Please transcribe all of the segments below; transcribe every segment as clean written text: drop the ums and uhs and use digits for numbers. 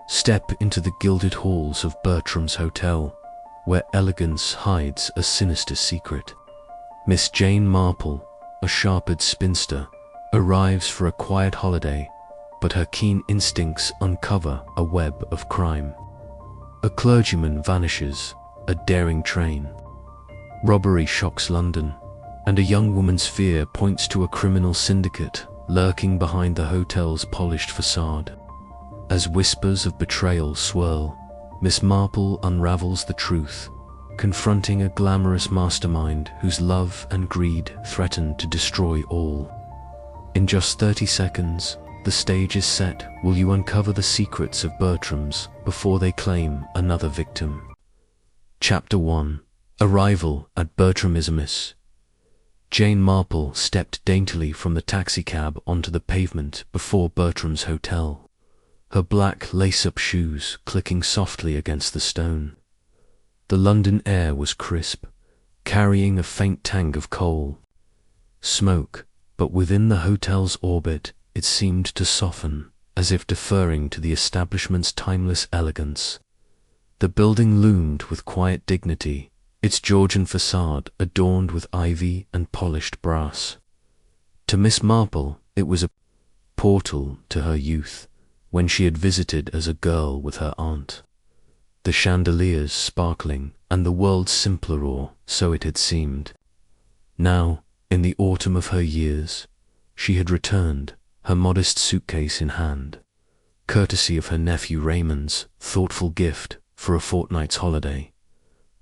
Step into the gilded halls of Bertrams Hotel, where elegance hides a sinister secret. Miss Jane Marple, a sharp-eyed spinster, arrives for a quiet holiday, but her keen instincts uncover a web of crime. A clergyman vanishes, a daring train. Robbery shocks London, and a young woman's fear points to a criminal syndicate lurking behind the hotel's polished facade. As whispers of betrayal swirl, Miss Marple unravels the truth, confronting a glamorous mastermind whose love and greed threaten to destroy all. In just 30 seconds, the stage is set. Will you uncover the secrets of Bertrams before they claim another victim? Chapter 1. Arrival at Bertramismus. Jane Marple stepped daintily from the taxicab onto the pavement before Bertrams Hotel, her black lace-up shoes clicking softly against the stone. The London air was crisp, carrying a faint tang of coal. Smoke, but within the hotel's orbit it seemed to soften, as if deferring to the establishment's timeless elegance. The building loomed with quiet dignity, its Georgian facade adorned with ivy and polished brass. To Miss Marple, it was a portal to her youth, when she had visited as a girl with her aunt. The chandeliers sparkling, and the world simpler, or so it had seemed. Now, in the autumn of her years, she had returned, her modest suitcase in hand, courtesy of her nephew Raymond's thoughtful gift for a fortnight's holiday.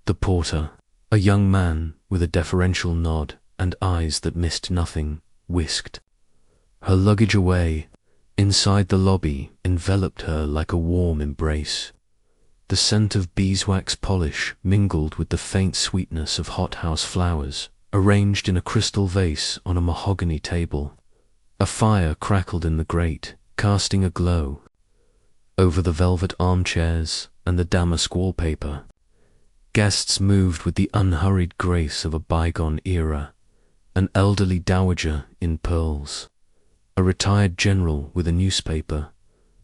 The porter, a young man with a deferential nod and eyes that missed nothing, whisked her luggage away. Inside, the lobby enveloped her like a warm embrace. The scent of beeswax polish mingled with the faint sweetness of hothouse flowers, arranged in a crystal vase on a mahogany table. A fire crackled in the grate, casting a glow over the velvet armchairs and the damask wallpaper. Guests moved with the unhurried grace of a bygone era, an elderly dowager in pearls, a retired general with a newspaper,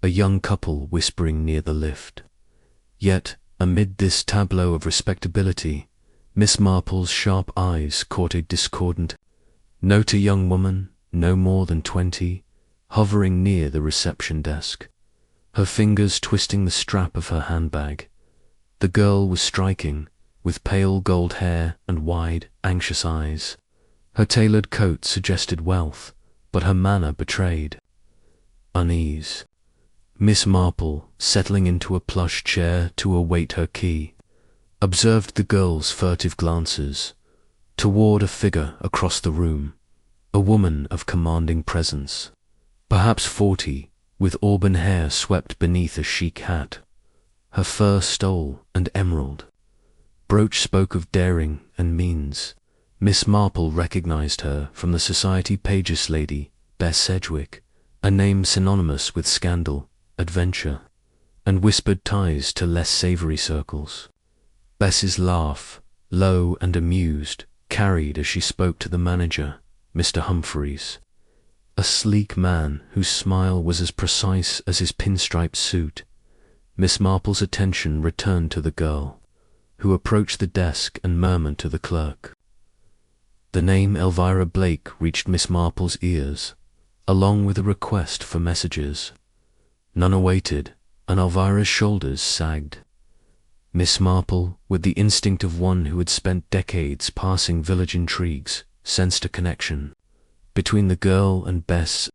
a young couple whispering near the lift. Yet, amid this tableau of respectability, Miss Marple's sharp eyes caught a discordant note: a young woman, no more than 20, hovering near the reception desk, her fingers twisting the strap of her handbag. The girl was striking, with pale gold hair and wide, anxious eyes. Her tailored coat suggested wealth, but her manner betrayed unease. Miss Marple, settling into a plush chair to await her key, observed the girl's furtive glances toward a figure across the room, a woman of commanding presence, perhaps 40, with auburn hair swept beneath a chic hat, her fur stole and emerald brooch spoke of daring and means. Miss Marple recognized her from the society page's lady, Bess Sedgwick, a name synonymous with scandal, adventure, and whispered ties to less savory circles. Bess's laugh, low and amused, carried as she spoke to the manager, Mr. Humphreys, a sleek man whose smile was as precise as his pinstriped suit. Miss Marple's attention returned to the girl, who approached the desk and murmured to the clerk. The name Elvira Blake reached Miss Marple's ears, along with a request for messages. None awaited, and Elvira's shoulders sagged. Miss Marple, with the instinct of one who had spent decades parsing village intrigues, sensed a connection between the girl and Bess,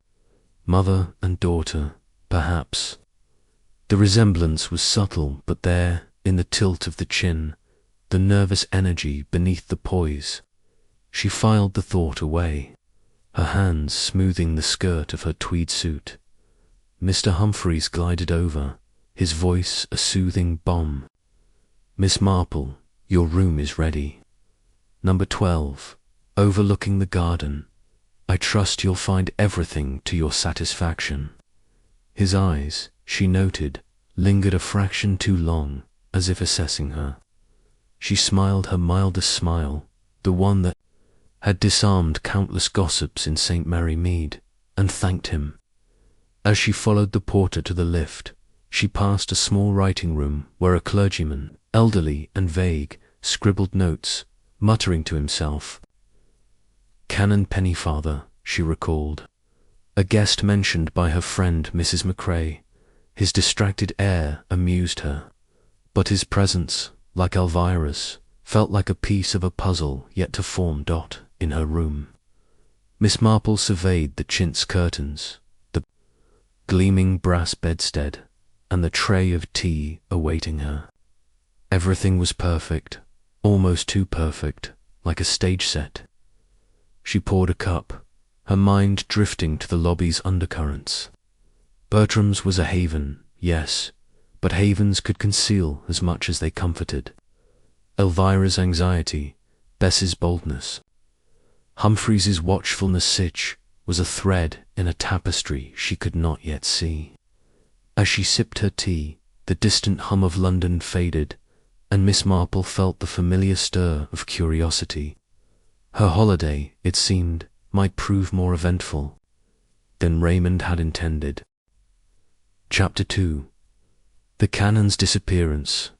mother and daughter, perhaps. The resemblance was subtle, but there, in the tilt of the chin, the nervous energy beneath the poise, she filed the thought away, her hands smoothing the skirt of her tweed suit. Mr. Humphreys glided over, his voice a soothing balm. "Miss Marple, your room is ready. Number 12, overlooking the garden. I trust you'll find everything to your satisfaction." His eyes, she noted, lingered a fraction too long, as if assessing her. She smiled her mildest smile, the one that had disarmed countless gossips in St. Mary Mead, and thanked him. As she followed the porter to the lift, she passed a small writing room where a clergyman, elderly and vague, scribbled notes, muttering to himself. Canon Pennyfather, she recalled. A guest mentioned by her friend Mrs. McCrae. His distracted air amused her, but his presence, like Elvira's, felt like a piece of a puzzle yet to form. In her room, Miss Marple surveyed the chintz curtains, the gleaming brass bedstead, and the tray of tea awaiting her. Everything was perfect, almost too perfect, like a stage set. She poured a cup, her mind drifting to the lobby's undercurrents. Bertram's was a haven, yes, but havens could conceal as much as they comforted. Elvira's anxiety, Bess's boldness, Humphreys's watchfulness was a thread in a tapestry she could not yet see. As she sipped her tea, the distant hum of London faded, and Miss Marple felt the familiar stir of curiosity. Her holiday, it seemed, might prove more eventful than Raymond had intended. Chapter 2. The Canons' Disappearance.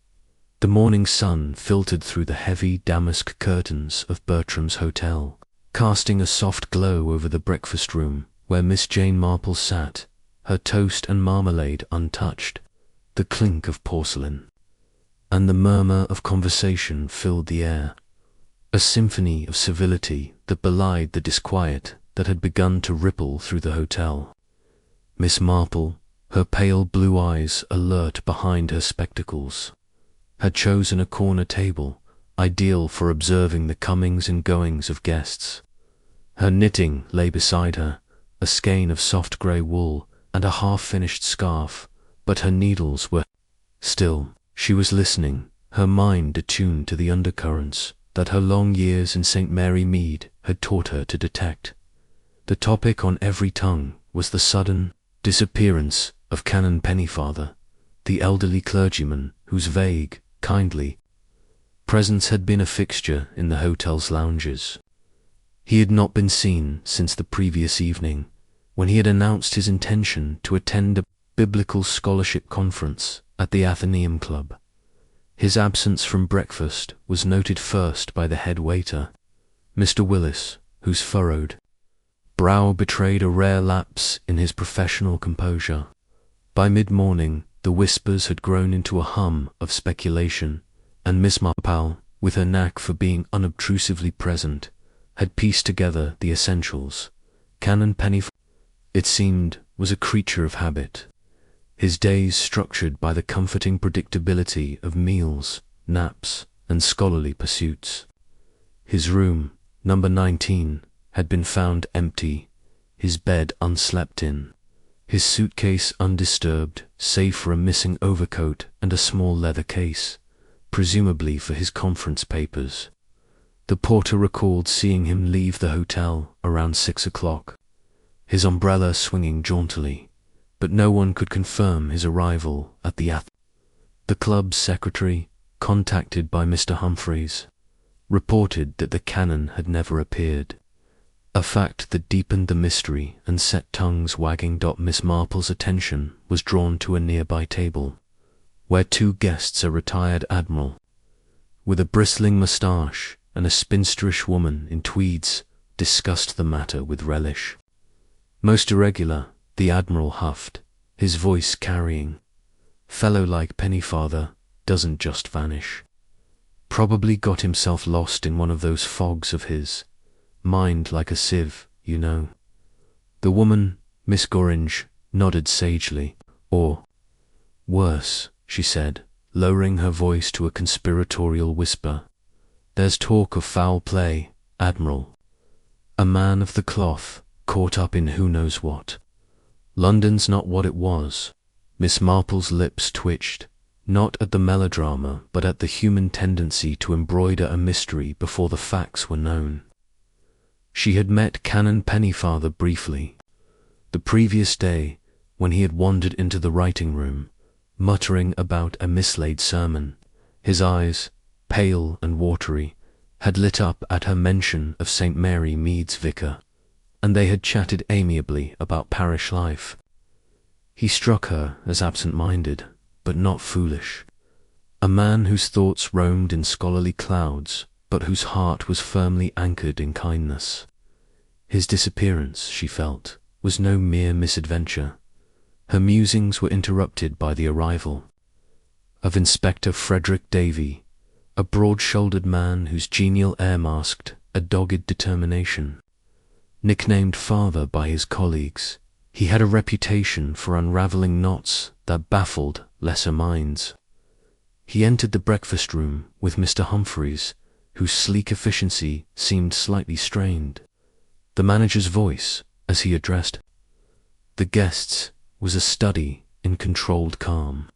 The morning sun filtered through the heavy damask curtains of Bertrams Hotel, casting a soft glow over the breakfast room where Miss Jane Marple sat, her toast and marmalade untouched. The clink of porcelain and the murmur of conversation filled the air, a symphony of civility that belied the disquiet that had begun to ripple through the hotel. Miss Marple, her pale blue eyes alert behind her spectacles, had chosen a corner table, ideal for observing the comings and goings of guests. Her knitting lay beside her, a skein of soft grey wool and a half-finished scarf, but her needles were still. She was listening, her mind attuned to the undercurrents that her long years in St. Mary Mead had taught her to detect. The topic on every tongue was the sudden disappearance of Canon Pennyfather, the elderly clergyman whose vague, kindly presence had been a fixture in the hotel's lounges. He had not been seen since the previous evening, when he had announced his intention to attend a biblical scholarship conference at the Athenaeum Club. His absence from breakfast was noted first by the head waiter, Mr. Willis, whose furrowed brow betrayed a rare lapse in his professional composure. By mid-morning, the whispers had grown into a hum of speculation, and Miss Marple, with her knack for being unobtrusively present, had pieced together the essentials. Canon Pennyfather, it seemed, was a creature of habit, his days structured by the comforting predictability of meals, naps, and scholarly pursuits. His room, number 19, had been found empty, his bed unslept in, his suitcase undisturbed save for a missing overcoat and a small leather case, presumably for his conference papers. The porter recalled seeing him leave the hotel around 6 o'clock, his umbrella swinging jauntily, but no one could confirm his arrival at the The club's secretary, contacted by Mr. Humphreys, reported that the canon had never appeared, a fact that deepened the mystery and set tongues wagging. Miss Marple's attention was drawn to a nearby table, where two guests, a retired admiral with a bristling moustache and a spinsterish woman in tweeds, discussed the matter with relish. Most irregular, the admiral huffed, his voice carrying, "Fellow like Pennyfather doesn't just vanish. Probably got himself lost in one of those fogs of his. Mind like a sieve, you know." The woman, Miss Gorringe, nodded sagely. "Or worse," she said, lowering her voice to a conspiratorial whisper. "There's talk of foul play, Admiral. A man of the cloth, caught up in who knows what. London's not what it was." Miss Marple's lips twitched, not at the melodrama but at the human tendency to embroider a mystery before the facts were known. She had met Canon Pennyfather briefly, the previous day, when he had wandered into the writing room, muttering about a mislaid sermon. His eyes, pale and watery, had lit up at her mention of St. Mary Mead's vicar, and they had chatted amiably about parish life. He struck her as absent-minded, but not foolish. A man whose thoughts roamed in scholarly clouds, but whose heart was firmly anchored in kindness. His disappearance, she felt, was no mere misadventure. Her musings were interrupted by the arrival of Inspector Frederick Davyy, a broad-shouldered man whose genial air masked a dogged determination. Nicknamed Father by his colleagues, he had a reputation for unraveling knots that baffled lesser minds. He entered the breakfast room with Mr. Humphreys, whose sleek efficiency seemed slightly strained. The manager's voice, as he addressed the guests, was a study in controlled calm.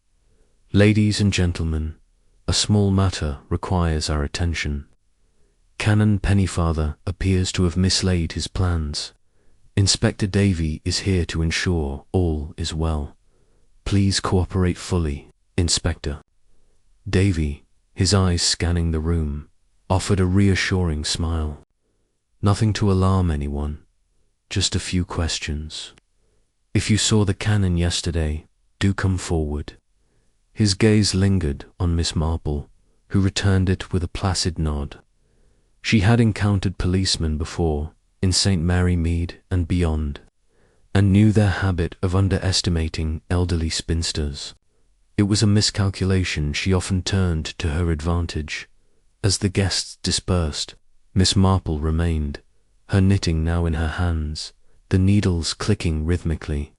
"Ladies and gentlemen, a small matter requires our attention. Canon Pennyfather appears to have mislaid his plans. Inspector Davyy is here to ensure all is well. Please cooperate fully, Inspector." Davyy, his eyes scanning the room, offered a reassuring smile. "Nothing to alarm anyone, just a few questions. If you saw the Canon yesterday, do come forward." His gaze lingered on Miss Marple, who returned it with a placid nod. She had encountered policemen before, in St. Mary Mead and beyond, and knew their habit of underestimating elderly spinsters. It was a miscalculation she often turned to her advantage. As the guests dispersed, Miss Marple remained, her knitting now in her hands, the needles clicking rhythmically.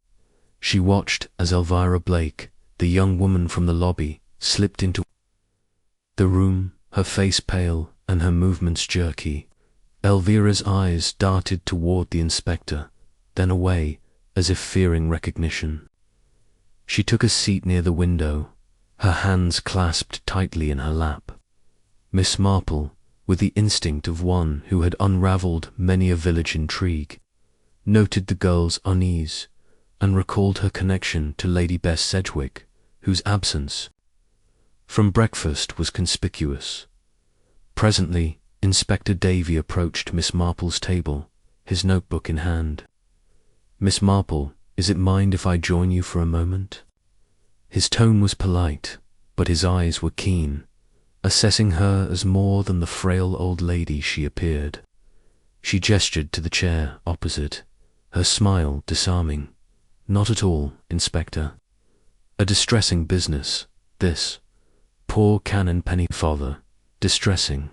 She watched as Elvira Blake, the young woman from the lobby, slipped into the room, her face pale and her movements jerky. Elvira's eyes darted toward the inspector, then away, as if fearing recognition. She took a seat near the window, her hands clasped tightly in her lap. Miss Marple, with the instinct of one who had unravelled many a village intrigue, noted the girl's unease and recalled her connection to Lady Bess Sedgwick, whose absence from breakfast was conspicuous. Presently, Inspector Davyy approached Miss Marple's table, his notebook in hand. "Miss Marple, is it mind if I join you for a moment?" His tone was polite, but his eyes were keen, assessing her as more than the frail old lady she appeared. She gestured to the chair opposite, her smile disarming. "Not at all, Inspector. A distressing business, this. Poor Canon Pennyfather, distressing."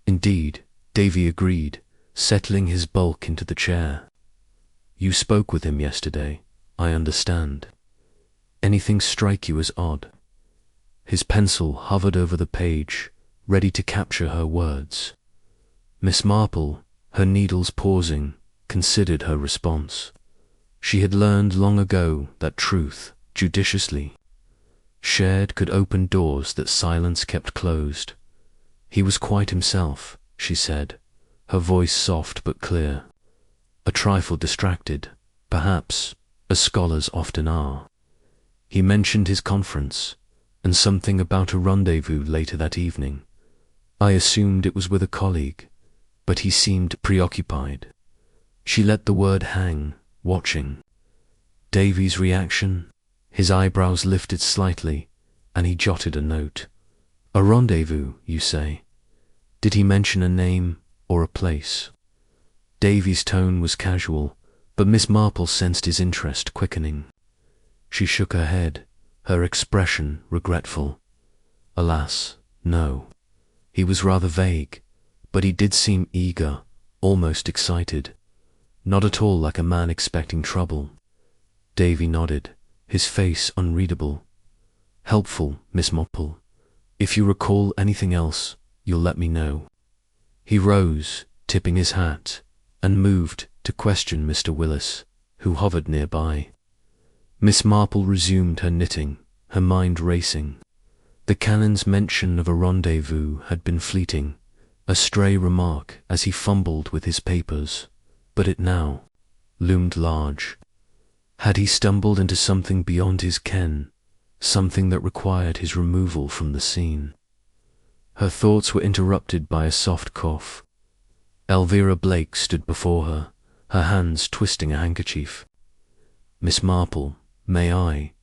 "Indeed," Davyy agreed, settling his bulk into the chair. "You spoke with him yesterday, I understand. Anything strike you as odd?" His pencil hovered over the page, ready to capture her words. Miss Marple, her needles pausing, considered her response. She had learned long ago that truth, judiciously shared, could open doors that silence kept closed. He was quite himself, she said, her voice soft but clear. A trifle distracted, perhaps, as scholars often are. He mentioned his conference, and something about a rendezvous later that evening. I assumed it was with a colleague, but he seemed preoccupied. She let the word hang, watching. Davy's reaction? His eyebrows lifted slightly, and he jotted a note. "A rendezvous, you say? Did he mention a name or a place?" Davy's tone was casual, but Miss Marple sensed his interest quickening. She shook her head, her expression regretful. "Alas, no. He was rather vague, but he did seem eager, almost excited. Not at all like a man expecting trouble." Davyy nodded, his face unreadable. "Helpful, Miss Marple. If you recall anything else, you'll let me know." He rose, tipping his hat, and moved to question Mr. Willis, who hovered nearby. Miss Marple resumed her knitting, her mind racing. The Canon's mention of a rendezvous had been fleeting, a stray remark as he fumbled with his papers, but it now loomed large. Had he stumbled into something beyond his ken, something that required his removal from the scene? Her thoughts were interrupted by a soft cough. Elvira Blake stood before her, her hands twisting a handkerchief. "Miss Marple, may I?"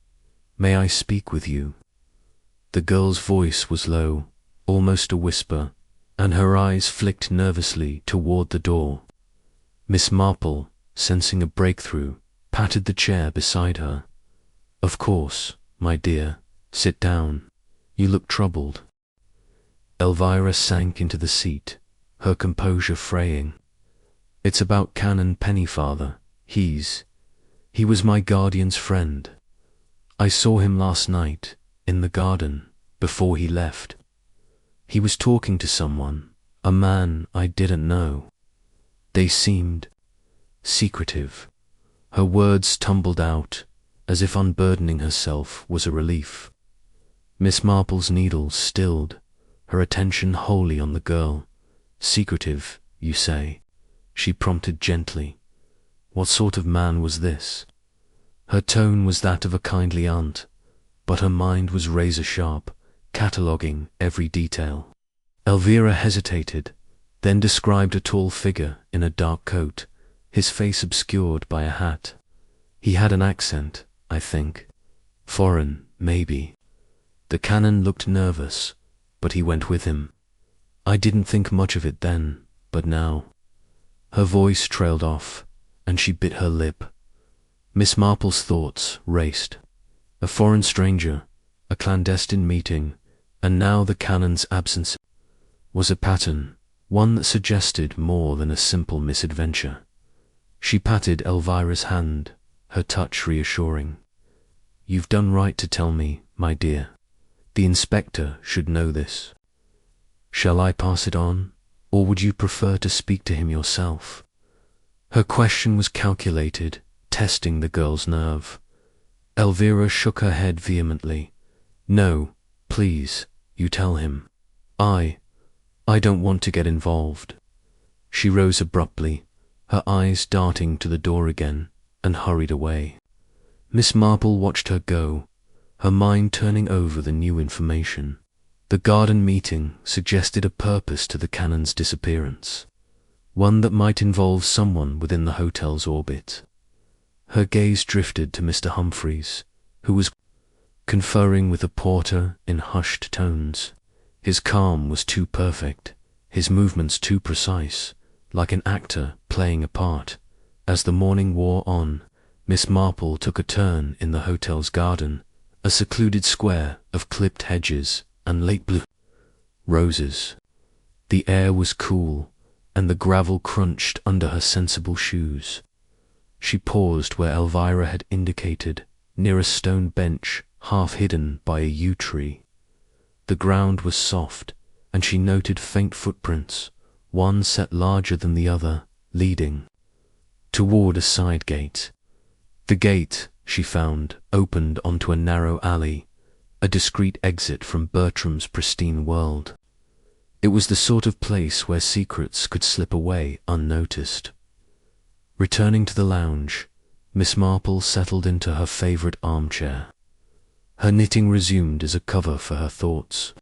May I speak with you? The girl's voice was low, almost a whisper, and her eyes flicked nervously toward the door. Miss Marple, sensing a breakthrough, patted the chair beside her. Of course, my dear, sit down. You look troubled. Elvira sank into the seat, her composure fraying. It's about Canon Pennyfather. He was my guardian's friend. I saw him last night, in the garden, before he left. He was talking to someone, a man I didn't know. They seemed secretive. Her words tumbled out, as if unburdening herself was a relief. Miss Marple's needle stilled, her attention wholly on the girl. Secretive, you say? She prompted gently. What sort of man was this? Her tone was that of a kindly aunt, but her mind was razor-sharp, cataloguing every detail. Elvira hesitated, then described a tall figure in a dark coat, his face obscured by a hat. He had an accent, I think. Foreign, maybe. The canon looked nervous, but he went with him. I didn't think much of it then, but now. Her voice trailed off, and she bit her lip. Miss Marple's thoughts raced. A foreign stranger, a clandestine meeting, and now the canon's absence was a pattern, one that suggested more than a simple misadventure. She patted Elvira's hand, her touch reassuring. You've done right to tell me, my dear. The inspector should know this. Shall I pass it on, or would you prefer to speak to him yourself? Her question was calculated, testing the girl's nerve. Elvira shook her head vehemently. No, please, you tell him. I don't want to get involved. She rose abruptly, her eyes darting to the door again, and hurried away. Miss Marple watched her go, her mind turning over the new information. The garden meeting suggested a purpose to the canon's disappearance, one that might involve someone within the hotel's orbit. Her gaze drifted to Mr. Humphreys, who was conferring with the porter in hushed tones. His calm was too perfect, his movements too precise, like an actor playing a part. As the morning wore on, Miss Marple took a turn in the hotel's garden, a secluded square of clipped hedges and late blue roses. The air was cool, and the gravel crunched under her sensible shoes. She paused where Elvira had indicated, near a stone bench half hidden by a yew tree. The ground was soft, and she noted faint footprints, one set larger than the other, leading toward a side gate. The gate, she found, opened onto a narrow alley, a discreet exit from Bertram's pristine world. It was the sort of place where secrets could slip away unnoticed. Returning to the lounge, Miss Marple settled into her favourite armchair. Her knitting resumed as a cover for her thoughts.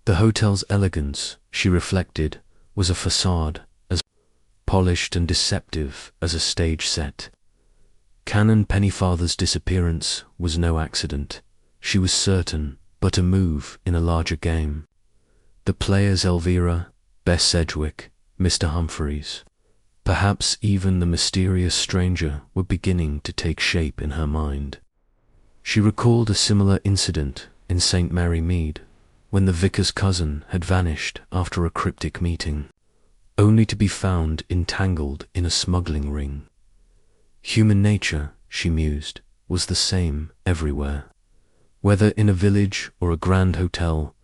The hotel's elegance, she reflected, was a facade, as polished and deceptive as a stage set. Canon Pennyfather's disappearance was no accident. She was certain, but a move in a larger game. The players Elvira, Bess Sedgwick, Mr. Humphreys, perhaps even the mysterious stranger were beginning to take shape in her mind. She recalled a similar incident in St. Mary Mead, when the vicar's cousin had vanished after a cryptic meeting, only to be found entangled in a smuggling ring. Human nature, she mused, was the same everywhere. Whether in a village or a grand hotel,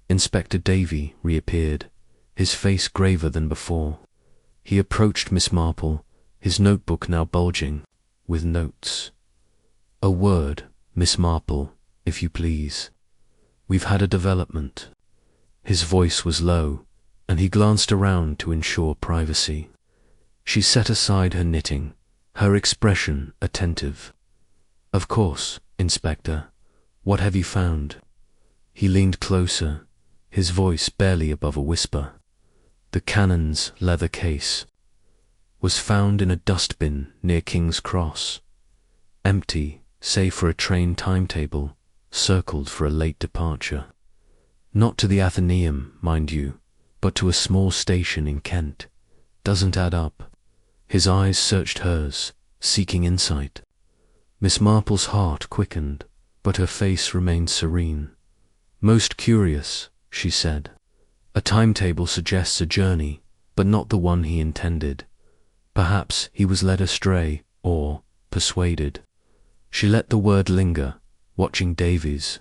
Inspector Davyy reappeared, his face graver than before. He approached Miss Marple, his notebook now bulging, with notes. A word, Miss Marple, if you please. We've had a development. His voice was low, and he glanced around to ensure privacy. She set aside her knitting, her expression attentive. Of course, Inspector. What have you found? He leaned closer, his voice barely above a whisper. The canon's leather case was found in a dustbin near King's Cross. Empty, save for a train timetable circled for a late departure. Not to the Athenaeum, mind you, but to a small station in Kent. Doesn't add up. His eyes searched hers, seeking insight. Miss Marple's heart quickened, but her face remained serene. Most curious, she said. A timetable suggests a journey, but not the one he intended. Perhaps he was led astray, or persuaded. She let the word linger, watching Davy's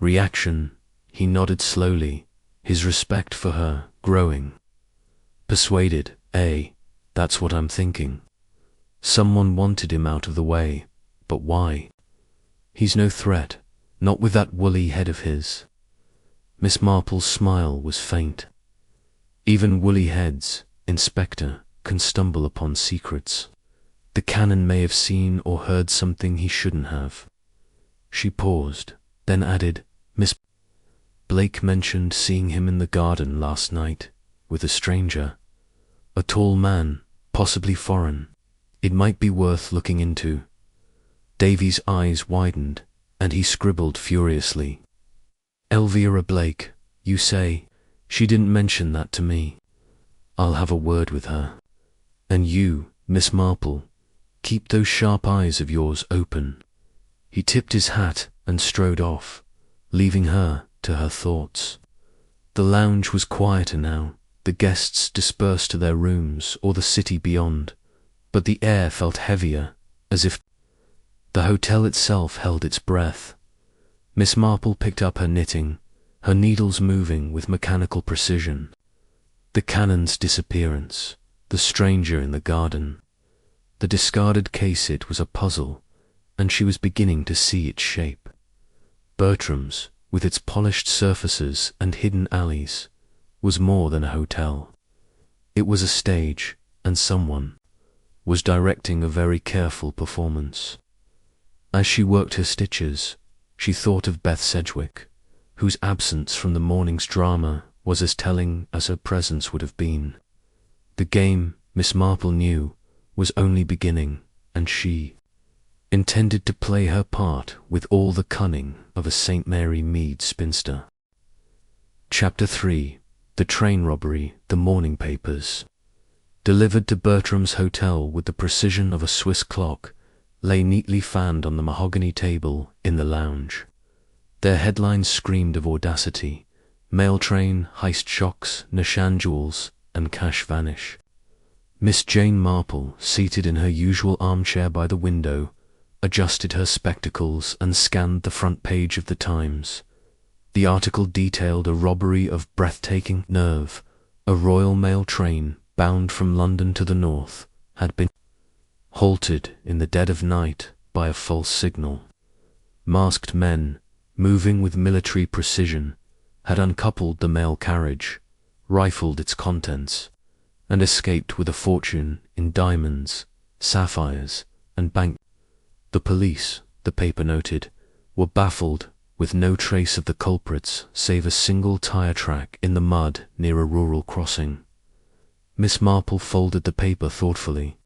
reaction. He nodded slowly, his respect for her growing. Persuaded, eh? That's what I'm thinking. Someone wanted him out of the way, but why? He's no threat, not with that woolly head of his. Miss Marple's smile was faint. Even woolly heads, Inspector, can stumble upon secrets. The Canon may have seen or heard something he shouldn't have. She paused, then added, Miss Blake mentioned seeing him in the garden last night, with a stranger. A tall man, possibly foreign. It might be worth looking into. Davy's eyes widened, and he scribbled furiously. Elvira Blake, you say? She didn't mention that to me. I'll have a word with her. And you, Miss Marple, keep those sharp eyes of yours open. He tipped his hat and strode off, leaving her to her thoughts. The lounge was quieter now, the guests dispersed to their rooms or the city beyond, but the air felt heavier, as if the hotel itself held its breath. Miss Marple picked up her knitting, her needles moving with mechanical precision. The Canons' disappearance, the stranger in the garden. The discarded case-it was a puzzle, and she was beginning to see its shape. Bertram's, with its polished surfaces and hidden alleys, was more than a hotel. It was a stage, and someone was directing a very careful performance. As she worked her stitches, she thought of Beth Sedgwick, whose absence from the morning's drama was as telling as her presence would have been. The game, Miss Marple knew, was only beginning, and she intended to play her part with all the cunning of a St. Mary Mead spinster. Chapter 3. The Train Robbery, the Morning Papers. Delivered to Bertrams Hotel with the precision of a Swiss clock, lay neatly fanned on the mahogany table in the lounge. Their headlines screamed of audacity: mail train, heist shocks, Nishan jewels, and cash vanish. Miss Jane Marple, seated in her usual armchair by the window, adjusted her spectacles and scanned the front page of the Times. The article detailed a robbery of breathtaking nerve. A Royal Mail train, bound from London to the north, had been halted in the dead of night by a false signal. Masked men, moving with military precision, had uncoupled the mail carriage, rifled its contents, and escaped with a fortune in diamonds, sapphires, and bank. The police, the paper noted, were baffled, with no trace of the culprits save a single tire track in the mud near a rural crossing. Miss Marple folded the paper thoughtfully,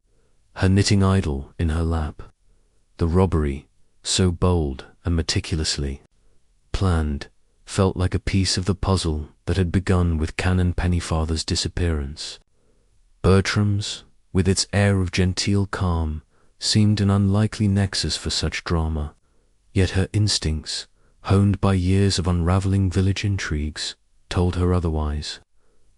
her knitting idle in her lap. The robbery, so bold and meticulously planned, felt like a piece of the puzzle that had begun with Canon Pennyfather's disappearance. Bertram's, with its air of genteel calm, seemed an unlikely nexus for such drama, yet her instincts, honed by years of unravelling village intrigues, told her otherwise.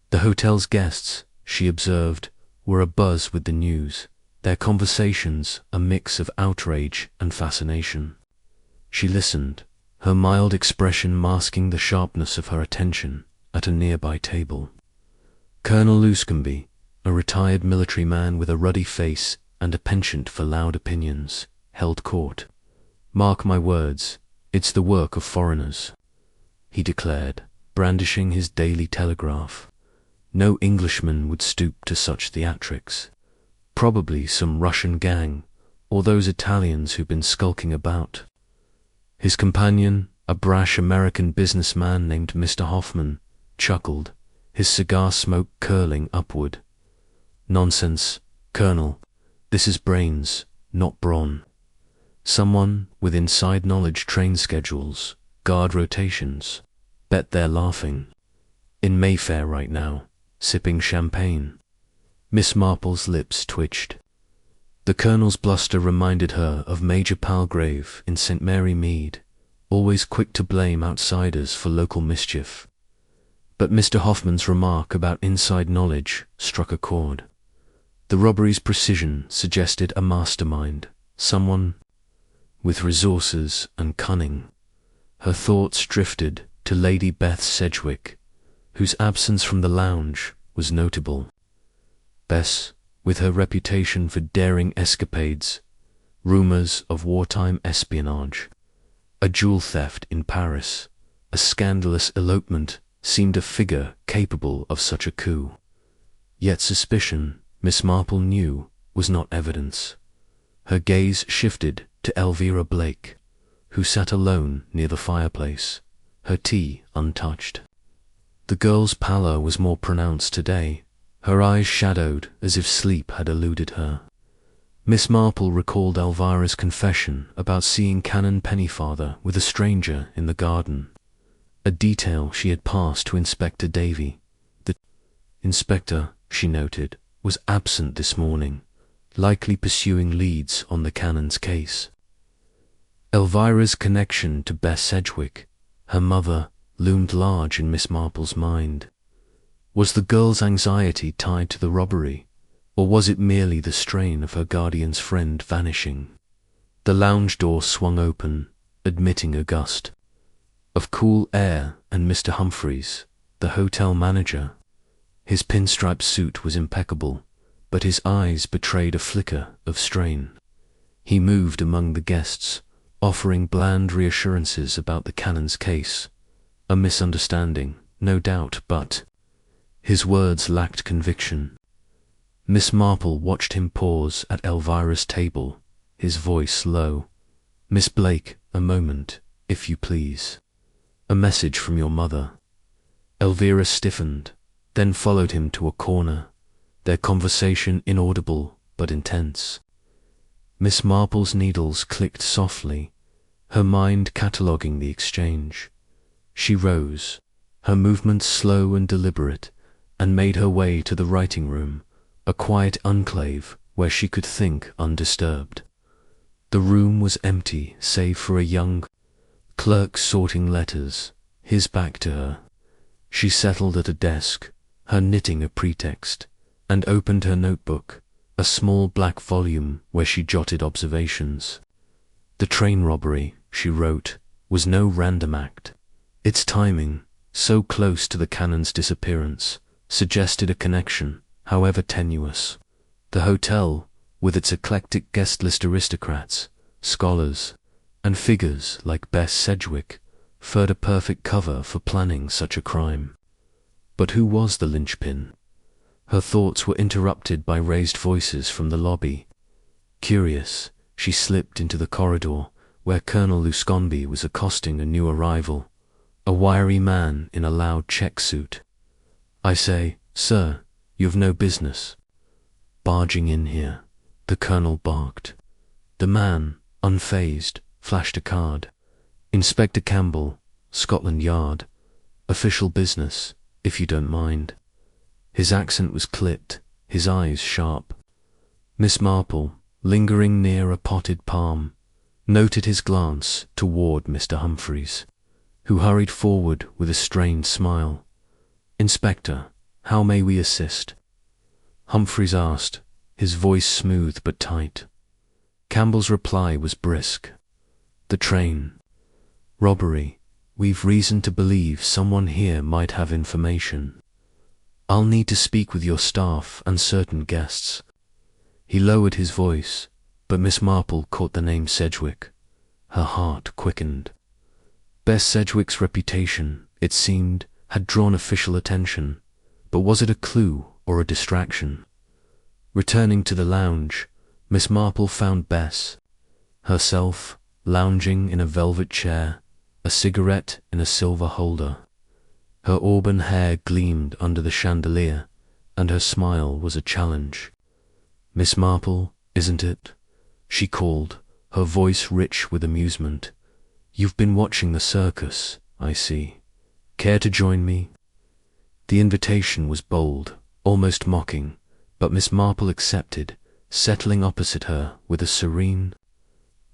The hotel's guests, she observed, were abuzz with the news, their conversations a mix of outrage and fascination. She listened, her mild expression masking the sharpness of her attention, at a nearby table. Colonel Luscombe, a retired military man with a ruddy face and a penchant for loud opinions, held court. "Mark my words, it's the work of foreigners," he declared, brandishing his Daily Telegraph. No Englishman would stoop to such theatrics. Probably some Russian gang, or those Italians who've been skulking about. His companion, a brash American businessman named Mr. Hoffman, chuckled, his cigar smoke curling upward. "Nonsense, Colonel. This is brains, not brawn." Someone with inside knowledge, train schedules, guard rotations. Bet they're laughing. In Mayfair right now, sipping champagne. Miss Marple's lips twitched. The Colonel's bluster reminded her of Major Palgrave in St. Mary Mead, always quick to blame outsiders for local mischief. But Mr. Hoffman's remark about inside knowledge struck a chord. The robbery's precision suggested a mastermind, someone with resources and cunning. Her thoughts drifted to Lady Beth Sedgwick, whose absence from the lounge was notable. Bess, with her reputation for daring escapades, rumors of wartime espionage, a jewel theft in Paris, a scandalous elopement, seemed a figure capable of such a coup. Yet suspicion, Miss Marple knew, was not evidence. Her gaze shifted to Elvira Blake, who sat alone near the fireplace, her tea untouched. The girl's pallor was more pronounced today, her eyes shadowed as if sleep had eluded her. Miss Marple recalled Elvira's confession about seeing Canon Pennyfather with a stranger in the garden, a detail she had passed to Inspector Davyy. The inspector, she noted, was absent this morning, likely pursuing leads on the Canons case. Elvira's connection to Bess Sedgwick, her mother, loomed large in Miss Marple's mind. Was the girl's anxiety tied to the robbery, or was it merely the strain of her guardian's friend vanishing? The lounge door swung open, admitting a gust of cool air and Mr. Humphreys, the hotel manager. His pinstripe suit was impeccable, but his eyes betrayed a flicker of strain. He moved among the guests, offering bland reassurances about the Canon's case. A misunderstanding, no doubt, but his words lacked conviction. Miss Marple watched him pause at Elvira's table, his voice low. "Miss Blake, a moment, if you please. A message from your mother." Elvira stiffened, then followed him to a corner, their conversation inaudible but intense. Miss Marple's needles clicked softly, her mind cataloguing the exchange. She rose, her movements slow and deliberate, and made her way to the writing room, a quiet enclave where she could think undisturbed. The room was empty save for a young clerk sorting letters, his back to her. She settled at a desk, her knitting a pretext, and opened her notebook, a small black volume where she jotted observations. The train robbery, she wrote, was no random act. Its timing, so close to the Canon's disappearance, suggested a connection, however tenuous. The hotel, with its eclectic guest list aristocrats, scholars, and figures like Bess Sedgwick, furred a perfect cover for planning such a crime. But who was the linchpin? Her thoughts were interrupted by raised voices from the lobby. Curious, she slipped into the corridor, where Colonel Lusconby was accosting a new arrival, a wiry man in a loud check suit. "I say, sir, you've no business barging in here," the colonel barked. The man, unfazed, flashed a card. "Inspector Campbell, Scotland Yard. Official business, if you don't mind." His accent was clipped, his eyes sharp. Miss Marple, lingering near a potted palm, noted his glance toward Mr. Humphreys, who hurried forward with a strained smile. "Inspector, how may we assist?" Humphreys asked, his voice smooth but tight. Campbell's reply was brisk. "The train. Robbery. We've reason to believe someone here might have information. I'll need to speak with your staff and certain guests." He lowered his voice, but Miss Marple caught the name Sedgwick. Her heart quickened. Bess Sedgwick's reputation, it seemed, had drawn official attention, but was it a clue or a distraction? Returning to the lounge, Miss Marple found Bess, herself, lounging in a velvet chair, a cigarette in a silver holder. Her auburn hair gleamed under the chandelier, and her smile was a challenge. "Miss Marple, isn't it?" she called, her voice rich with amusement. "You've been watching the circus, I see. Care to join me?" The invitation was bold, almost mocking, but Miss Marple accepted, settling opposite her with a serene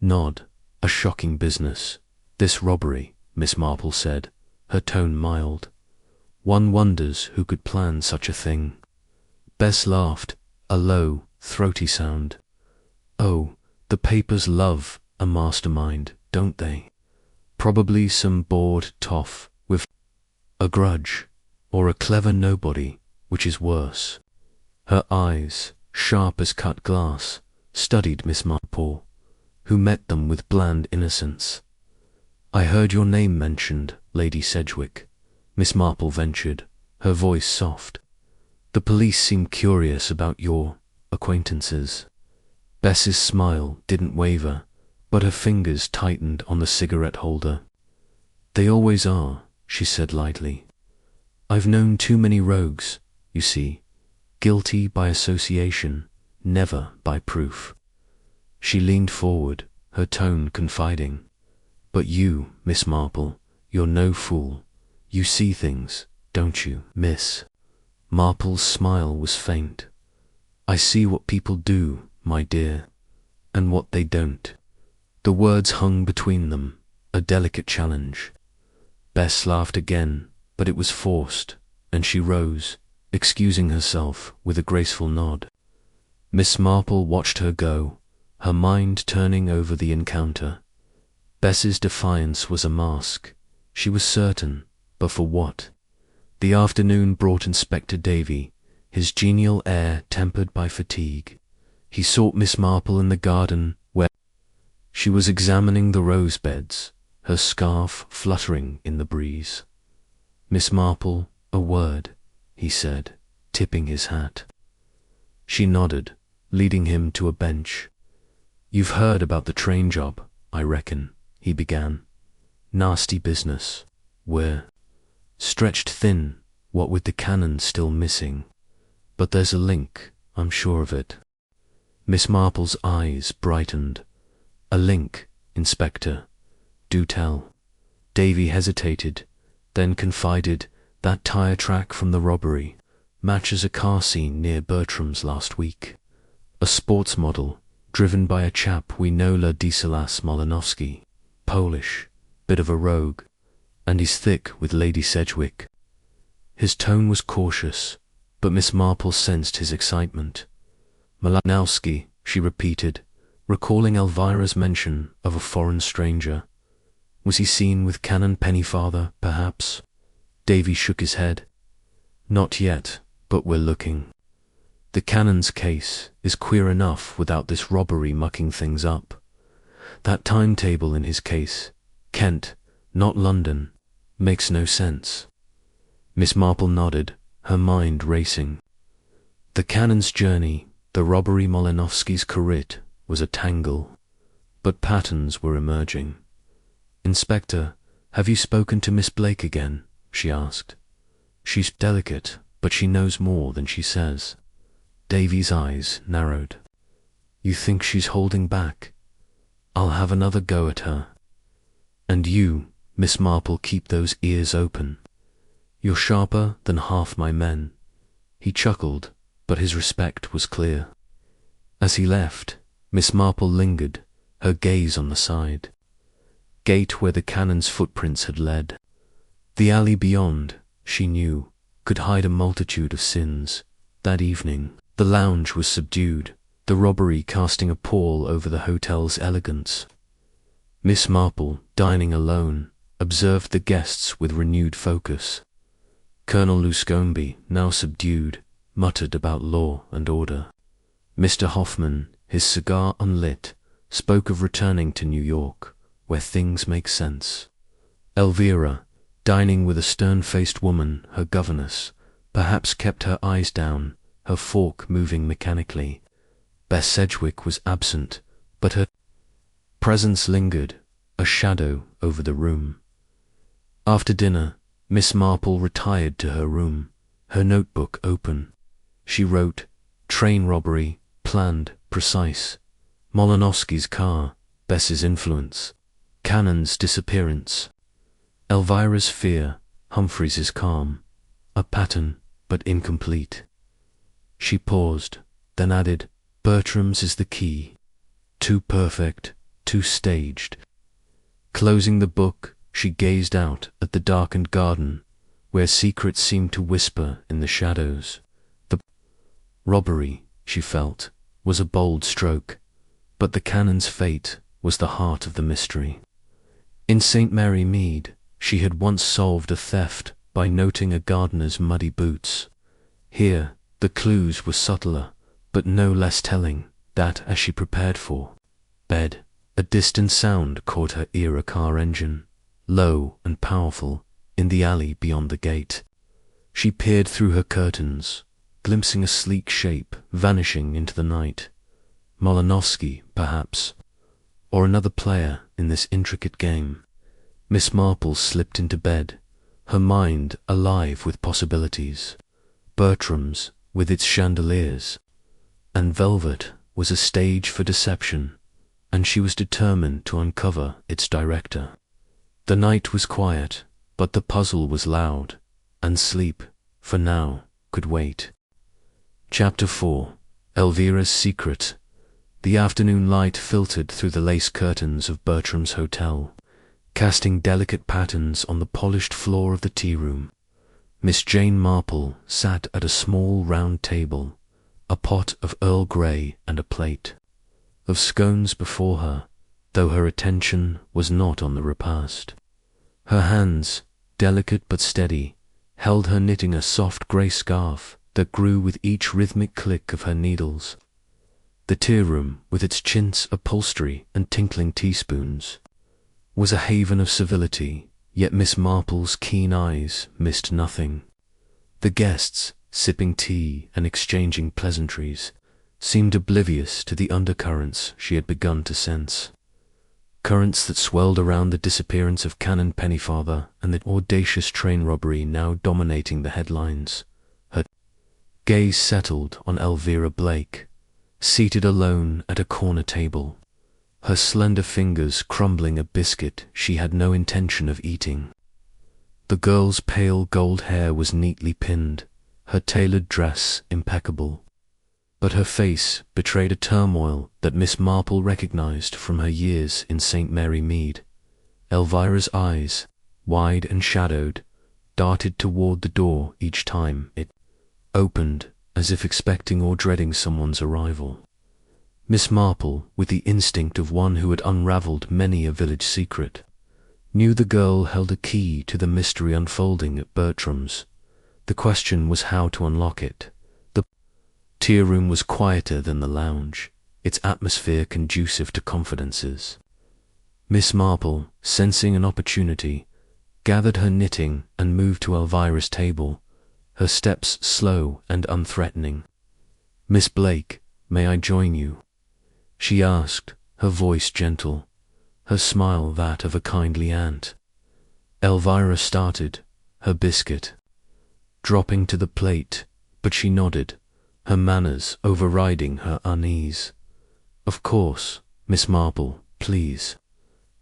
nod. "A shocking business, this robbery," Miss Marple said, her tone mild. "One wonders who could plan such a thing." Bess laughed, a low, throaty sound. "Oh, the papers love a mastermind, don't they? Probably some bored toff with a grudge, or a clever nobody, which is worse." Her eyes, sharp as cut glass, studied Miss Marple, who met them with bland innocence. "I heard your name mentioned, Lady Sedgwick," Miss Marple ventured, her voice soft. "The police seem curious about your acquaintances." Bess's smile didn't waver, but her fingers tightened on the cigarette holder. "They always are," she said lightly. "I've known too many rogues, you see, guilty by association, never by proof." She leaned forward, her tone confiding. "But you, Miss Marple, you're no fool. You see things, don't you?" Miss Marple's smile was faint. "I see what people do, my dear, and what they don't." The words hung between them, a delicate challenge. Bess laughed again, but it was forced, and she rose, excusing herself with a graceful nod. Miss Marple watched her go, her mind turning over the encounter. Bess's defiance was a mask. She was certain, but for what? The afternoon brought Inspector Davyy, his genial air tempered by fatigue. He sought Miss Marple in the garden, where she was examining the rose beds, her scarf fluttering in the breeze. "Miss Marple, a word," he said, tipping his hat. She nodded, leading him to a bench. "You've heard about the train job, I reckon," he began. "Nasty business. We're stretched thin, what with the Canons still missing. But there's a link, I'm sure of it." Miss Marple's eyes brightened. "A link, Inspector. Do tell." Davyy hesitated, then confided, "That tire track from the robbery matches a car scene near Bertram's last week. A sports model, driven by a chap we know, Ladislas Molinowski. Polish, bit of a rogue, and he's thick with Lady Sedgwick." His tone was cautious, but Miss Marple sensed his excitement. "Molinowski," she repeated, recalling Elvira's mention of a foreign stranger. "Was he seen with Canon Pennyfather, perhaps?" Davyy shook his head. "Not yet, but we're looking. The Canons case is queer enough without this robbery mucking things up. That timetable in his case, Kent, not London, makes no sense." Miss Marple nodded, her mind racing. The Canons' journey, the robbery, Molinowski's career, was a tangle, but patterns were emerging. "Inspector, have you spoken to Miss Blake again?" she asked. "She's delicate, but she knows more than she says." Davy's eyes narrowed. "You think she's holding back? I'll have another go at her. And you, Miss Marple, keep those ears open. You're sharper than half my men." He chuckled, but his respect was clear. As he left, Miss Marple lingered, her gaze on the side gate where the Canons' footprints had led. The alley beyond, she knew, could hide a multitude of sins. That evening, the lounge was subdued, the robbery casting a pall over the hotel's elegance. Miss Marple, dining alone, observed the guests with renewed focus. Colonel Luscombe, now subdued, muttered about law and order. Mr. Hoffman, his cigar unlit, spoke of returning to New York, where things make sense. Elvira, dining with a stern-faced woman, her governess, perhaps kept her eyes down, her fork moving mechanically. Bess Sedgwick was absent, but her presence lingered, a shadow over the room. After dinner, Miss Marple retired to her room, her notebook open. She wrote, "Train robbery, planned, precise. Molinowski's car, Bess's influence, Canons' disappearance, Elvira's fear, Humphreys's calm, a pattern but incomplete. She paused, then added, Bertram's is the key. Too perfect, too staged. Closing the book, she gazed out at the darkened garden, where secrets seemed to whisper in the shadows. The robbery, she felt, was a bold stroke, but the Canon's fate was the heart of the mystery. In St. Mary Mead, she had once solved a theft by noting a gardener's muddy boots. Here, the clues were subtler, but no less telling, that as she prepared for bed, a distant sound caught her ear, a car engine, low and powerful, in the alley beyond the gate. She peered through her curtains, glimpsing a sleek shape vanishing into the night. Molinovsky, perhaps, or another player in this intricate game. Miss Marple slipped into bed, her mind alive with possibilities. Bertram's, with its chandeliers and velvet, was a stage for deception, and she was determined to uncover its director. The night was quiet, but the puzzle was loud, and sleep, for now, could wait. Chapter 4. Elvira's Secret. The afternoon light filtered through the lace curtains of Bertrams Hotel, casting delicate patterns on the polished floor of the tea-room. Miss Jane Marple sat at a small round table, a pot of Earl Grey and a plate of scones before her, though her attention was not on the repast. Her hands, delicate but steady, held her knitting a soft grey scarf that grew with each rhythmic click of her needles. The tea-room, with its chintz upholstery and tinkling teaspoons, was a haven of civility, yet Miss Marple's keen eyes missed nothing. The guests, sipping tea and exchanging pleasantries, seemed oblivious to the undercurrents she had begun to sense. Currents that swelled around the disappearance of Canon Pennyfather and the audacious train robbery now dominating the headlines. Her gaze settled on Elvira Blake, seated alone at a corner table, her slender fingers crumbling a biscuit she had no intention of eating. The girl's pale gold hair was neatly pinned, her tailored dress impeccable, but her face betrayed a turmoil that Miss Marple recognized from her years in St. Mary Mead. Elvira's eyes, wide and shadowed, darted toward the door each time it opened, as if expecting or dreading someone's arrival. Miss Marple, with the instinct of one who had unravelled many a village secret, knew the girl held a key to the mystery unfolding at Bertram's. The question was how to unlock it. The tea-room was quieter than the lounge, its atmosphere conducive to confidences. Miss Marple, sensing an opportunity, gathered her knitting and moved to Elvira's table, her steps slow and unthreatening. "Miss Blake, may I join you?" she asked, her voice gentle, her smile that of a kindly aunt. Elvira started, her biscuit dropping to the plate, but she nodded, her manners overriding her unease. "Of course, Miss Marple, please."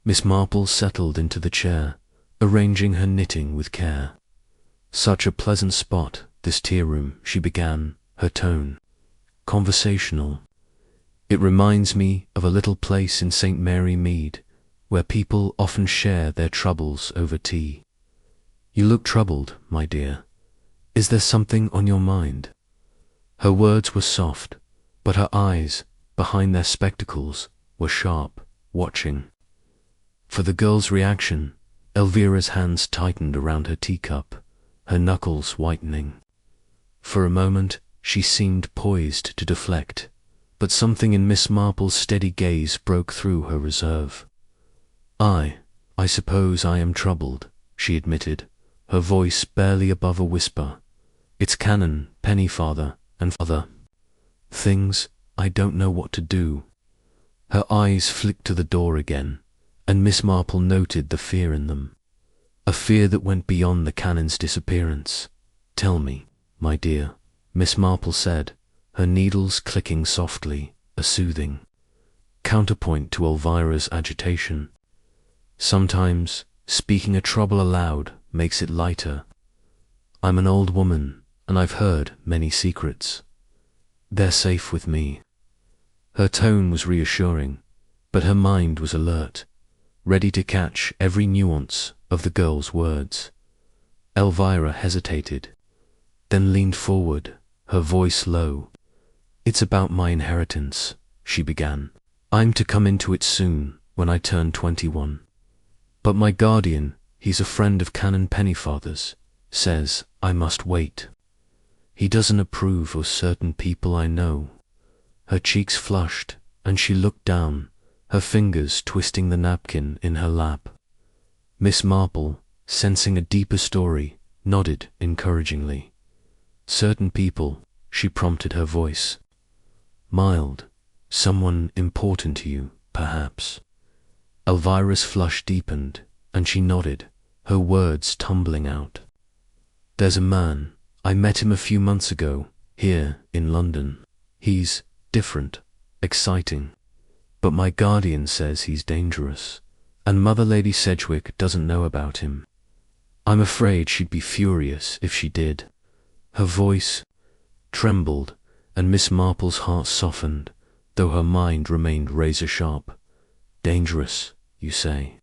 Miss Marple settled into the chair, arranging her knitting with care. "Such a pleasant spot, this tea-room," she began, her tone conversational. "It reminds me of a little place in St. Mary Mead, where people often share their troubles over tea. You look troubled, my dear. Is there something on your mind?" Her words were soft, but her eyes, behind their spectacles, were sharp, watching. For the girl's reaction, Elvira's hands tightened around her teacup, her knuckles whitening. For a moment, she seemed poised to deflect, but something in Miss Marple's steady gaze broke through her reserve. I suppose I am troubled," she admitted, her voice barely above a whisper. "It's Canon Pennyfather and other things. I don't know what to do." Her eyes flicked to the door again, and Miss Marple noted the fear in them, a fear that went beyond the Canon's disappearance. "Tell me, my dear," Miss Marple said, her needles clicking softly, a soothing counterpoint to Elvira's agitation. Sometimes, speaking a trouble aloud makes it lighter. I'm an old woman, and I've heard many secrets. They're safe with me. Her tone was reassuring, but her mind was alert, ready to catch every nuance of the girl's words. Elvira hesitated, then leaned forward, her voice low. It's about my inheritance, she began. I'm to come into it soon, when I turn 21. But my guardian, he's a friend of Canon Pennyfather's, says I must wait. He doesn't approve of certain people I know. Her cheeks flushed, and she looked down, her fingers twisting the napkin in her lap. Miss Marple, sensing a deeper story, nodded encouragingly. Certain people, she prompted, her voice mild. Someone important to you, perhaps. Elvira's flush deepened, and she nodded, her words tumbling out. There's a man. I met him a few months ago, here in London. He's different, exciting. But my guardian says he's dangerous, and Mother Lady Sedgwick doesn't know about him. I'm afraid she'd be furious if she did. Her voice trembled, and Miss Marple's heart softened, though her mind remained razor-sharp. Dangerous, you say?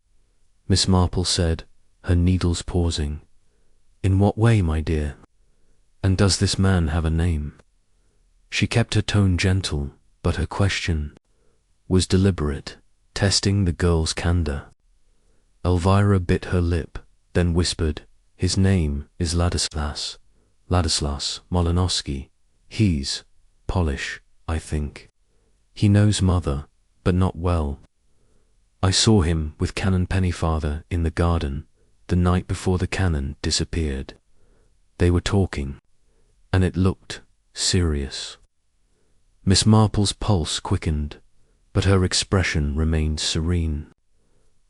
Miss Marple said, her needles pausing. In what way, my dear? And does this man have a name? She kept her tone gentle, but her question was deliberate, testing the girl's candor. Elvira bit her lip, then whispered, his name is Ladislas Molinowski. He's Polish, I think. He knows Mother, but not well. I saw him with Canon Pennyfather in the garden the night before the Canon disappeared. They were talking, and it looked serious. Miss Marple's pulse quickened, but her expression remained serene.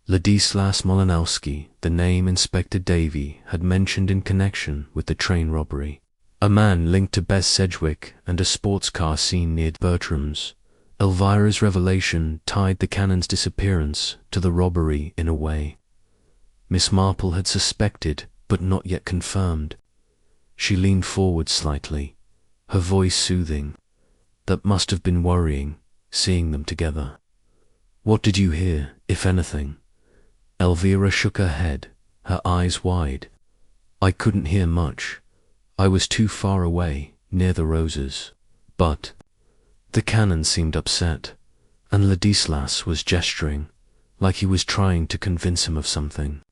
Ladislas Molinowski, the name Inspector Davyy had mentioned in connection with the train robbery. A man linked to Bess Sedgwick and a sports car seen near Bertram's. Elvira's revelation tied the Canon's disappearance to the robbery in a way. Miss Marple had suspected, but not yet confirmed. She leaned forward slightly, her voice soothing. That must have been worrying, seeing them together. What did you hear, if anything? Elvira shook her head, her eyes wide. I couldn't hear much. I was too far away, near the roses. But the Canon seemed upset, and Ladislas was gesturing, like he was trying to convince him of something.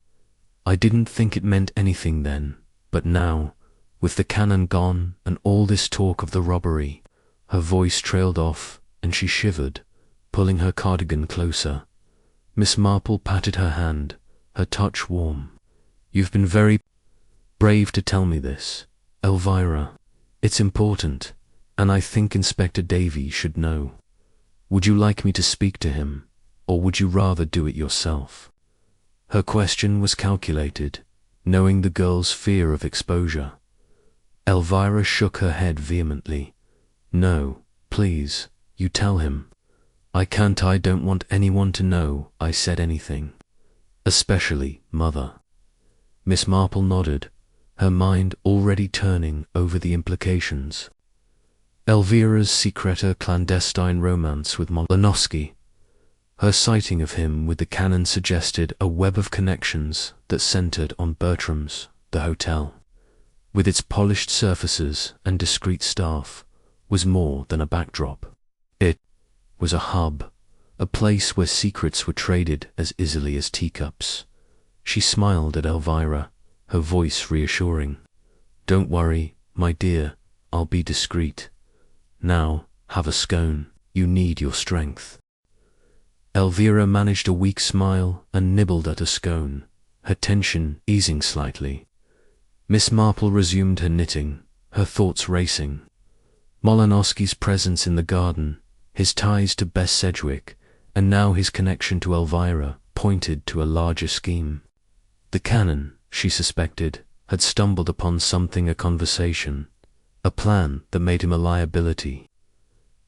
I didn't think it meant anything then, but now, with the Canon gone and all this talk of the robbery, her voice trailed off and she shivered, pulling her cardigan closer. Miss Marple patted her hand, her touch warm. You've been very brave to tell me this, Elvira. It's important, and I think Inspector Davyy should know. Would you like me to speak to him, or would you rather do it yourself? Her question was calculated, knowing the girl's fear of exposure. Elvira shook her head vehemently. No, please, you tell him. I can't. I don't want anyone to know I said anything. Especially Mother. Miss Marple nodded, her mind already turning over the implications. Elvira's secreta clandestine romance with Molinowski. Her sighting of him with the Canon suggested a web of connections that centered on Bertrams, the hotel. With its polished surfaces and discreet staff, was more than a backdrop. It was a hub, a place where secrets were traded as easily as teacups. She smiled at Elvira, her voice reassuring. Don't worry, my dear, I'll be discreet. Now, have a scone. You need your strength. Elvira managed a weak smile and nibbled at a scone, her tension easing slightly. Miss Marple resumed her knitting, her thoughts racing. Molinowski's presence in the garden, his ties to Bess Sedgwick, and now his connection to Elvira pointed to a larger scheme. The Canon, she suspected, had stumbled upon something, a conversation, a plan that made him a liability.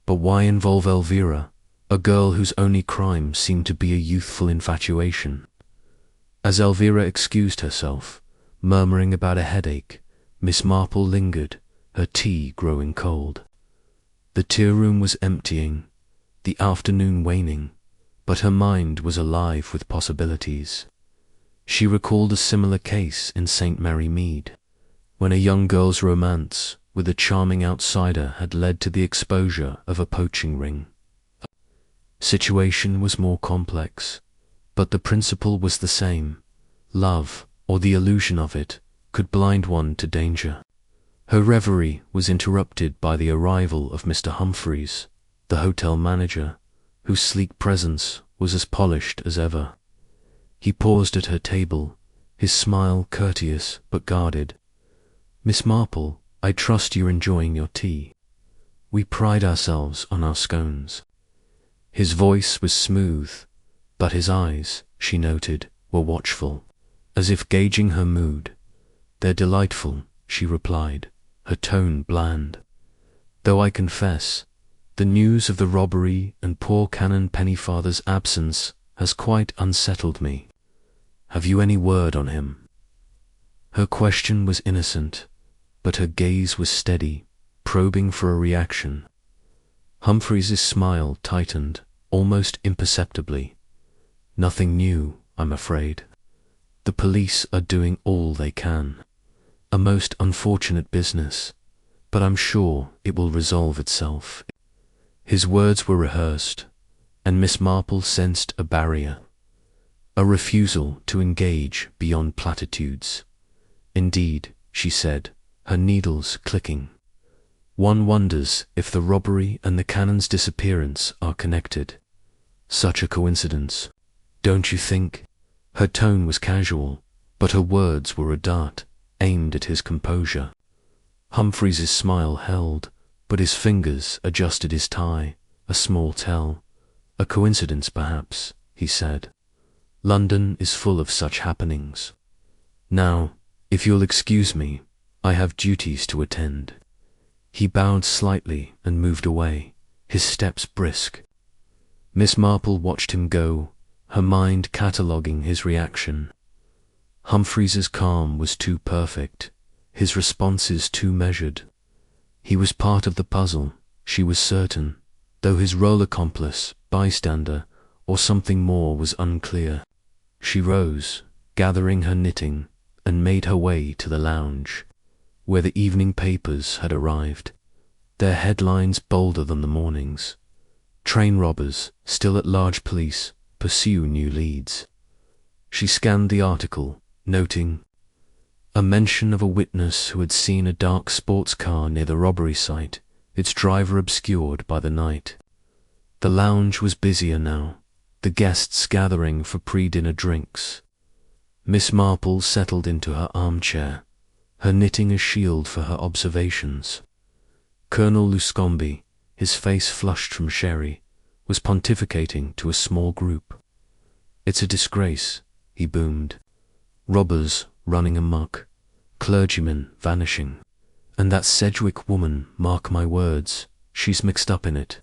But why involve Elvira? a girl whose only crime seemed to be a youthful infatuation. As Elvira excused herself, murmuring about a headache, Miss Marple lingered, her tea growing cold. The tea-room was emptying, the afternoon waning, but her mind was alive with possibilities. She recalled a similar case in St. Mary Mead, when a young girl's romance with a charming outsider had led to the exposure of a poaching ring. The situation was more complex, but the principle was the same. Love, or the illusion of it, could blind one to danger. Her reverie was interrupted by the arrival of Mr. Humphreys, the hotel manager, whose sleek presence was as polished as ever. He paused at her table, his smile courteous but guarded. "Miss Marple, I trust you're enjoying your tea. We pride ourselves on our scones." His voice was smooth, but his eyes, she noted, were watchful, as if gauging her mood. "They're delightful," she replied, her tone bland. "Though I confess, the news of the robbery and poor Canon Pennyfather's absence has quite unsettled me. Have you any word on him?" Her question was innocent, but her gaze was steady, probing for a reaction. Humphreys's smile tightened, almost imperceptibly. "Nothing new, I'm afraid. The police are doing all they can. A most unfortunate business, but I'm sure it will resolve itself." His words were rehearsed, and Miss Marple sensed a barrier, a refusal to engage beyond platitudes. "Indeed," she said, her needles clicking. "One wonders if the robbery and the Canons' disappearance are connected. Such a coincidence, don't you think?" Her tone was casual, but her words were a dart aimed at his composure. Humphreys's smile held, but his fingers adjusted his tie, a small tell. "A coincidence, perhaps," he said. "London is full of such happenings. Now, if you'll excuse me, I have duties to attend." He bowed slightly and moved away, his steps brisk. Miss Marple watched him go, her mind cataloguing his reaction. Humphreys's calm was too perfect, his responses too measured. He was part of the puzzle, she was certain, though his role accomplice, bystander, or something more was unclear. She rose, gathering her knitting, and made her way to the lounge, where the evening papers had arrived, their headlines bolder than the morning's. "Train robbers, still at large police, pursue new leads." She scanned the article, noting a mention of a witness who had seen a dark sports car near the robbery site, its driver obscured by the night. The lounge was busier now, the guests gathering for pre-dinner drinks. Miss Marple settled into her armchair, her knitting a shield for her observations. Colonel Luscombe, his face flushed from sherry, was pontificating to a small group. "It's a disgrace," he boomed. "Robbers running amok, clergymen vanishing. And that Sedgwick woman, mark my words, she's mixed up in it.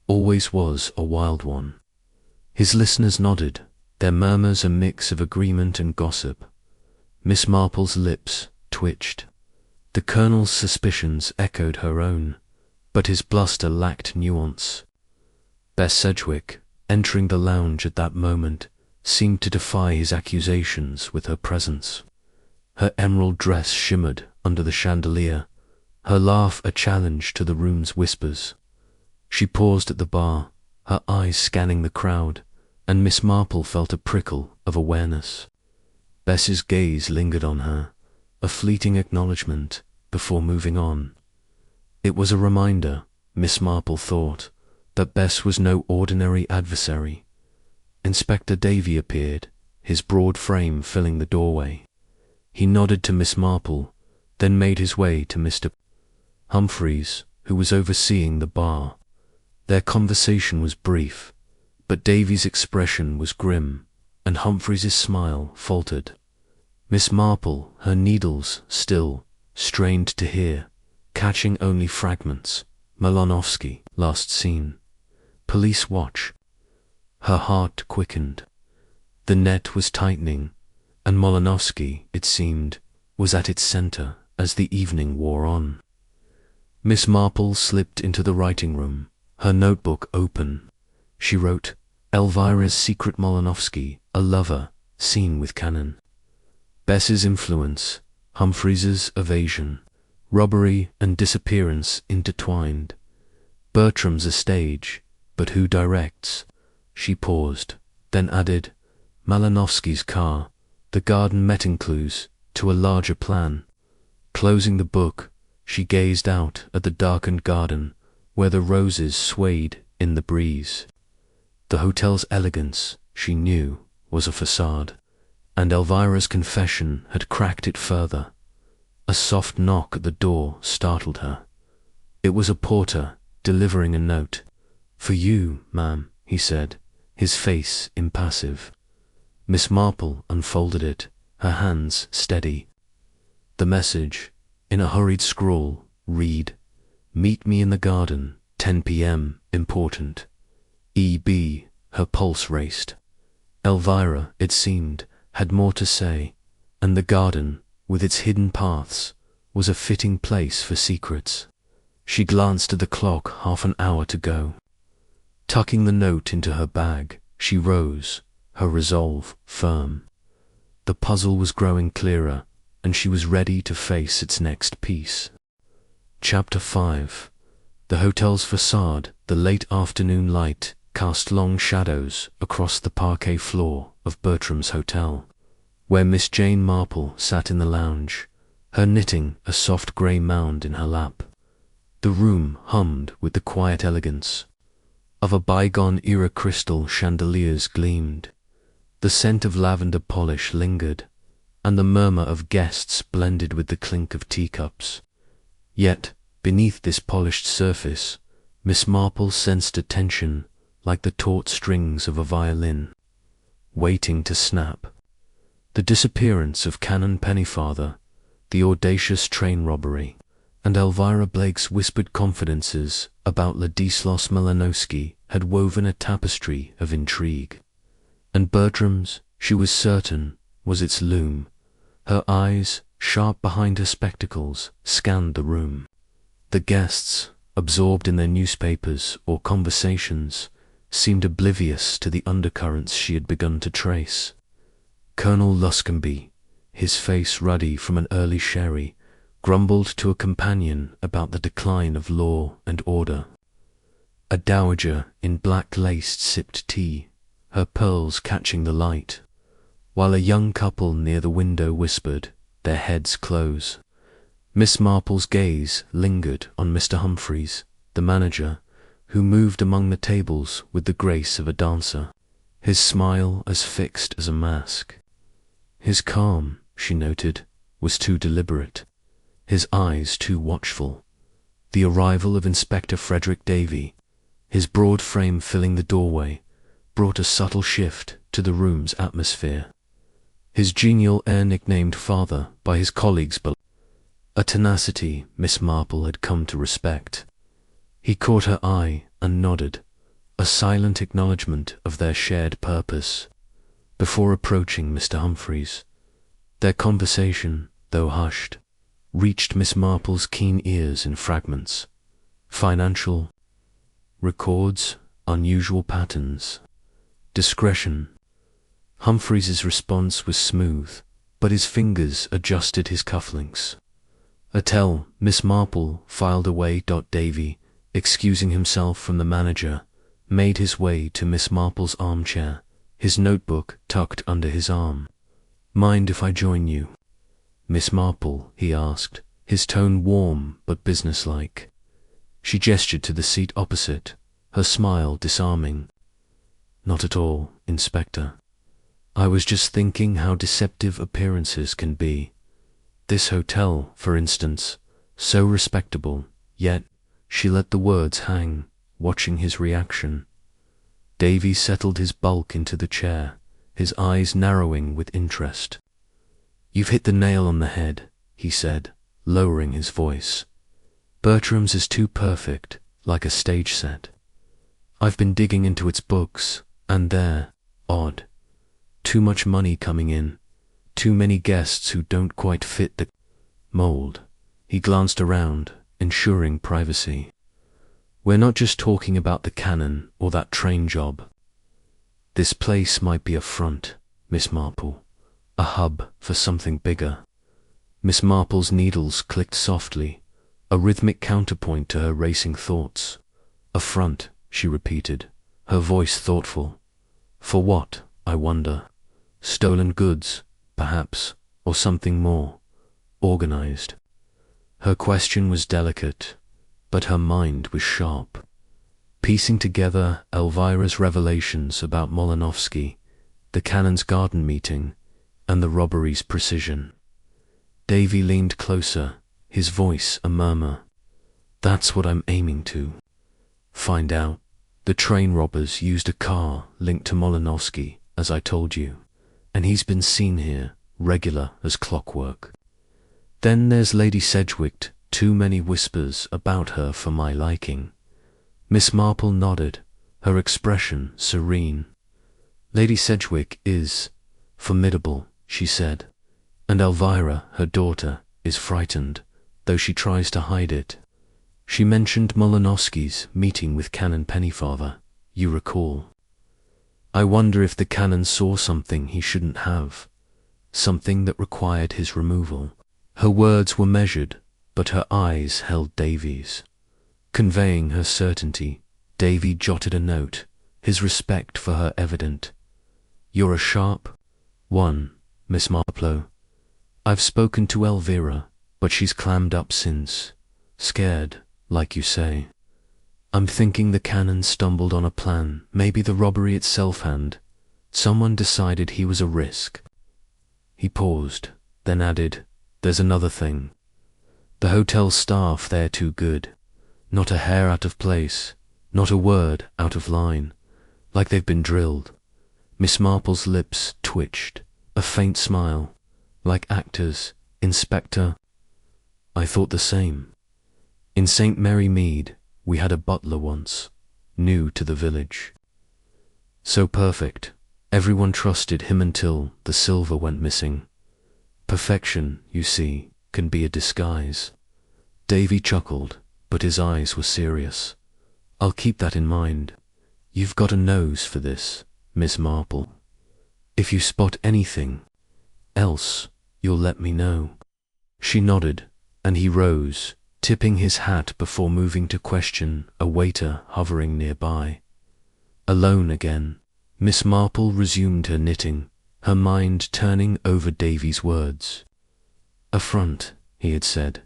Always was a wild one." His listeners nodded, their murmurs a mix of agreement and gossip. Miss Marple's lips twitched. The Colonel's suspicions echoed her own, but his bluster lacked nuance. Bess Sedgwick, entering the lounge at that moment, seemed to defy his accusations with her presence. Her emerald dress shimmered under the chandelier, her laugh a challenge to the room's whispers. She paused at the bar, her eyes scanning the crowd, and Miss Marple felt a prickle of awareness. Bess's gaze lingered on her, a fleeting acknowledgement, before moving on. It was a reminder, Miss Marple thought, that Bess was no ordinary adversary. Inspector Davyy appeared, his broad frame filling the doorway. He nodded to Miss Marple, then made his way to Mr. Humphreys, who was overseeing the bar. Their conversation was brief, but Davy's expression was grim, and Humphreys's smile faltered. Miss Marple, her needles still, strained to hear, catching only fragments. "Malonovsky, last seen." Police watch. Her heart quickened. The net was tightening, and Molinovsky, it seemed, was at its center as the evening wore on. Miss Marple slipped into the writing room, her notebook open. She wrote, Elvira's secret, Molinovsky, a lover, seen with Canon. Bess's influence, Humphreys's evasion, robbery and disappearance intertwined. Bertram's a stage, but who directs? She paused, then added, Malinovsky's car, the garden metting clues to a larger plan. Closing the book, she gazed out at the darkened garden where the roses swayed in the breeze. The hotel's elegance, she knew, was a facade, and Elvira's confession had cracked it further. A soft knock at the door startled her. It was a porter delivering a note. For you, ma'am, he said, his face impassive. Miss Marple unfolded it, her hands steady. The message, in a hurried scrawl, read, Meet me in the garden, 10 p.m., important. E.B., her pulse raced. Elvira, it seemed, had more to say, and the garden, with its hidden paths, was a fitting place for secrets. She glanced at the clock, half an hour to go. Tucking the note into her bag, she rose, her resolve firm. The puzzle was growing clearer, and she was ready to face its next piece. Chapter 5. The hotel's facade, the late afternoon light, cast long shadows across the parquet floor of Bertrams Hotel, where Miss Jane Marple sat in the lounge, her knitting a soft grey mound in her lap. The room hummed with the quiet elegance of a bygone-era. Crystal chandeliers gleamed. The scent of lavender polish lingered, and the murmur of guests blended with the clink of teacups. Yet, beneath this polished surface, Miss Marple sensed a tension like the taut strings of a violin, waiting to snap. The disappearance of Canon Pennyfather, the audacious train robbery, and Elvira Blake's whispered confidences about Ladislas Malinowski had woven a tapestry of intrigue. And Bertram's, she was certain, was its loom. Her eyes, sharp behind her spectacles, scanned the room. The guests, absorbed in their newspapers or conversations, seemed oblivious to the undercurrents she had begun to trace. Colonel Luscombe, his face ruddy from an early sherry, grumbled to a companion about the decline of law and order. A dowager in black lace sipped tea, her pearls catching the light, while a young couple near the window whispered, their heads close. Miss Marple's gaze lingered on Mr. Humphreys, the manager, who moved among the tables with the grace of a dancer, his smile as fixed as a mask. His calm, she noted, was too deliberate, his eyes too watchful. The arrival of Inspector Frederick Davyy, his broad frame filling the doorway, brought a subtle shift to the room's atmosphere. His genial air nicknamed father by his colleagues below, a tenacity Miss Marple had come to respect. He caught her eye and nodded, a silent acknowledgement of their shared purpose, before approaching Mr. Humphreys. Their conversation, though hushed, reached Miss Marple's keen ears in fragments. Financial records, unusual patterns, discretion. Humphreys's response was smooth, but his fingers adjusted his cufflinks. Until Miss Marple filed away. Davyy, excusing himself from the manager, made his way to Miss Marple's armchair, his notebook tucked under his arm. Mind if I join you, Miss Marple? He asked, his tone warm but businesslike. She gestured to the seat opposite, her smile disarming. Not at all, Inspector. I was just thinking how deceptive appearances can be. This hotel, for instance, so respectable, yet she let the words hang, watching his reaction. Davyy settled his bulk into the chair, his eyes narrowing with interest. You've hit the nail on the head, he said, lowering his voice. Bertram's is too perfect, like a stage set. I've been digging into its books, and they're odd. Too much money coming in, too many guests who don't quite fit the mold. He glanced around, ensuring privacy. We're not just talking about the Canon or that train job. This place might be a front, Miss Marple, a hub for something bigger. Miss Marple's needles clicked softly, a rhythmic counterpoint to her racing thoughts. A front, she repeated, her voice thoughtful. For what, I wonder? Stolen goods, perhaps, or something more organized. Her question was delicate, but her mind was sharp. Piecing together Elvira's revelations about Molinovsky, the Canon's garden meeting, and the robbery's precision. Davyy leaned closer, his voice a murmur. That's what I'm aiming to find out. The train robbers used a car linked to Molinovsky, as I told you, and he's been seen here, regular as clockwork. Then there's Lady Sedgwick, too many whispers about her for my liking. Miss Marple nodded, her expression serene. Lady Sedgwick is formidable, she said, and Elvira, her daughter, is frightened, though she tries to hide it. She mentioned Molinovsky's meeting with Canon Pennyfather, you recall. I wonder if the Canon saw something he shouldn't have, something that required his removal. Her words were measured, but her eyes held Davy's. Conveying her certainty, Davyy jotted a note, his respect for her evident. You're a sharp one, Miss Marple. I've spoken to Elvira, but she's clammed up since. Scared, like you say. I'm thinking the Canon stumbled on a plan, maybe the robbery itself, and someone decided he was a risk. He paused, then added, there's another thing. The hotel staff, they're too good. Not a hair out of place, not a word out of line, like they've been drilled. Miss Marple's lips twitched, a faint smile, like actors, Inspector. I thought the same. In St. Mary Mead, we had a butler once, new to the village. So perfect, everyone trusted him until the silver went missing. Perfection, you see, can be a disguise. Davyy chuckled, but his eyes were serious. I'll keep that in mind. You've got a nose for this, Miss Marple. If you spot anything else, you'll let me know. She nodded, and he rose, tipping his hat before moving to question a waiter hovering nearby. Alone again, Miss Marple resumed her knitting, her mind turning over Davy's words. Affront, he had said.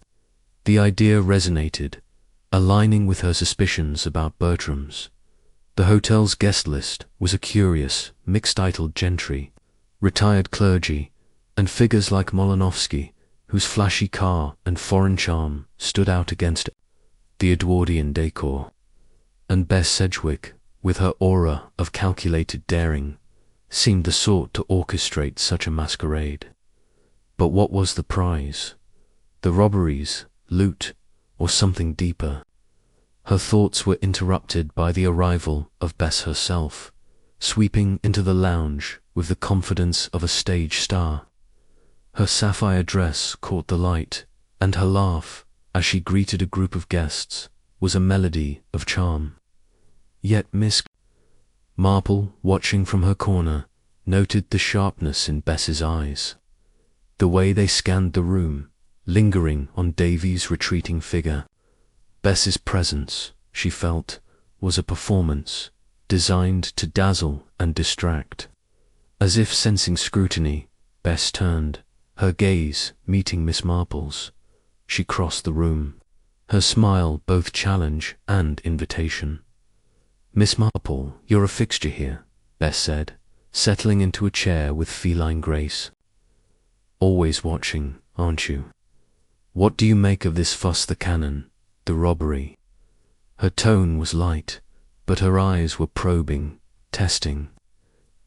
The idea resonated, aligning with her suspicions about Bertrams. The hotel's guest list was a curious, mixed-titled gentry, retired clergy, and figures like Molinovsky, whose flashy car and foreign charm stood out against the Edwardian decor. And Bess Sedgwick, with her aura of calculated daring, seemed the sort to orchestrate such a masquerade. But what was the prize? The robberies, loot, or something deeper? Her thoughts were interrupted by the arrival of Bess herself, sweeping into the lounge with the confidence of a stage star. Her sapphire dress caught the light, and her laugh, as she greeted a group of guests, was a melody of charm. Yet Miss Marple, watching from her corner, noted the sharpness in Bess's eyes, the way they scanned the room, lingering on Davy's retreating figure. Bess's presence, she felt, was a performance, designed to dazzle and distract. As if sensing scrutiny, Bess turned, her gaze meeting Miss Marple's. She crossed the room, her smile both challenge and invitation. Miss Marple, you're a fixture here, Bess said, settling into a chair with feline grace. Always watching, aren't you? What do you make of this fuss, the Canon, the robbery? Her tone was light, but her eyes were probing, testing.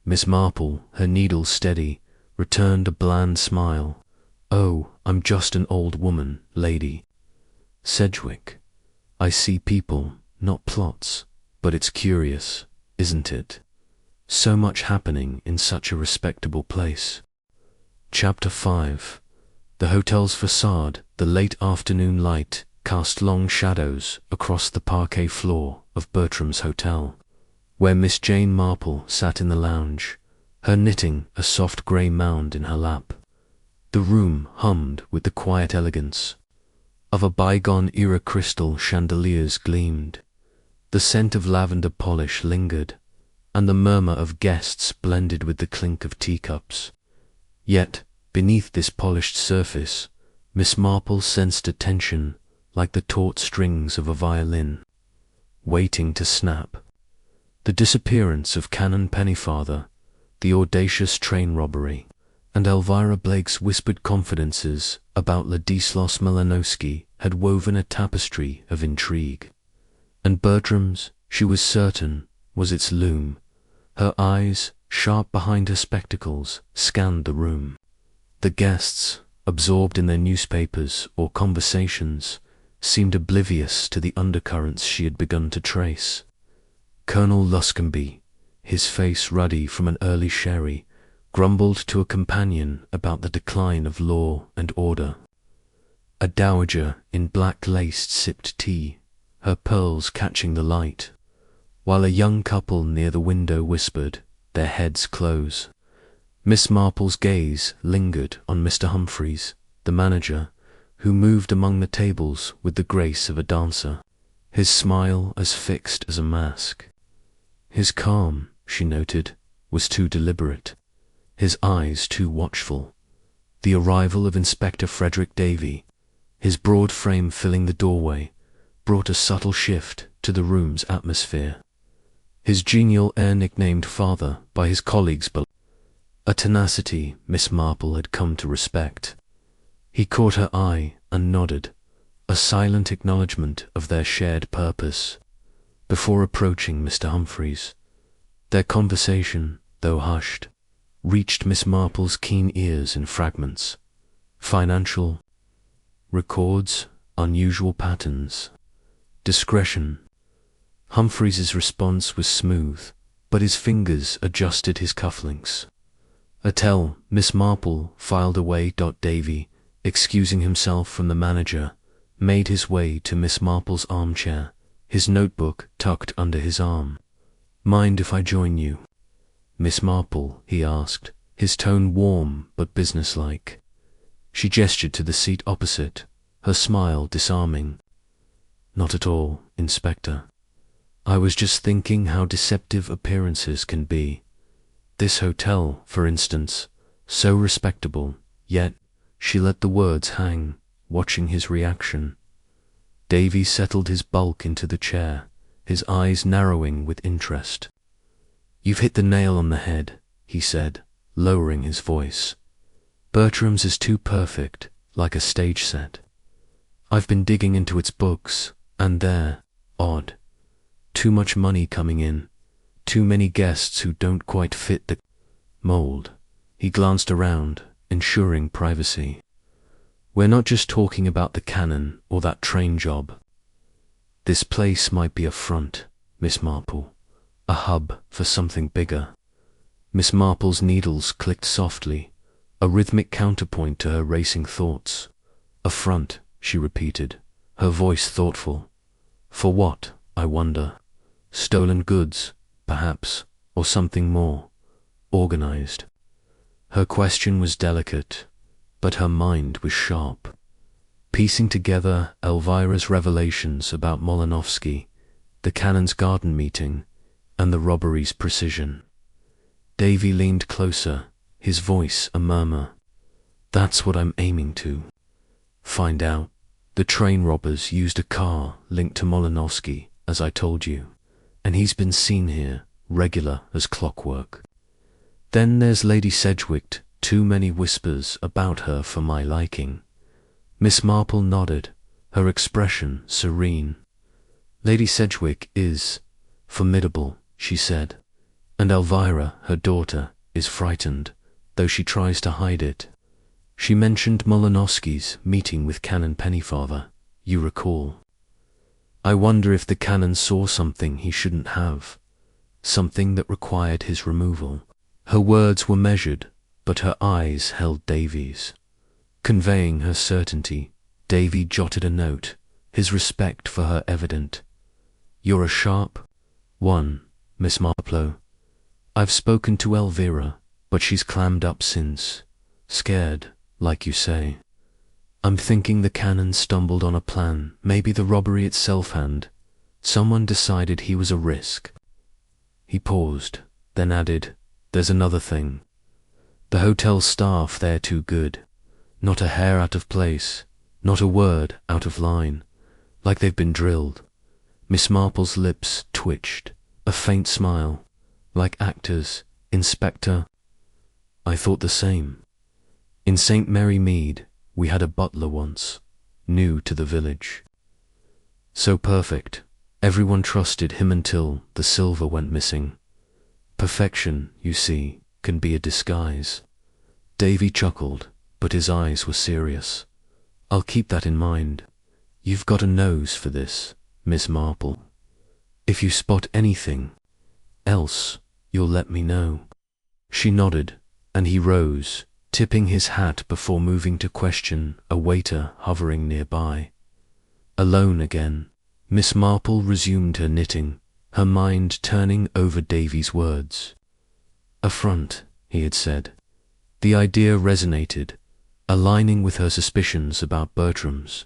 Miss Marple, her needle steady, returned a bland smile. Oh, I'm just an old woman, Lady Sedgwick. I see people, not plots, But it's curious, isn't it? So much happening in such a respectable place. Chapter 5. The hotel's facade, the late afternoon light, cast long shadows across the parquet floor of Bertram's Hotel, where Miss Jane Marple sat in the lounge, her knitting a soft grey mound in her lap. The room hummed with the quiet elegance of a bygone-era. Crystal chandeliers gleamed, the scent of lavender polish lingered, and the murmur of guests blended with the clink of teacups. Yet, beneath this polished surface, Miss Marple sensed a tension like the taut strings of a violin, waiting to snap. The disappearance of Canon Pennyfather, the audacious train robbery, and Elvira Blake's whispered confidences about Ladislas Malinowski had woven a tapestry of intrigue. And Bertram's, she was certain, was its loom. Her eyes, sharp behind her spectacles, scanned the room. The guests, absorbed in their newspapers or conversations, seemed oblivious to the undercurrents she had begun to trace. Colonel Luscombe, his face ruddy from an early sherry, grumbled to a companion about the decline of law and order. A dowager in black lace sipped tea, her pearls catching the light, while a young couple near the window whispered, their heads close. Miss Marple's gaze lingered on Mr. Humphreys, the manager, who moved among the tables with the grace of a dancer, his smile as fixed as a mask. His calm, she noted, was too deliberate, his eyes too watchful. The arrival of Inspector Frederick Davyy, his broad frame filling the doorway, brought a subtle shift to the room's atmosphere. His genial air nicknamed father by his colleagues below, a tenacity Miss Marple had come to respect. He caught her eye and nodded, a silent acknowledgement of their shared purpose, before approaching Mr. Humphreys. Their conversation, though hushed, reached Miss Marple's keen ears in fragments. Financial records, unusual patterns, discretion. Humphreys's response was smooth, but his fingers adjusted his cufflinks. Miss Marple filed away. Davyy, excusing himself from the manager, made his way to Miss Marple's armchair, his notebook tucked under his arm. "Mind if I join you, Miss Marple?" he asked, his tone warm but businesslike. She gestured to the seat opposite, her smile disarming. "Not at all, Inspector. I was just thinking how deceptive appearances can be. This hotel, for instance, so respectable, yet—" She let the words hang, watching his reaction. Davyy settled his bulk into the chair, his eyes narrowing with interest. "You've hit the nail on the head," he said, lowering his voice. "Bertram's is too perfect, like a stage set. I've been digging into its books, and they're odd. Too much money coming in, too many guests who don't quite fit the mold." He glanced around, ensuring privacy. "We're not just talking about the Canon or that train job. This place might be a front, Miss Marple, a hub for something bigger." Miss Marple's needles clicked softly, a rhythmic counterpoint to her racing thoughts. "A front," she repeated, her voice thoughtful. "For what, I wonder? Stolen goods, perhaps, or something more organized?" Her question was delicate, but her mind was sharp, piecing together Elvira's revelations about Malinowski, the Canons' garden meeting, and the robbery's precision. Davyy leaned closer, his voice a murmur. "That's what I'm aiming to find out. The train robbers used a car linked to Malinowski, as I told you, and he's been seen here, regular as clockwork. Then there's Lady Sedgwick, too many whispers about her for my liking." Miss Marple nodded, her expression serene. "Lady Sedgwick is formidable," she said, "and Elvira, her daughter, is frightened, though she tries to hide it. She mentioned Malinowski's meeting with Canon Pennyfather, you recall." I wonder if the Canon saw something he shouldn't have, something that required his removal. Her words were measured, but her eyes held Davy's. Conveying her certainty, Davyy jotted a note, his respect for her evident. You're a sharp one, Miss Marple. I've spoken to Elvira, but she's clammed up since. Scared, like you say. I'm thinking the Canon stumbled on a plan, maybe the robbery itself, and someone decided he was a risk. He paused, then added, there's another thing. The hotel staff, they're too good. Not a hair out of place, not a word out of line, like they've been drilled. Miss Marple's lips twitched, a faint smile, like actors, Inspector. I thought the same. In St. Mary Mead, we had a butler once, new to the village. So perfect, everyone trusted him until the silver went missing. Perfection, you see, can be a disguise. Davyy chuckled, but his eyes were serious. I'll keep that in mind. You've got a nose for this, Miss Marple. If you spot anything else, you'll let me know. She nodded, and he rose, tipping his hat before moving to question a waiter hovering nearby. Alone again, Miss Marple resumed her knitting, her mind turning over Davy's words. A front, he had said. The idea resonated, aligning with her suspicions about Bertrams.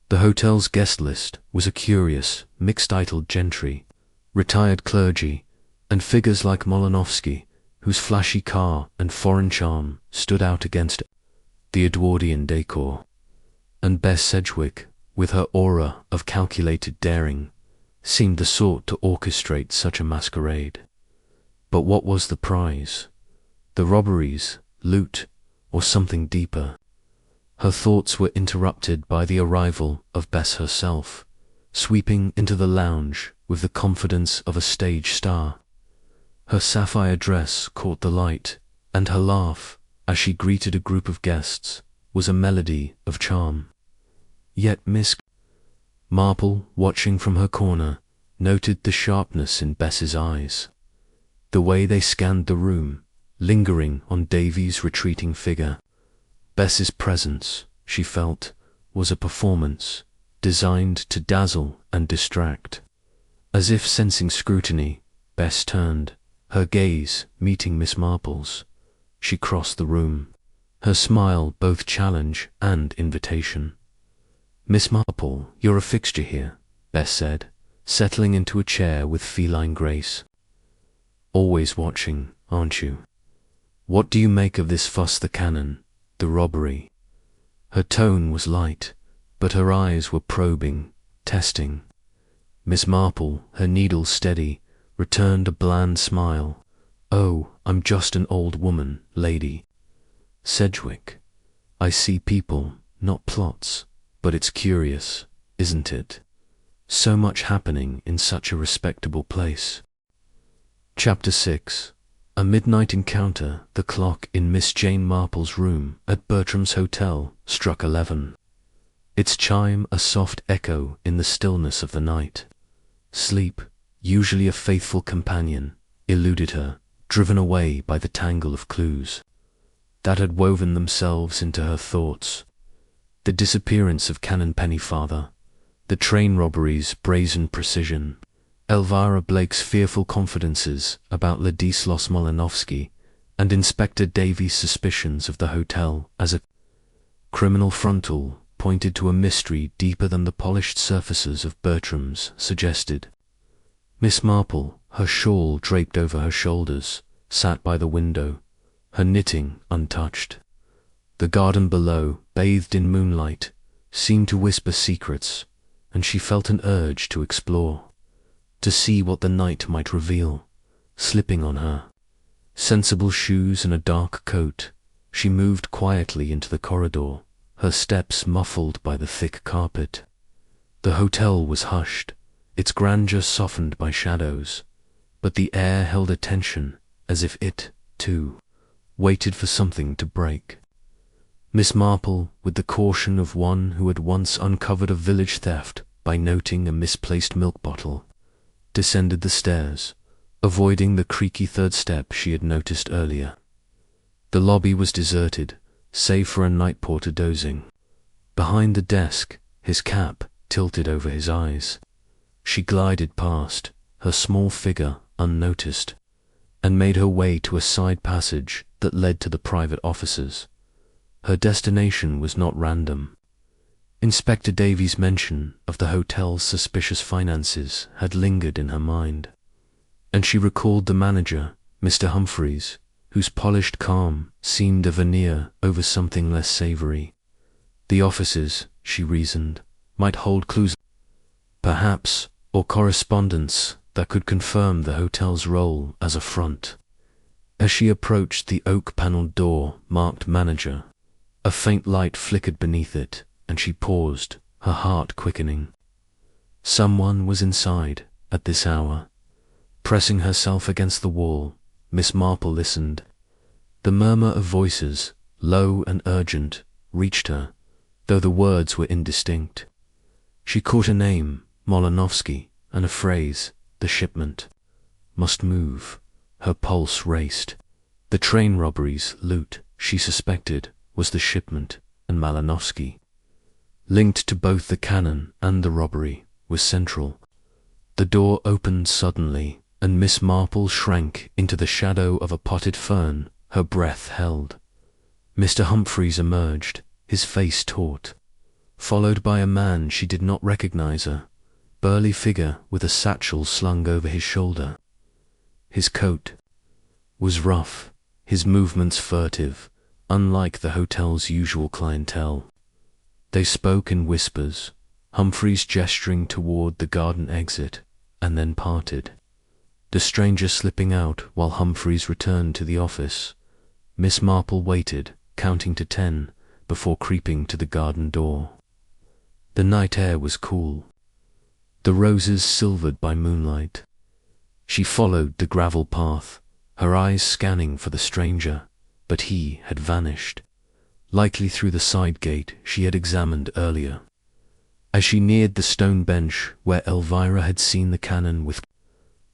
The hotel's guest list was a curious, mixed-titled gentry, retired clergy, and figures like Molinovsky, whose flashy car and foreign charm stood out against the Edwardian decor. And Bess Sedgwick, with her aura of calculated daring, seemed the sort to orchestrate such a masquerade. But what was the prize? The robberies, loot, or something deeper? Her thoughts were interrupted by the arrival of Bess herself, sweeping into the lounge with the confidence of a stage star. Her sapphire dress caught the light, and her laugh, as she greeted a group of guests, was a melody of charm. Yet Miss Marple, watching from her corner, noted the sharpness in Bess's eyes, the way they scanned the room, lingering on Davy's retreating figure. Bess's presence, she felt, was a performance, designed to dazzle and distract. As if sensing scrutiny, Bess turned, her gaze meeting Miss Marple's. She crossed the room, her smile both challenge and invitation. Miss Marple, you're a fixture here, Bess said, settling into a chair with feline grace. Always watching, aren't you? What do you make of this fuss, the Canon, the robbery? Her tone was light, but her eyes were probing, testing. Miss Marple, her needle steady, returned a bland smile. Oh, I'm just an old woman, lady. Sedgwick, I see people, not plots, but it's curious, isn't it? So much happening in such a respectable place. Chapter 6. A midnight encounter. The clock in Miss Jane Marple's room at Bertrams Hotel struck 11. Its chime a soft echo in the stillness of the night. Sleep, usually a faithful companion, eluded her, driven away by the tangle of clues that had woven themselves into her thoughts. The disappearance of Canon Pennyfather, the train robbery's brazen precision, Elvira Blake's fearful confidences about Ladislas Molinovsky, and Inspector Davy's suspicions of the hotel as a criminal frontal pointed to a mystery deeper than the polished surfaces of Bertram's suggested. Miss Marple, her shawl draped over her shoulders, sat by the window, her knitting untouched. The garden below, bathed in moonlight, seemed to whisper secrets, and she felt an urge to explore, to see what the night might reveal, slipping on her sensible shoes and a dark coat. She moved quietly into the corridor, her steps muffled by the thick carpet. The hotel was hushed, its grandeur softened by shadows, but the air held a tension as if it, too, waited for something to break. Miss Marple, with the caution of one who had once uncovered a village theft, by noting a misplaced milk bottle, descended the stairs, avoiding the creaky third step she had noticed earlier. The lobby was deserted, save for a night porter dozing. Behind the desk, his cap tilted over his eyes. She glided past, her small figure unnoticed, and made her way to a side passage that led to the private offices. Her destination was not random. Inspector Davy's mention of the hotel's suspicious finances had lingered in her mind, and she recalled the manager, Mr. Humphreys, whose polished calm seemed a veneer over something less savory. The offices, she reasoned, might hold clues, perhaps, or correspondence that could confirm the hotel's role as a front. As she approached the oak-panelled door marked manager, a faint light flickered beneath it, and she paused, her heart quickening. Someone was inside at this hour. Pressing herself against the wall, Miss Marple listened. The murmur of voices, low and urgent, reached her, though the words were indistinct. She caught a name, Molinovsky, and a phrase, the shipment. Must move. Her pulse raced. The train robbery's loot, she suspected, was the shipment, and Malinovsky, linked to both the Canon and the robbery, was central. The door opened suddenly, and Miss Marple shrank into the shadow of a potted fern, her breath held. Mr. Humphreys emerged, his face taut, followed by a man she did not recognize, a burly figure with a satchel slung over his shoulder. His coat was rough, his movements furtive, unlike the hotel's usual clientele. They spoke in whispers, Humphreys gesturing toward the garden exit, and then parted. The stranger slipping out while Humphreys returned to the office. Miss Marple waited, counting to 10, before creeping to the garden door. The night air was cool, the roses silvered by moonlight. She followed the gravel path, her eyes scanning for the stranger, but he had vanished, likely through the side gate she had examined earlier. As she neared the stone bench where Elvira had seen the Canon with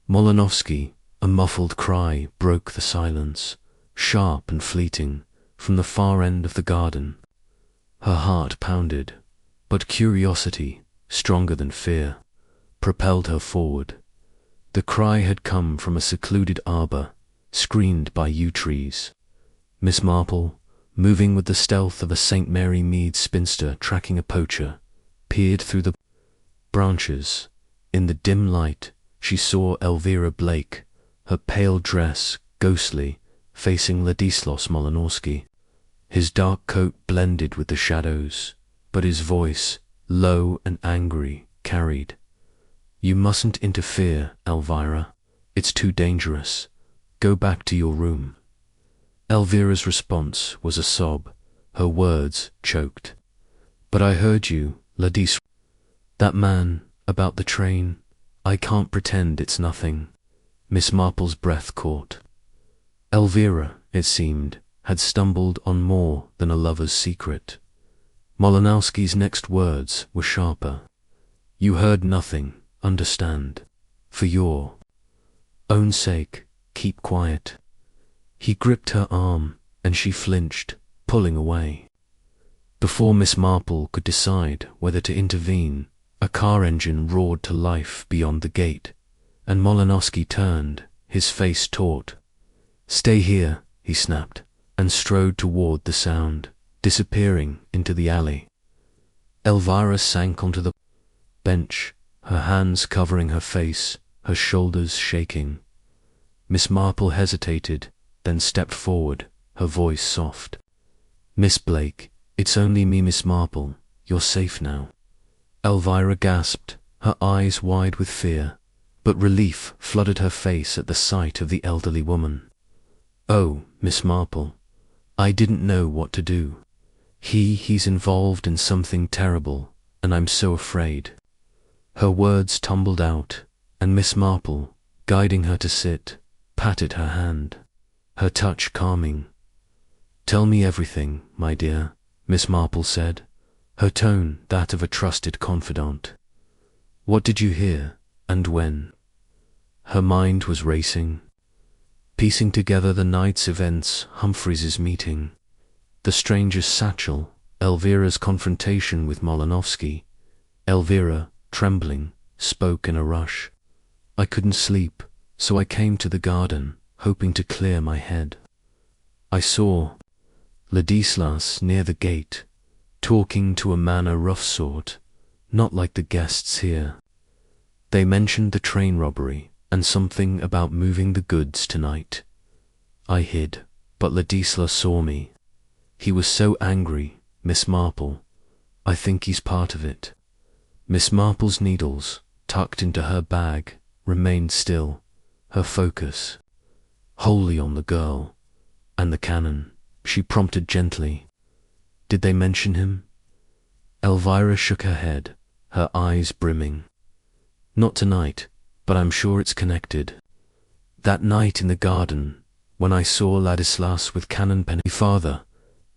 Molinovsky, a muffled cry broke the silence, sharp and fleeting, from the far end of the garden. Her heart pounded, but curiosity, stronger than fear, propelled her forward. The cry had come from a secluded arbor, screened by yew trees. Miss Marple, moving with the stealth of a St. Mary Mead spinster tracking a poacher, peered through the branches. In the dim light, she saw Elvira Blake, her pale dress ghostly, facing Ladislas Molinovsky. His dark coat blended with the shadows, but his voice, low and angry, carried. "You mustn't interfere, Elvira. It's too dangerous. Go back to your room." Elvira's response was a sob, her words choked. "But I heard you, Ladislas. That man, about the train. I can't pretend it's nothing." Miss Marple's breath caught. Elvira, it seemed, had stumbled on more than a lover's secret. Molinovsky's next words were sharper. "You heard nothing, understand. For your own sake, keep quiet." He gripped her arm, and she flinched, pulling away. Before Miss Marple could decide whether to intervene, a car engine roared to life beyond the gate, and Molinovsky turned, his face taut. "Stay here," he snapped, and strode toward the sound, disappearing into the alley. Elvira sank onto the bench, her hands covering her face, her shoulders shaking. Miss Marple hesitated, then stepped forward, her voice soft. "Miss Blake, it's only me, Miss Marple. You're safe now." Elvira gasped, her eyes wide with fear, but relief flooded her face at the sight of the elderly woman. "Oh, Miss Marple, I didn't know what to do. He's involved in something terrible, and I'm so afraid." Her words tumbled out, and Miss Marple, guiding her to sit, patted her hand, her touch calming. "Tell me everything, my dear," Miss Marple said, her tone that of a trusted confidant. What did you hear, and when? Her mind was racing, piecing together the night's events, Humphreys's meeting, the stranger's satchel, Elvira's confrontation with Molinovski. Elvira, trembling, spoke in a rush. I couldn't sleep, so I came to the garden, hoping to clear my head. I saw Ladislas near the gate, talking to a man a rough sort, not like the guests here. They mentioned the train robbery, and something about moving the goods tonight. I hid, but Ladislas saw me. He was so angry, Miss Marple. I think he's part of it. Miss Marple's needles, tucked into her bag, remained still, her focus wholly on the girl and the Canon. She prompted gently. Did they mention him? Elvira shook her head, her eyes brimming. Not tonight, but I'm sure it's connected. That night in the garden, when I saw Ladislas with Canon Father,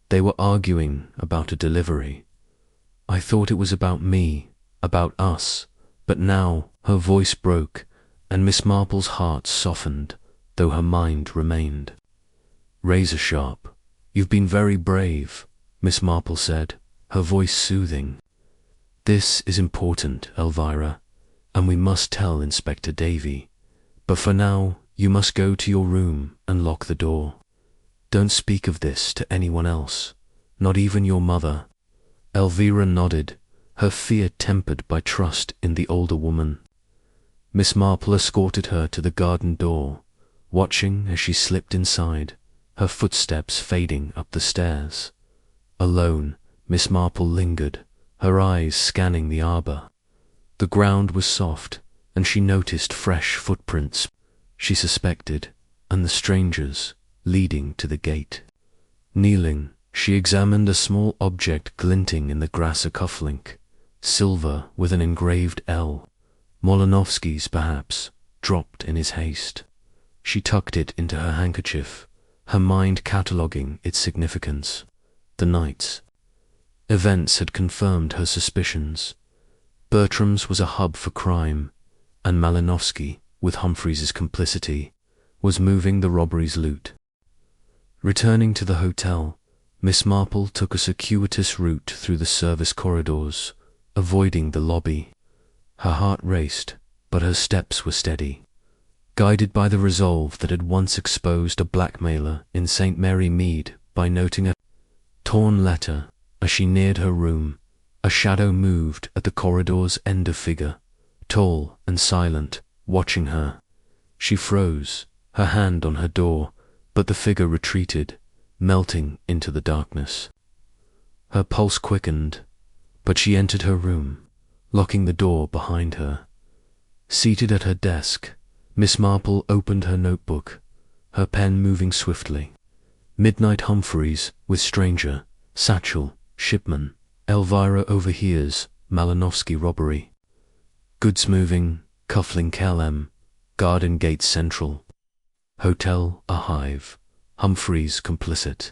they were arguing about a delivery. I thought it was about me, about us, but now her voice broke, and Miss Marple's heart softened, though her mind remained. Razor sharp. You've been very brave, Miss Marple said, her voice soothing. This is important, Elvira, and we must tell Inspector Davyy. But for now, you must go to your room and lock the door. Don't speak of this to anyone else, not even your mother. Elvira nodded, her fear tempered by trust in the older woman. Miss Marple escorted her to the garden door, watching as she slipped inside, her footsteps fading up the stairs. Alone, Miss Marple lingered, her eyes scanning the arbor. The ground was soft, and she noticed fresh footprints, she suspected, and the strangers, leading to the gate. Kneeling, she examined a small object glinting in the grass, a cufflink, silver with an engraved L. Molinovski's, perhaps, dropped in his haste. She tucked it into her handkerchief, her mind cataloguing its significance. The night's events had confirmed her suspicions. Bertram's was a hub for crime, and Malinovski, with Humphreys's complicity, was moving the robbery's loot. Returning to the hotel, Miss Marple took a circuitous route through the service corridors, avoiding the lobby. Her heart raced, but her steps were steady, guided by the resolve that had once exposed a blackmailer in St. Mary Mead by noting a torn letter. As she neared her room, a shadow moved at the corridor's end, a figure, tall and silent, watching her. She froze, her hand on her door, but the figure retreated, melting into the darkness. Her pulse quickened, but she entered her room, locking the door behind her. Seated at her desk, Miss Marple opened her notebook, her pen moving swiftly. Midnight Humphreys with stranger, satchel, shipman. Elvira overhears Malinovski robbery. Goods moving, cufflink LM, garden gate central. Hotel a hive, Humphreys complicit.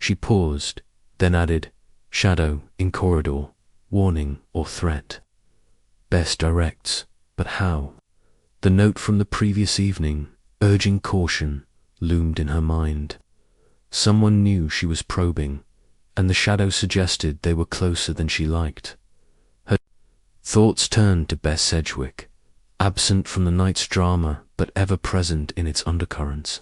She paused, then added, shadow in corridor, warning or threat. Bess directs, but how? The note from the previous evening, urging caution, loomed in her mind. Someone knew she was probing, and the shadow suggested they were closer than she liked. Her thoughts turned to Bess Sedgwick, absent from the night's drama but ever present in its undercurrents.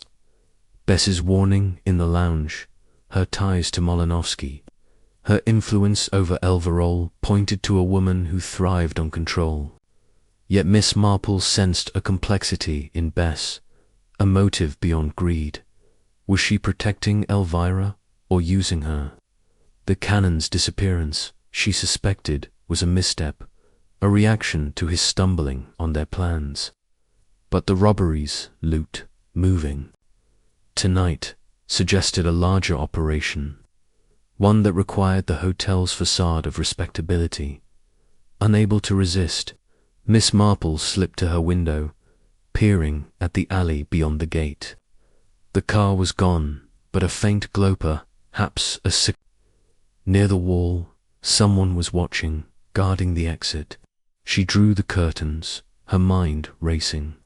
Bess's warning in the lounge, her ties to Molinovski, her influence over Elverol pointed to a woman who thrived on control. Yet Miss Marple sensed a complexity in Bess, a motive beyond greed. Was she protecting Elvira or using her? The Canons' disappearance, she suspected, was a misstep, a reaction to his stumbling on their plans. But the robberies, loot, moving, tonight, suggested a larger operation, one that required the hotel's facade of respectability. Unable to resist, Miss Marple slipped to her window, peering at the alley beyond the gate. The car was gone, but a faint glow, perhaps a sick. Near the wall, someone was watching, guarding the exit. She drew the curtains, her mind racing.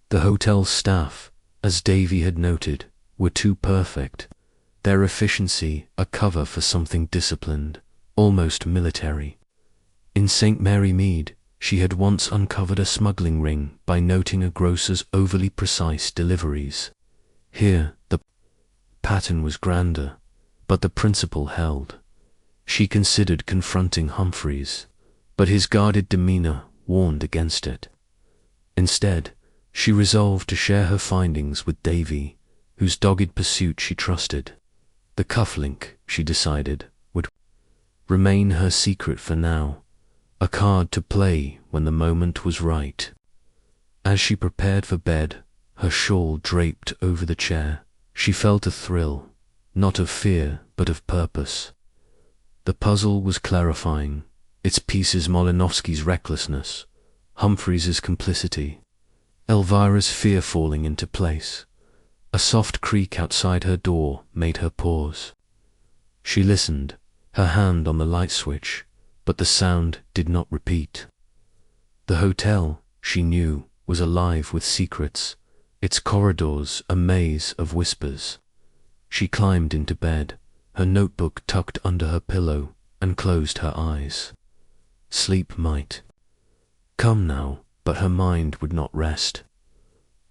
The hotel staff, as Davyy had noted, were too perfect, their efficiency a cover for something disciplined, almost military. In St. Mary Mead, she had once uncovered a smuggling ring by noting a grocer's overly precise deliveries. Here, the pattern was grander, but the principle held. She considered confronting Humphreys, but his guarded demeanor warned against it. Instead, she resolved to share her findings with Davyy, whose dogged pursuit she trusted. The cufflink, she decided, would remain her secret for now, a card to play when the moment was right. As she prepared for bed, her shawl draped over the chair, she felt a thrill, not of fear but of purpose. The puzzle was clarifying, its pieces Molinovsky's recklessness, Humphreys's complicity, Elvira's fear falling into place. A soft creak outside her door made her pause. She listened, her hand on the light switch, but the sound did not repeat. The hotel, she knew, was alive with secrets, its corridors a maze of whispers. She climbed into bed, her notebook tucked under her pillow, and closed her eyes. Sleep might come now, but her mind would not rest.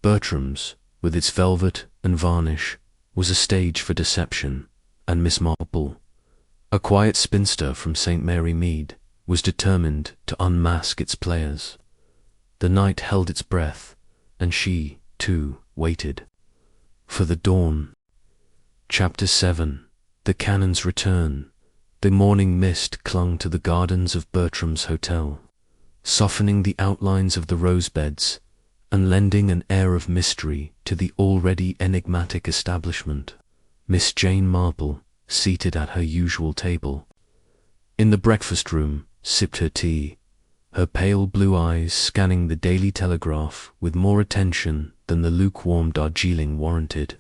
Bertram's, with its velvet and varnish, was a stage for deception, and Miss Marple, a quiet spinster from St. Mary Mead, was determined to unmask its players. The night held its breath, and she, too, waited for the dawn. Chapter 7. The Canons return. The morning mist clung to the gardens of Bertrams Hotel, softening the outlines of the rose beds and lending an air of mystery to the already enigmatic establishment. Miss Jane Marple, seated at her usual table in the breakfast room, sipped her tea, her pale blue eyes scanning the Daily Telegraph with more attention than the lukewarm Darjeeling warranted.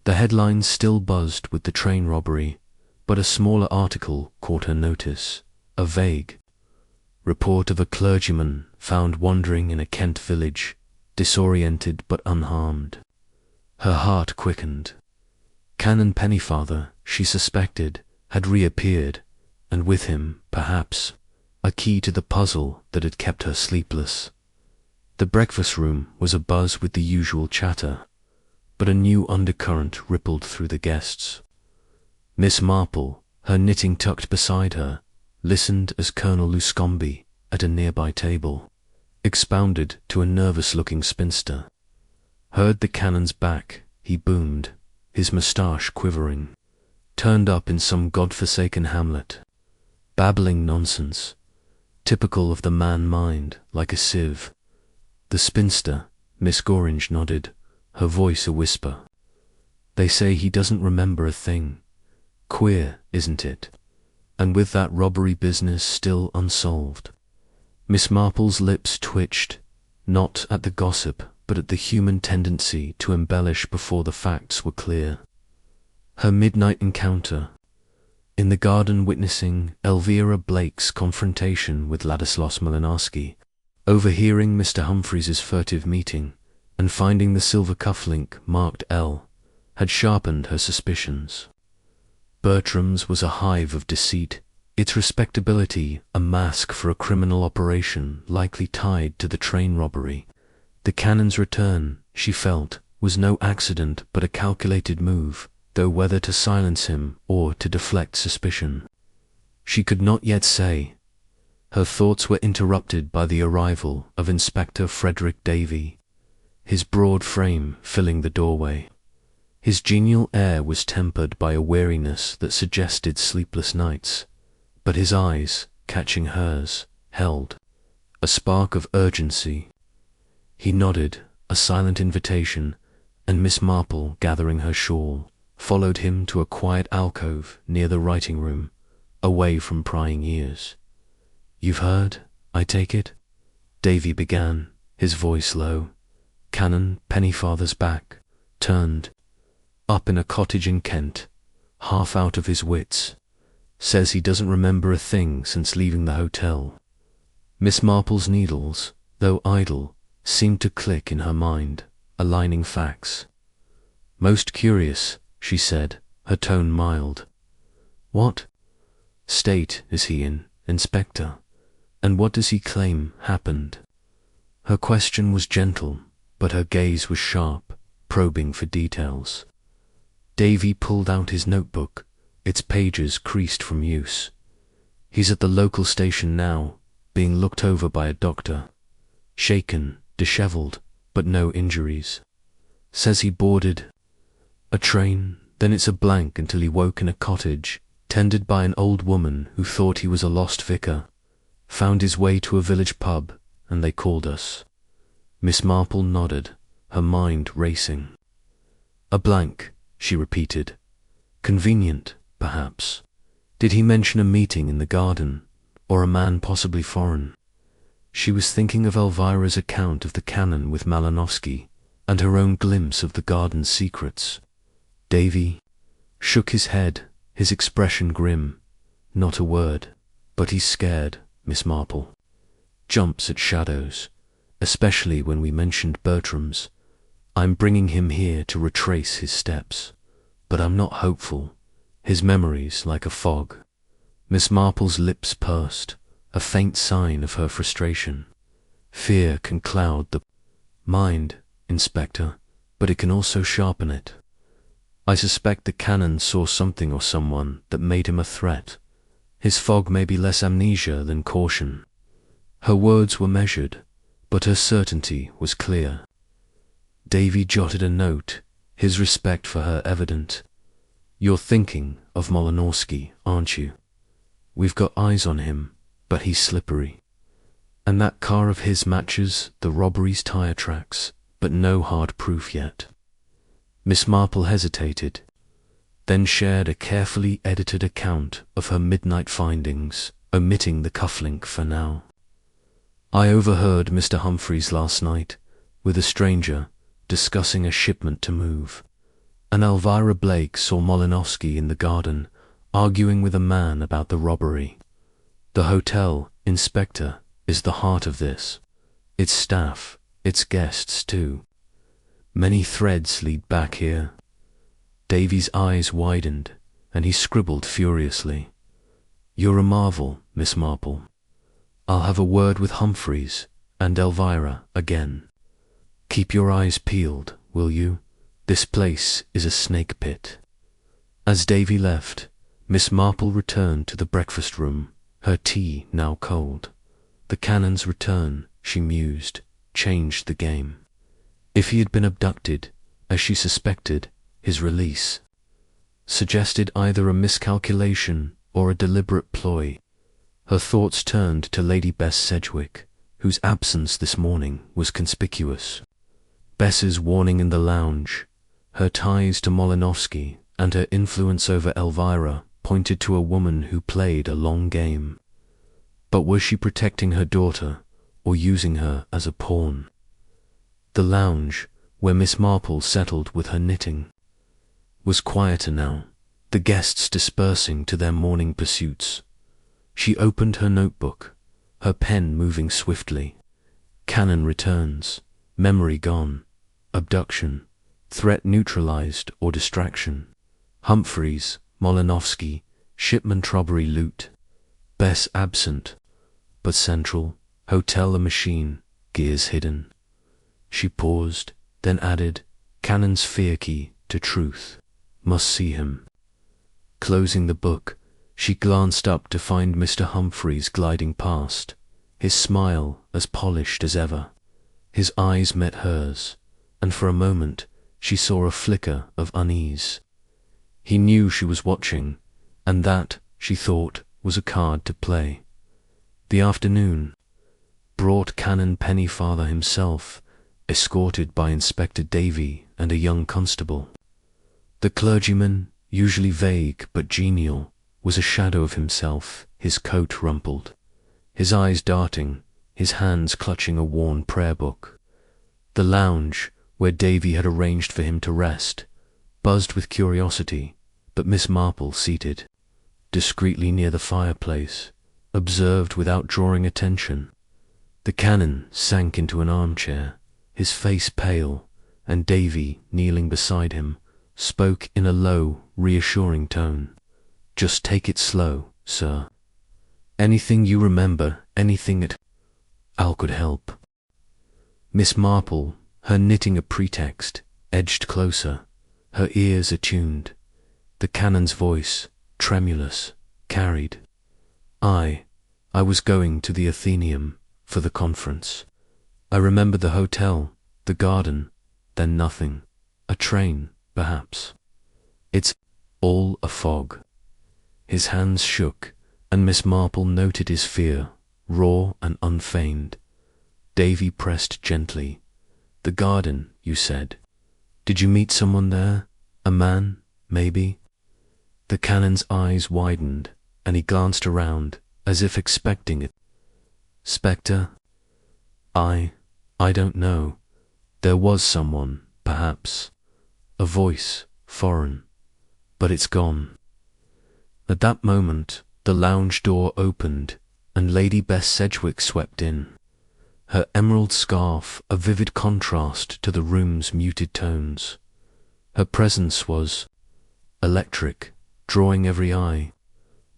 The headlines still buzzed with the train robbery, but a smaller article caught her notice, a vague report of a clergyman found wandering in a Kent village, disoriented but unharmed. Her heart quickened. Canon Pennyfather, she suspected, had reappeared, and with him, perhaps, a key to the puzzle that had kept her sleepless. The breakfast room was abuzz with the usual chatter, but a new undercurrent rippled through the guests. Miss Marple, her knitting tucked beside her, listened as Colonel Luscombe, at a nearby table, expounded to a nervous-looking spinster. Heard the Canon's back, he boomed, his moustache quivering, turned up in some god-forsaken hamlet, babbling nonsense, typical of the man-mind, like a sieve. The spinster, Miss Gorringe, nodded, her voice a whisper. They say he doesn't remember a thing. Queer, isn't it? And with that robbery business still unsolved. Miss Marple's lips twitched, not at the gossip, but at the human tendency to embellish before the facts were clear. Her midnight encounter in the garden, witnessing Elvira Blake's confrontation with Ladislas Malinowski, overhearing Mr. Humphreys's furtive meeting, and finding the silver cufflink marked L, had sharpened her suspicions. Bertram's was a hive of deceit, its respectability a mask for a criminal operation likely tied to the train robbery. The Canon's return, she felt, was no accident but a calculated move, though whether to silence him or to deflect suspicion, she could not yet say. Her thoughts were interrupted by the arrival of Inspector Frederick Davyy, his broad frame filling the doorway. His genial air was tempered by a weariness that suggested sleepless nights, but his eyes, catching hers, held a spark of urgency. He nodded, a silent invitation, and Miss Marple, gathering her shawl, followed him to a quiet alcove near the writing room, away from prying ears. "You've heard, I take it?" Davyy began, his voice low. Canon Pennyfather's back, turned, up in a cottage in Kent, half out of his wits. Says he doesn't remember a thing since leaving the hotel. Miss Marple's needles, though idle, seemed to click in her mind, aligning facts. "Most curious," she said, her tone mild. "What state is he in, Inspector? And what does he claim happened?" Her question was gentle, but her gaze was sharp, probing for details. Davyy pulled out his notebook, its pages creased from use. "He's at the local station now, being looked over by a doctor. Shaken, disheveled, but no injuries. Says he boarded a train, then it's a blank until he woke in a cottage, tended by an old woman who thought he was a lost vicar. Found his way to a village pub, and they called us." Miss Marple nodded, her mind racing. "A blank," she repeated. "Convenient, perhaps. Did he mention a meeting in the garden, or a man possibly foreign?" She was thinking of Elvira's account of the Canon with Malinowski, and her own glimpse of the garden's secrets. Davyy shook his head, his expression grim. "Not a word. But he's scared, Miss Marple. Jumps at shadows, especially when we mentioned Bertrams. I'm bringing him here to retrace his steps. But I'm not hopeful. His memory's like a fog." Miss Marple's lips pursed, a faint sign of her frustration. "Fear can cloud the mind, Inspector, but it can also sharpen it. I suspect the Canon saw something or someone that made him a threat. His fog may be less amnesia than caution." Her words were measured, but her certainty was clear. Davyy jotted a note, his respect for her evident. "You're thinking of Malinowski, aren't you? We've got eyes on him, but he's slippery. And that car of his matches the robbery's tire tracks, but no hard proof yet." Miss Marple hesitated, then shared a carefully edited account of her midnight findings, omitting the cufflink for now. "I overheard Mr. Humphreys last night, with a stranger, discussing a shipment to move. And Elvira Blake saw Malinowski in the garden, arguing with a man about the robbery. The hotel, Inspector, is the heart of this. Its staff, its guests too. Many threads lead back here." Davy's eyes widened, and he scribbled furiously. "You're a marvel, Miss Marple. I'll have a word with Humphreys and Elvira again. Keep your eyes peeled, will you? This place is a snake pit." As Davyy left, Miss Marple returned to the breakfast room, her tea now cold. The Canon's return, she mused, changed the game. If he had been abducted, as she suspected, his release suggested either a miscalculation or a deliberate ploy. Her thoughts turned to Lady Bess Sedgwick, whose absence this morning was conspicuous. Bess's warning in the lounge, her ties to Malinowski, and her influence over Elvira pointed to a woman who played a long game. But was she protecting her daughter, or using her as a pawn? The lounge, where Miss Marple settled with her knitting, was quieter now, the guests dispersing to their morning pursuits. She opened her notebook, her pen moving swiftly. Canon returns, memory gone, abduction, threat neutralized or distraction. Humphreys, Malinowski, shipment robbery loot. Bess absent, but central, hotel a machine, gears hidden. She paused, then added, Canon's fear key to truth. Must see him. Closing the book, she glanced up to find Mr. Humphreys gliding past, his smile as polished as ever. His eyes met hers, and for a moment she saw a flicker of unease. He knew she was watching, and that, she thought, was a card to play. The afternoon brought Canon Pennyfather himself, escorted by Inspector Davyy and a young constable. The clergyman, usually vague but genial, was a shadow of himself, his coat rumpled, his eyes darting, his hands clutching a worn prayer book. The lounge, where Davyy had arranged for him to rest, buzzed with curiosity, but Miss Marple, seated discreetly near the fireplace, observed without drawing attention. The Canon sank into an armchair, his face pale, and Davyy, kneeling beside him, spoke in a low, reassuring tone. "Just take it slow, sir. Anything you remember, anything at all could help." Miss Marple, her knitting a pretext, edged closer, her ears attuned. The Canon's voice, tremulous, carried. I was going to the Athenaeum for the conference. I remember the hotel, the garden, then nothing. A train, perhaps. It's all a fog." His hands shook, and Miss Marple noted his fear, raw and unfeigned. Davyy pressed gently. "The garden, you said. Did you meet someone there? A man, maybe?" The Canon's eyes widened, and he glanced around, as if expecting it. "Spectre? I don't know. There was someone, perhaps. A voice, foreign. But it's gone." At that moment, the lounge door opened, and Lady Bess Sedgwick swept in. Her emerald scarf a vivid contrast to the room's muted tones. Her presence was electric, drawing every eye.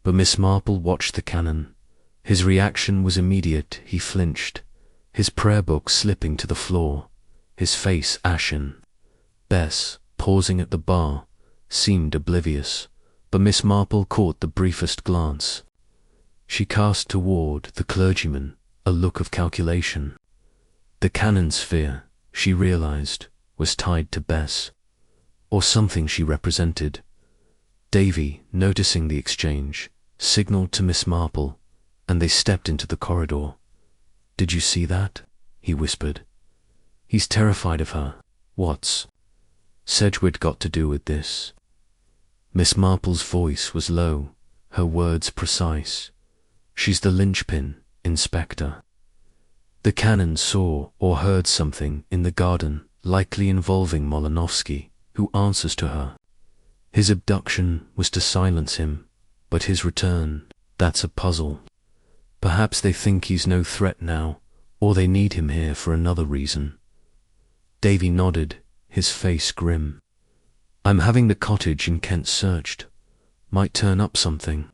But Miss Marple watched the Canon. His reaction was immediate. He flinched, his prayer book slipping to the floor, his face ashen. Bess, pausing at the bar, seemed oblivious, but Miss Marple caught the briefest glance. She cast toward the clergyman a look of calculation. The Canon's fear, she realized, was tied to Bess, or something she represented. Davyy, noticing the exchange, signaled to Miss Marple, and they stepped into the corridor. "Did you see that?" he whispered. "He's terrified of her. What's Sedgwick got to do with this?" Miss Marple's voice was low, her words precise. "She's the linchpin, Inspector." The Canon saw or heard something in the garden, likely involving Molinovsky, who answers to her. His abduction was to silence him, but his return, that's a puzzle. Perhaps they think he's no threat now, or they need him here for another reason. Davyy nodded, his face grim. "I'm having the cottage in Kent searched. Might turn up something.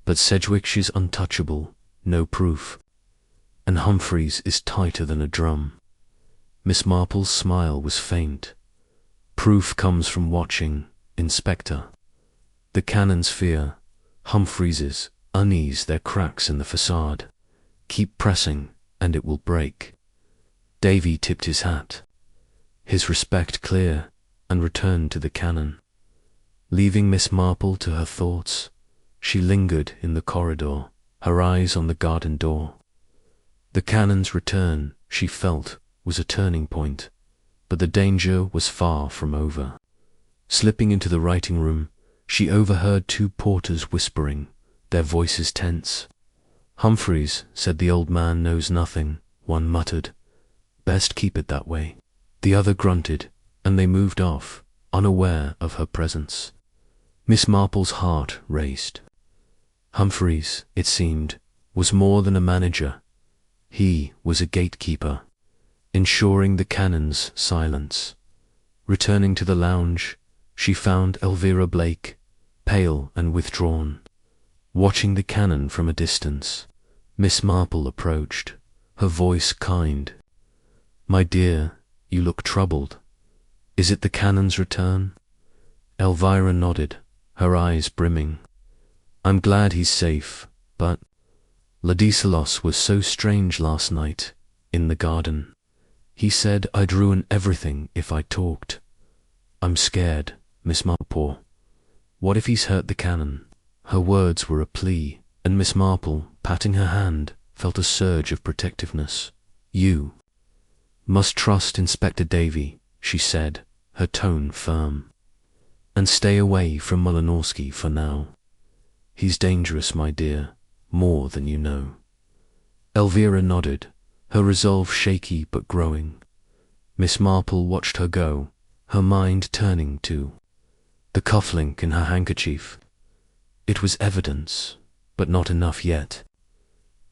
But Sedgwick is untouchable, no proof. And Humphreys is tighter than a drum." Miss Marple's smile was faint. "Proof comes from watching, Inspector. The Canon's fear, Humphreys's unease, their cracks in the facade. Keep pressing, and it will break." Davyy tipped his hat, his respect clear, and returned to the Canon. Leaving Miss Marple to her thoughts, she lingered in the corridor, her eyes on the garden door. The Canon's return, she felt, was a turning point, but the danger was far from over. Slipping into the writing room, she overheard two porters whispering, their voices tense. "Humphreys said the old man knows nothing," one muttered. "Best keep it that way." The other grunted, and they moved off, unaware of her presence. Miss Marple's heart raced. Humphreys, it seemed, was more than a manager. He was a gatekeeper, ensuring the Canon's silence. Returning to the lounge, she found Elvira Blake, pale and withdrawn. Watching the Canon from a distance, Miss Marple approached, her voice kind. "My dear, you look troubled. Is it the Canon's return?" Elvira nodded, her eyes brimming. "I'm glad he's safe, but Ladislaus was so strange last night, in the garden. He said I'd ruin everything if I talked. I'm scared, Miss Marple. What if he's hurt the Canon?" Her words were a plea, and Miss Marple, patting her hand, felt a surge of protectiveness. "You must trust Inspector Davyy," she said, her tone firm. "And stay away from Molinovsky for now. He's dangerous, my dear, more than you know." Elvira nodded, her resolve shaky but growing. Miss Marple watched her go, her mind turning to the cufflink in her handkerchief. It was evidence, but not enough yet.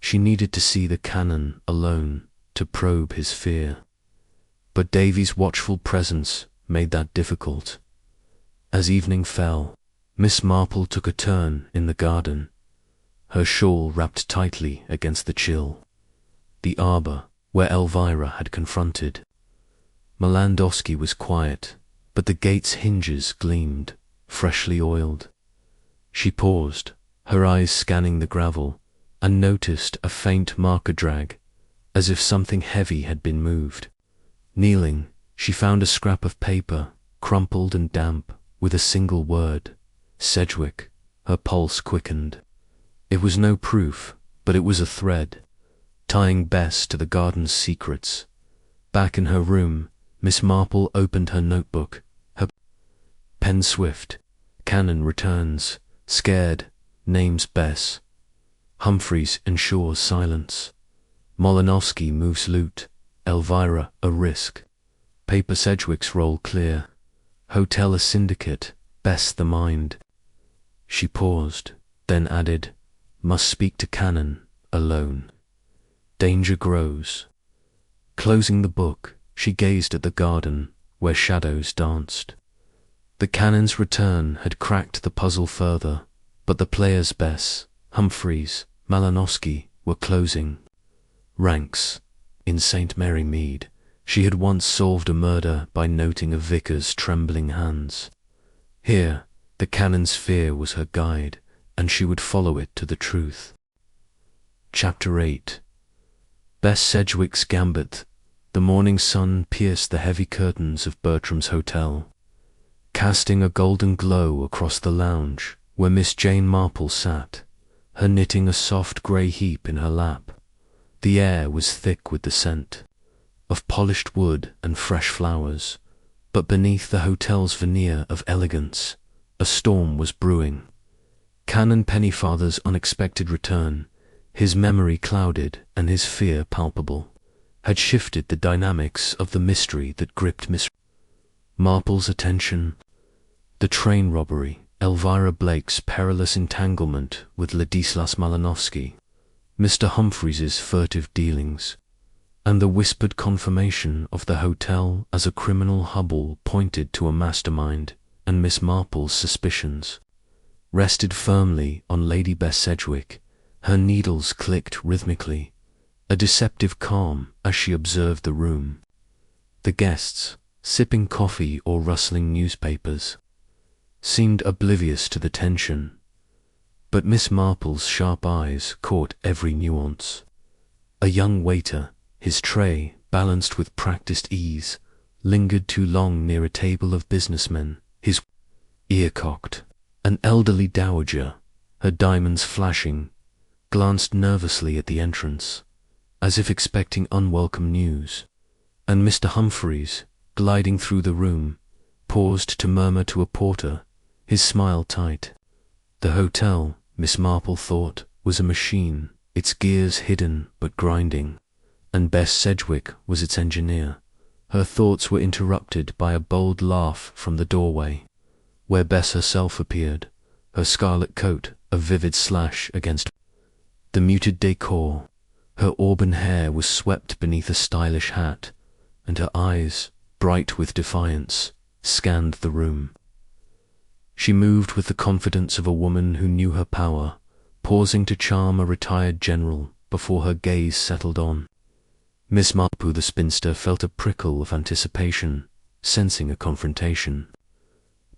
She needed to see the Canon alone to probe his fear. But Davy's watchful presence made that difficult. As evening fell, Miss Marple took a turn in the garden, her shawl wrapped tightly against the chill. The arbour, where Elvira had confronted. Malandowski was quiet, but the gate's hinges gleamed, freshly oiled. She paused, her eyes scanning the gravel, and noticed a faint marker drag, as if something heavy had been moved. Kneeling, she found a scrap of paper, crumpled and damp, with a single word, Sedgwick. Her pulse quickened. It was no proof, but it was a thread, tying Bess to the garden's secrets. Back in her room, Miss Marple opened her notebook, her pen swift. Canon returns, scared, names Bess. Humphreys ensures silence. Molinowski moves loot, Elvira a risk. Paper Sedgwick's roll clear. Hotel a syndicate, Bess the mind. She paused, then added, must speak to Canon, alone. Danger grows. Closing the book, she gazed at the garden, where shadows danced. The Canon's return had cracked the puzzle further, but the players Bess, Humphreys, Malinowski were closing ranks. In St. Mary Mead, she had once solved a murder by noting a vicar's trembling hands. Here, the Canon's fear was her guide, and she would follow it to the truth. Chapter 8. Bess Sedgwick's Gambit. The morning sun pierced the heavy curtains of Bertram's Hotel, casting a golden glow across the lounge where Miss Jane Marple sat, her knitting a soft grey heap in her lap. The air was thick with the scent of polished wood and fresh flowers, but beneath the hotel's veneer of elegance, a storm was brewing. Canon Pennyfather's unexpected return, his memory clouded and his fear palpable, had shifted the dynamics of the mystery that gripped Miss Marple's attention. The train robbery, Elvira Blake's perilous entanglement with Ladislas Malinowski, Mr. Humphreys's furtive dealings, and the whispered confirmation of the hotel as a criminal hubble pointed to a mastermind, and Miss Marple's suspicions rested firmly on Lady Bess Sedgwick. Her needles clicked rhythmically, a deceptive calm as she observed the room. The guests, sipping coffee or rustling newspapers, seemed oblivious to the tension, but Miss Marple's sharp eyes caught every nuance. A young waiter, his tray balanced with practiced ease, lingered too long near a table of businessmen, his ear cocked. An elderly dowager, her diamonds flashing, glanced nervously at the entrance, as if expecting unwelcome news, and Mr. Humphreys, gliding through the room, paused to murmur to a porter, his smile tight. The hotel, Miss Marple thought, was a machine, its gears hidden but grinding, and Bess Sedgwick was its engineer. Her thoughts were interrupted by a bold laugh from the doorway, where Bess herself appeared, her scarlet coat a vivid slash against the muted decor. Her auburn hair was swept beneath a stylish hat, and her eyes, bright with defiance, scanned the room. She moved with the confidence of a woman who knew her power, pausing to charm a retired general before her gaze settled on Miss Marple. The spinster felt a prickle of anticipation, sensing a confrontation.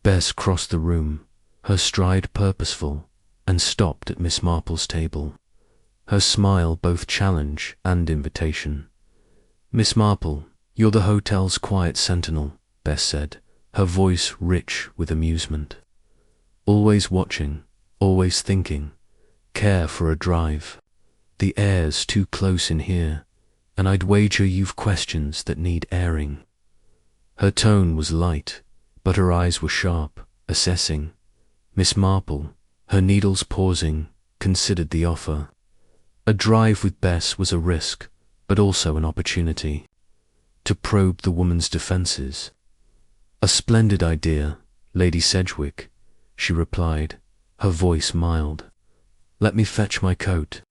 Bess crossed the room, her stride purposeful, and stopped at Miss Marple's table, her smile both challenge and invitation. Miss Marple, you're the hotel's quiet sentinel, Bess said, her voice rich with amusement. Always watching, always thinking, care for a drive. The air's too close in here, and I'd wager you've questions that need airing. Her tone was light, but her eyes were sharp, assessing. Miss Marple, her needles pausing, considered the offer. A drive with Bess was a risk, but also an opportunity to probe the woman's defences. A splendid idea, Lady Sedgwick, she replied, her voice mild. Let me fetch my coat.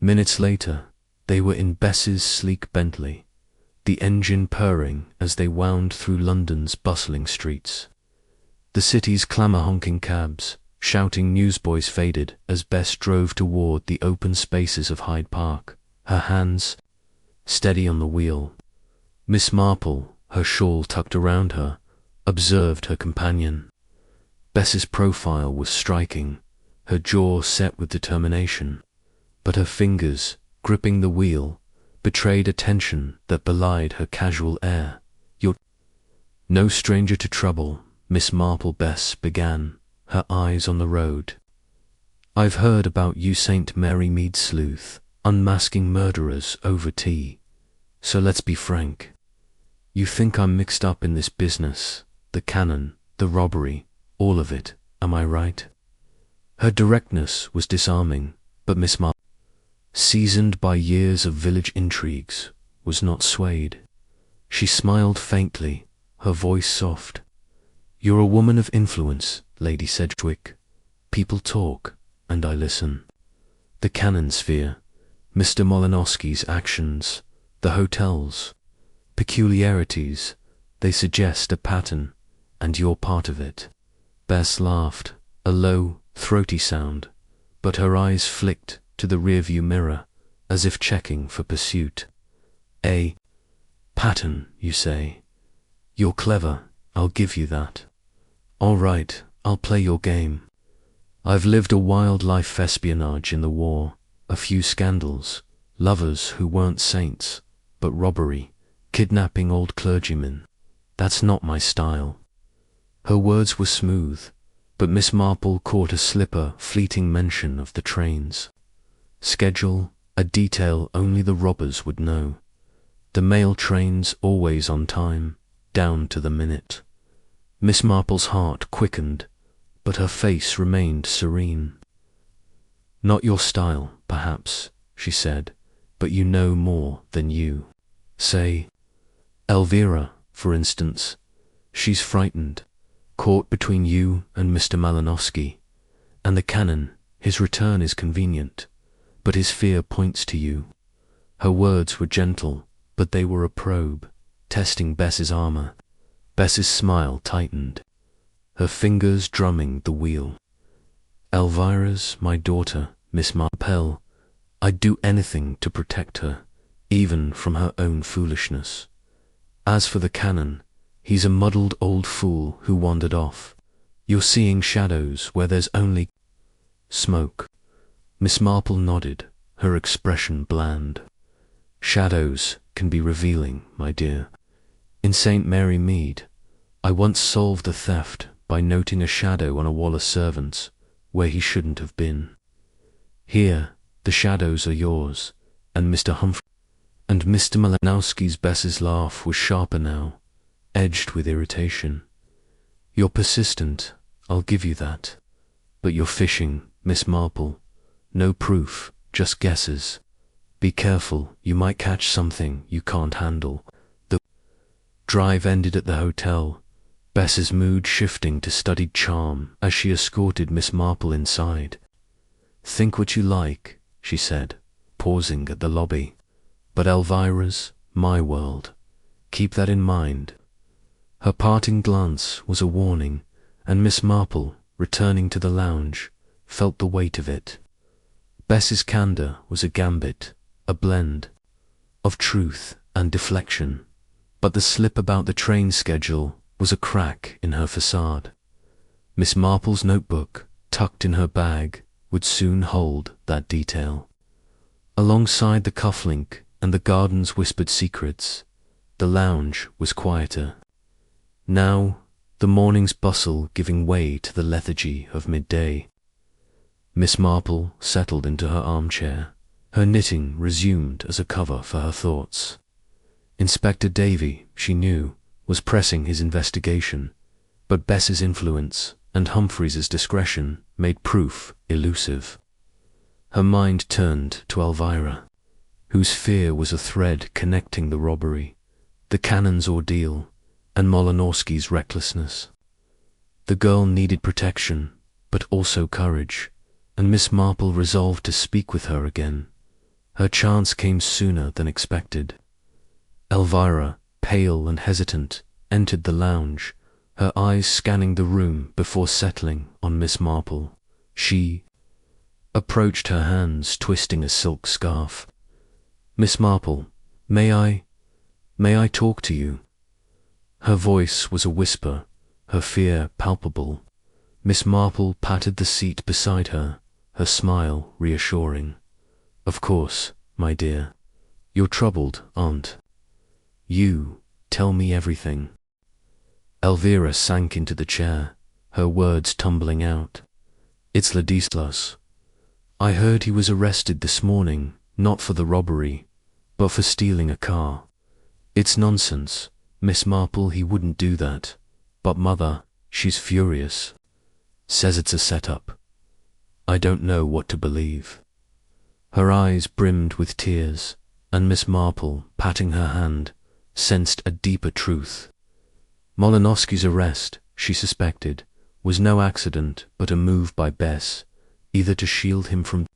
Minutes later, they were in Bess's sleek Bentley, the engine purring as they wound through London's bustling streets. The city's clamour-honking cabs, shouting newsboys faded as Bess drove toward the open spaces of Hyde Park, her hands steady on the wheel. Miss Marple, her shawl tucked around her, observed her companion. Bess's profile was striking, her jaw set with determination, but her fingers, gripping the wheel, betrayed a tension that belied her casual air. "You're no stranger to trouble," Miss Marple Bess began, her eyes on the road. "I've heard about you St. Mary Mead sleuth, unmasking murderers over tea. So let's be frank. You think I'm mixed up in this business, the Canon, the robbery, all of it, am I right?" Her directness was disarming, but Miss Marple, seasoned by years of village intrigues, was not swayed. She smiled faintly, her voice soft. "You're a woman of influence, Lady Sedgwick. People talk, and I listen. The Canon sphere, Mr. Molinowski's actions, the hotel's peculiarities, they suggest a pattern, and you're part of it." Bess laughed, a low, throaty sound, but her eyes flicked to the rearview mirror, as if checking for pursuit. "A pattern, you say? You're clever, I'll give you that. All right, I'll play your game. I've lived a wild life, espionage in the war, a few scandals, lovers who weren't saints, but robbery, kidnapping old clergymen. That's not my style." Her words were smooth, but Miss Marple caught a slipper, fleeting mention of the trains. Schedule, a detail only the robbers would know. The mail trains always on time, down to the minute. Miss Marple's heart quickened, but her face remained serene. "Not your style, perhaps," she said, "but you know more than you. Say, Elvira, for instance. She's frightened, caught between you and Mr. Malinowski. And the Canon, his return is convenient, but his fear points to you." Her words were gentle, but they were a probe, testing Bess's armor. Bess's smile tightened, her fingers drumming the wheel. "Elvira's my daughter, Miss Marple. I'd do anything to protect her, even from her own foolishness. As for the Canon, he's a muddled old fool who wandered off. You're seeing shadows where there's only smoke." Miss Marple nodded, her expression bland. "Shadows can be revealing, my dear. In St. Mary Mead, I once solved a theft by noting a shadow on a wall of servants where he shouldn't have been. Here, the shadows are yours, and Mr. Malinowski's." Bess's laugh was sharper now, edged with irritation. "You're persistent, I'll give you that. But you're fishing, Miss Marple. No proof, just guesses. Be careful, you might catch something you can't handle." The drive ended at the hotel, Bess's mood shifting to studied charm as she escorted Miss Marple inside. "Think what you like," she said, pausing at the lobby, "but Elvira's my world. Keep that in mind." Her parting glance was a warning, and Miss Marple, returning to the lounge, felt the weight of it. Bess's candor was a gambit, a blend of truth and deflection, but the slip about the train schedule was a crack in her facade. Miss Marple's notebook, tucked in her bag, would soon hold that detail. Alongside the cufflink and the garden's whispered secrets, the lounge was quieter. Now, the morning's bustle giving way to the lethargy of midday. Miss Marple settled into her armchair, her knitting resumed as a cover for her thoughts. Inspector Davyy, she knew, was pressing his investigation, but Bess's influence and Humphreys's discretion made proof elusive. Her mind turned to Elvira, whose fear was a thread connecting the robbery, the Canon's ordeal, and Molinowski's recklessness. The girl needed protection, but also courage, and Miss Marple resolved to speak with her again, Her chance came sooner than expected. Elvira, pale and hesitant, entered the lounge, her eyes scanning the room before settling on Miss Marple. She approached, her hands twisting a silk scarf. "Miss Marple, may I talk to you?" Her voice was a whisper, her fear palpable. Miss Marple patted the seat beside her, her smile reassuring. "Of course, my dear. You're troubled, aren't you? Tell me everything." Elvira sank into the chair, her words tumbling out. "It's Ladislas. I heard he was arrested this morning, not for the robbery, but for stealing a car." "It's nonsense, Miss Marple, he wouldn't do that. But Mother, she's furious. Says it's a setup. I don't know what to believe." Her eyes brimmed with tears, and Miss Marple, patting her hand, sensed a deeper truth. Molinovsky's arrest, she suspected, was no accident but a move by Bess, either to shield him from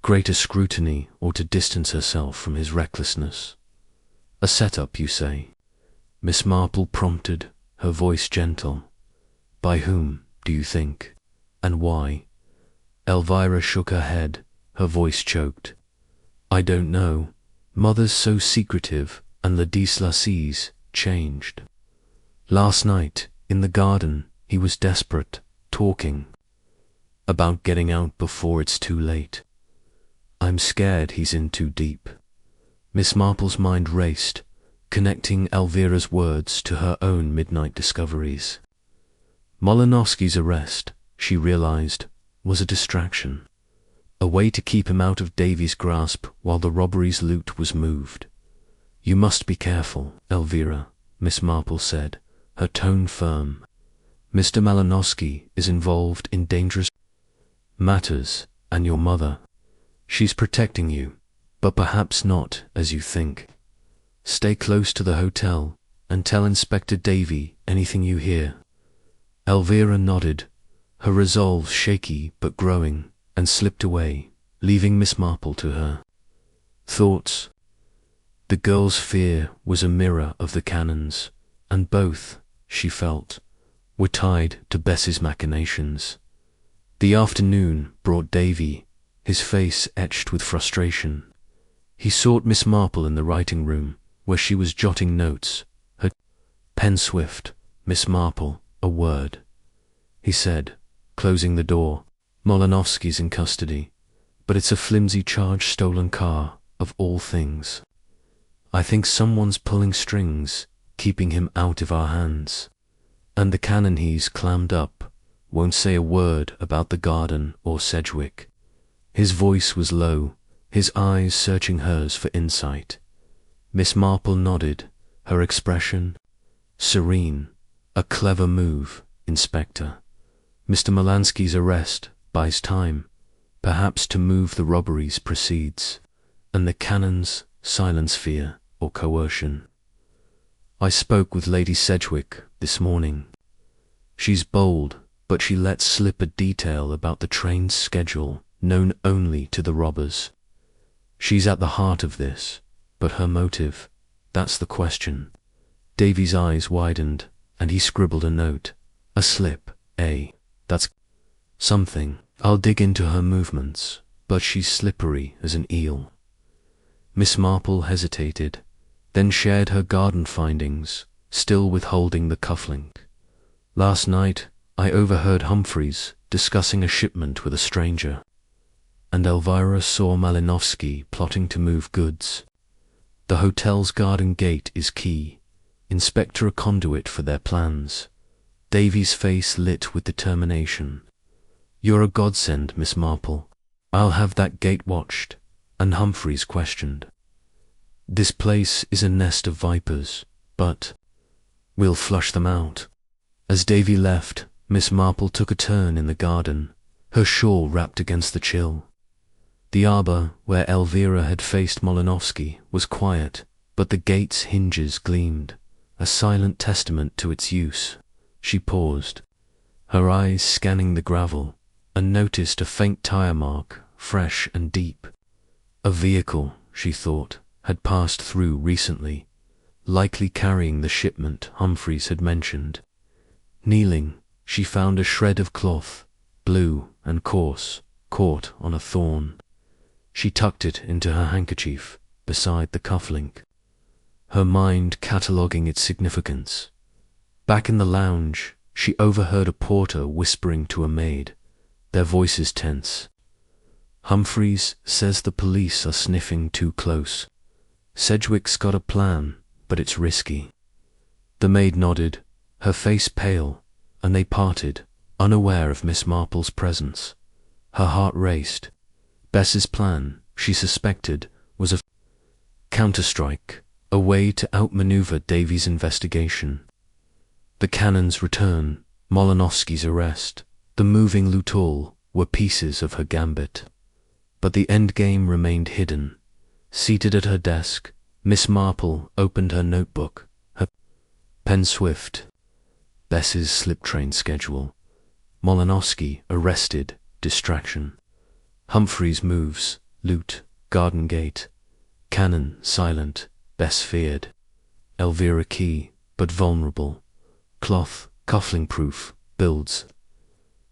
greater scrutiny or to distance herself from his recklessness. "A setup, you say?" Miss Marple prompted, her voice gentle. "By whom, do you think? And why?" Elvira shook her head, her voice choked. "I don't know. Mother's so secretive, and Ladislas's changed. Last night, in the garden, he was desperate, talking about getting out before it's too late. I'm scared he's in too deep." Miss Marple's mind raced, connecting Elvira's words to her own midnight discoveries. Molinovsky's arrest, she realized, was a distraction, a way to keep him out of Davy's grasp while the robbery's loot was moved. "You must be careful, Elvira," Miss Marple said, her tone firm. "Mr. Malinovsky is involved in dangerous matters, and your mother, she's protecting you, but perhaps not as you think. Stay close to the hotel and tell Inspector Davyy anything you hear." Elvira nodded, her resolve shaky but growing, and slipped away, leaving Miss Marple to her thoughts. The girl's fear was a mirror of the Canons, and both, she felt, were tied to Bess's machinations. The afternoon brought Davyy, his face etched with frustration. He sought Miss Marple in the writing room, where she was jotting notes, her pen swift. "Miss Marple, a word," he said, closing the door. "Molinovsky's in custody, but it's a flimsy charge, stolen car, of all things. I think someone's pulling strings, keeping him out of our hands. And the canon he's clammed up won't say a word about the garden or Sedgwick." His voice was low, his eyes searching hers for insight. Miss Marple nodded, her expression serene. "A clever move, Inspector. Mr. Molansky's arrest buys time, perhaps to move the robbery's proceeds, and the canons silence fear or coercion. I spoke with Lady Sedgwick this morning. She's bold, but she lets slip a detail about the train's schedule known only to the robbers. She's at the heart of this, but her motive, that's the question." Davy's eyes widened, and he scribbled a note. "A slip, eh? That's something. I'll dig into her movements, but she's slippery as an eel." Miss Marple hesitated, then shared her garden findings, still withholding the cufflink. "Last night, I overheard Humphreys discussing a shipment with a stranger, and Elvira saw Malinovsky plotting to move goods. The hotel's garden gate is key. Inspector a conduit for their plans." Davy's face lit with determination. "You're a godsend, Miss Marple. I'll have that gate watched." And Humphreys questioned. "This place is a nest of vipers, but we'll flush them out." As Davyy left, Miss Marple took a turn in the garden, her shawl wrapped against the chill. The arbor where Elvira had faced Molinovsky was quiet, but the gate's hinges gleamed, a silent testament to its use. She paused, her eyes scanning the gravel, and noticed a faint tire mark, fresh and deep. A vehicle, she thought, had passed through recently, likely carrying the shipment Humphreys had mentioned. Kneeling, she found a shred of cloth, blue and coarse, caught on a thorn. She tucked it into her handkerchief beside the cufflink, her mind cataloguing its significance. Back in the lounge, she overheard a porter whispering to a maid, their voices tense. "Humphreys says the police are sniffing too close. Sedgwick's got a plan, but it's risky." The maid nodded, her face pale, and they parted, unaware of Miss Marple's presence. Her heart raced. Bess's plan, she suspected, was a counterstrike, a way to outmaneuver Davy's investigation. The Canons' return, Molinovsky's arrest, the moving Lutal were pieces of her gambit. But the endgame remained hidden. Seated at her desk, Miss Marple opened her notebook, her pen swift. Bess's slip train schedule. Molinovsky arrested, distraction. Humphreys moves, loot, garden gate. Canon silent, Bess feared. Elvira key, but vulnerable. Cloth, cuffling proof, builds.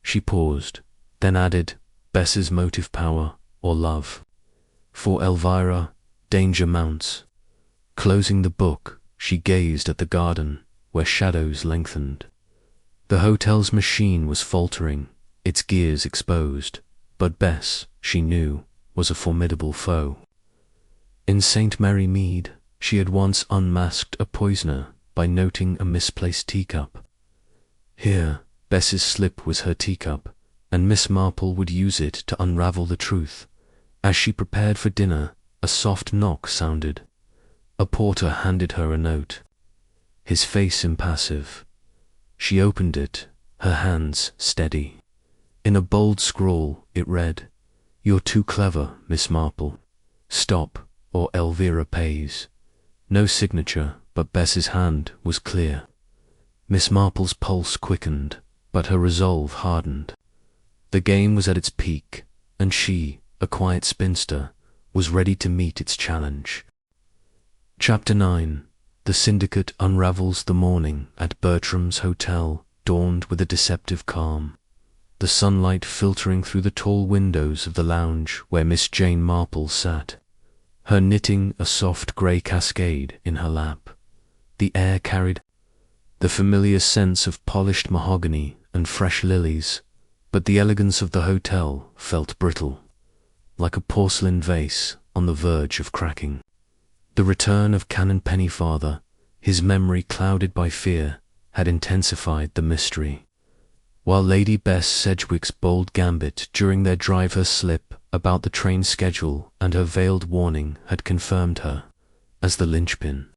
She paused, then added, Bess's motive power or love. For Elvira, danger mounts. Closing the book, she gazed at the garden, where shadows lengthened. The hotel's machine was faltering, its gears exposed, but Bess, she knew, was a formidable foe. In St. Mary Mead, she had once unmasked a poisoner by noting a misplaced teacup. Here, Bess's slip was her teacup, and Miss Marple would use it to unravel the truth. As she prepared for dinner, a soft knock sounded. A porter handed her a note, his face impassive. She opened it, her hands steady. In a bold scrawl, it read, "You're too clever, Miss Marple. Stop, or Elvira pays." No signature, but Bess's hand was clear. Miss Marple's pulse quickened, but her resolve hardened. The game was at its peak, and she, a quiet spinster, was ready to meet its challenge. Chapter 9. The syndicate unravels. The morning at Bertrams Hotel dawned with a deceptive calm. The sunlight filtering through the tall windows of the lounge where Miss Jane Marple sat, her knitting a soft grey cascade in her lap. The air carried the familiar sense of polished mahogany and fresh lilies, but the elegance of the hotel felt brittle, like a porcelain vase on the verge of cracking. The return of Canon Pennyfather, his memory clouded by fear, had intensified the mystery, while Lady Bess Sedgwick's bold gambit during their drive, her slip about the train schedule and her veiled warning had confirmed her as the linchpin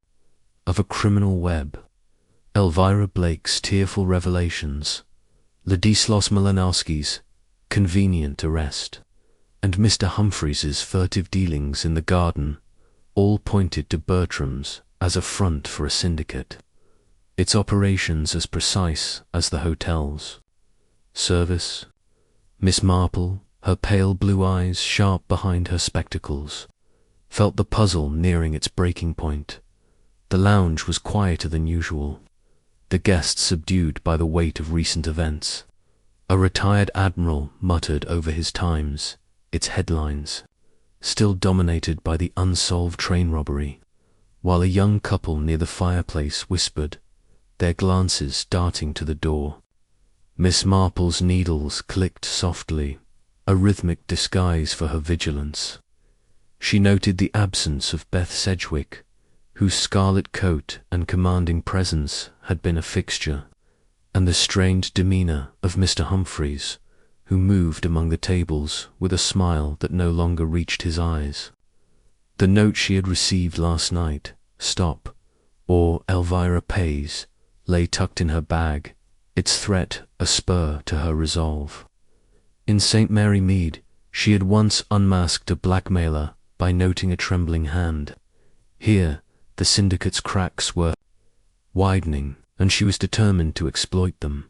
of a criminal web. Elvira Blake's tearful revelations, Ladislas Malinowski's convenient arrest, and Mr. Humphreys's furtive dealings in the garden all pointed to Bertram's as a front for a syndicate, its operations as precise as the hotel's. Service? Miss Marple, her pale blue eyes sharp behind her spectacles, felt the puzzle nearing its breaking point. The lounge was quieter than usual, the guests subdued by the weight of recent events. A retired admiral muttered over his Times, its headlines, still dominated by the unsolved train robbery, while a young couple near the fireplace whispered, their glances darting to the door. Miss Marple's needles clicked softly, a rhythmic disguise for her vigilance. She noted the absence of Beth Sedgwick, whose scarlet coat and commanding presence had been a fixture, and the strained demeanour of Mr. Humphreys, who moved among the tables with a smile that no longer reached his eyes. The note she had received last night, "Stop, or Elvira pays," lay tucked in her bag, its threat a spur to her resolve. In St. Mary Mead, she had once unmasked a blackmailer by noting a trembling hand. Here, the syndicate's cracks were widening, and she was determined to exploit them.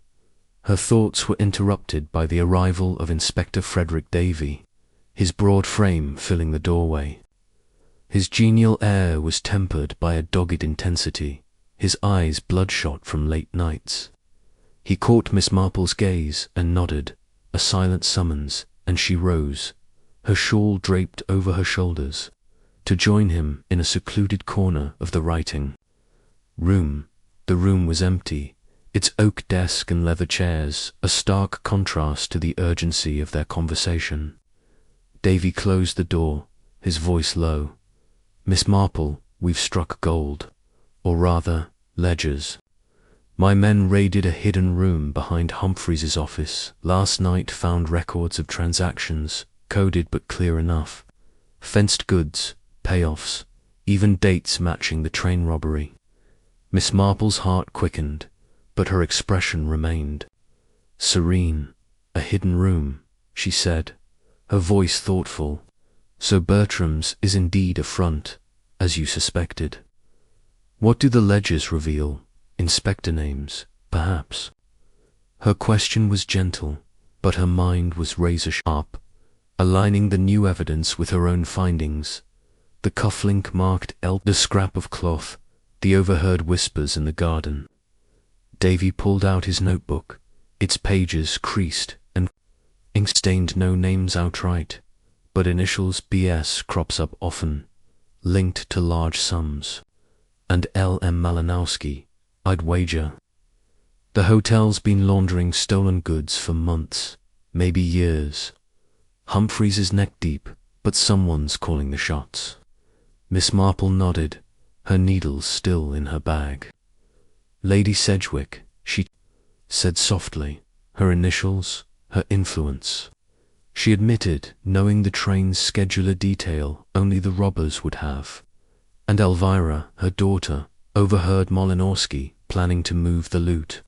Her thoughts were interrupted by the arrival of Inspector Frederick Davyy. his broad frame filling the doorway. His genial air was tempered by a dogged intensity, his eyes bloodshot from late nights. He caught Miss Marple's gaze and nodded, a silent summons, and she rose, her shawl draped over her shoulders, to join him in a secluded corner of the writing room. The room was empty, its oak desk and leather chairs a stark contrast to the urgency of their conversation. Davyy closed the door, his voice low. "Miss Marple, we've struck gold, or rather, ledgers. My men raided a hidden room behind Humphreys's office last night, found records of transactions, coded but clear enough. Fenced goods, payoffs, even dates matching the train robbery." Miss Marple's heart quickened, but her expression remained serene. "A hidden room," she said, her voice thoughtful. "So Bertram's is indeed a front, as you suspected. What do the ledgers reveal? Inspector names, perhaps?" Her question was gentle, but her mind was razor-sharp, aligning the new evidence with her own findings. The cufflink marked the scrap of cloth, the overheard whispers in the garden. Davyy pulled out his notebook, its pages creased and ink-stained, no names outright, but initials BS crops up often, linked to large sums. "And L.M. Malinowski, I'd wager. The hotel's been laundering stolen goods for months, maybe years. Humphreys is neck deep, but someone's calling the shots." Miss Marple nodded, her needles still in her bag. "Lady Sedgwick," she said softly, "her initials, her influence." She admitted knowing the train's scheduler detail only the robbers would have. And Elvira, her daughter, overheard Malinowski planning to move the loot.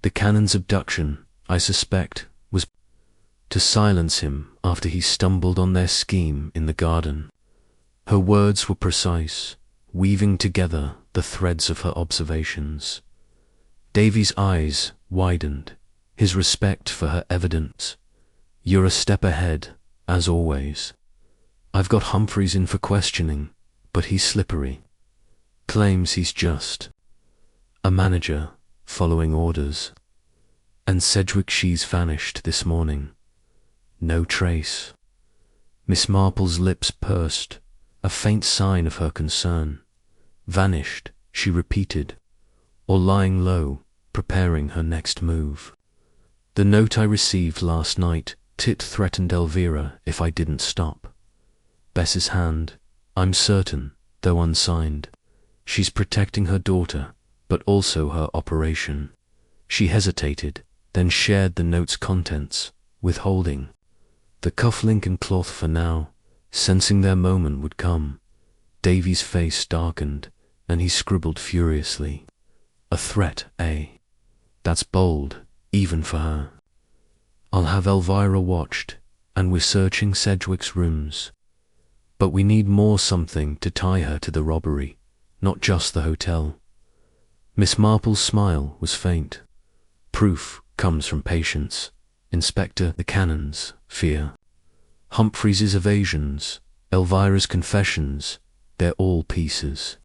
The Canons' abduction, I suspect, was to silence him after he stumbled on their scheme in the garden. Her words were precise, weaving together the threads of her observations. Davy's eyes widened, his respect for her evident. "You're a step ahead, as always. I've got Humphreys in for questioning, but he's slippery. Claims he's just a manager following orders. And Sedgwick, she's vanished this morning. No trace." Miss Marple's lips pursed, a faint sign of her concern. "Vanished," she repeated, "or lying low, preparing her next move. The note I received last night, Tit threatened Elvira if I didn't stop. Bess's hand, I'm certain, though unsigned. She's protecting her daughter, but also her operation." She hesitated, then shared the note's contents, withholding the cufflink and cloth for now, sensing their moment would come. Davy's face darkened, and he scribbled furiously. "A threat, eh? That's bold, even for her. I'll have Elvira watched, and we're searching Sedgwick's rooms. But we need more, something to tie her to the robbery, not just the hotel." Miss Marple's smile was faint. "Proof comes from patience. Inspector, the Canons, fear. Humphreys's evasions, Elvira's confessions, they're all pieces.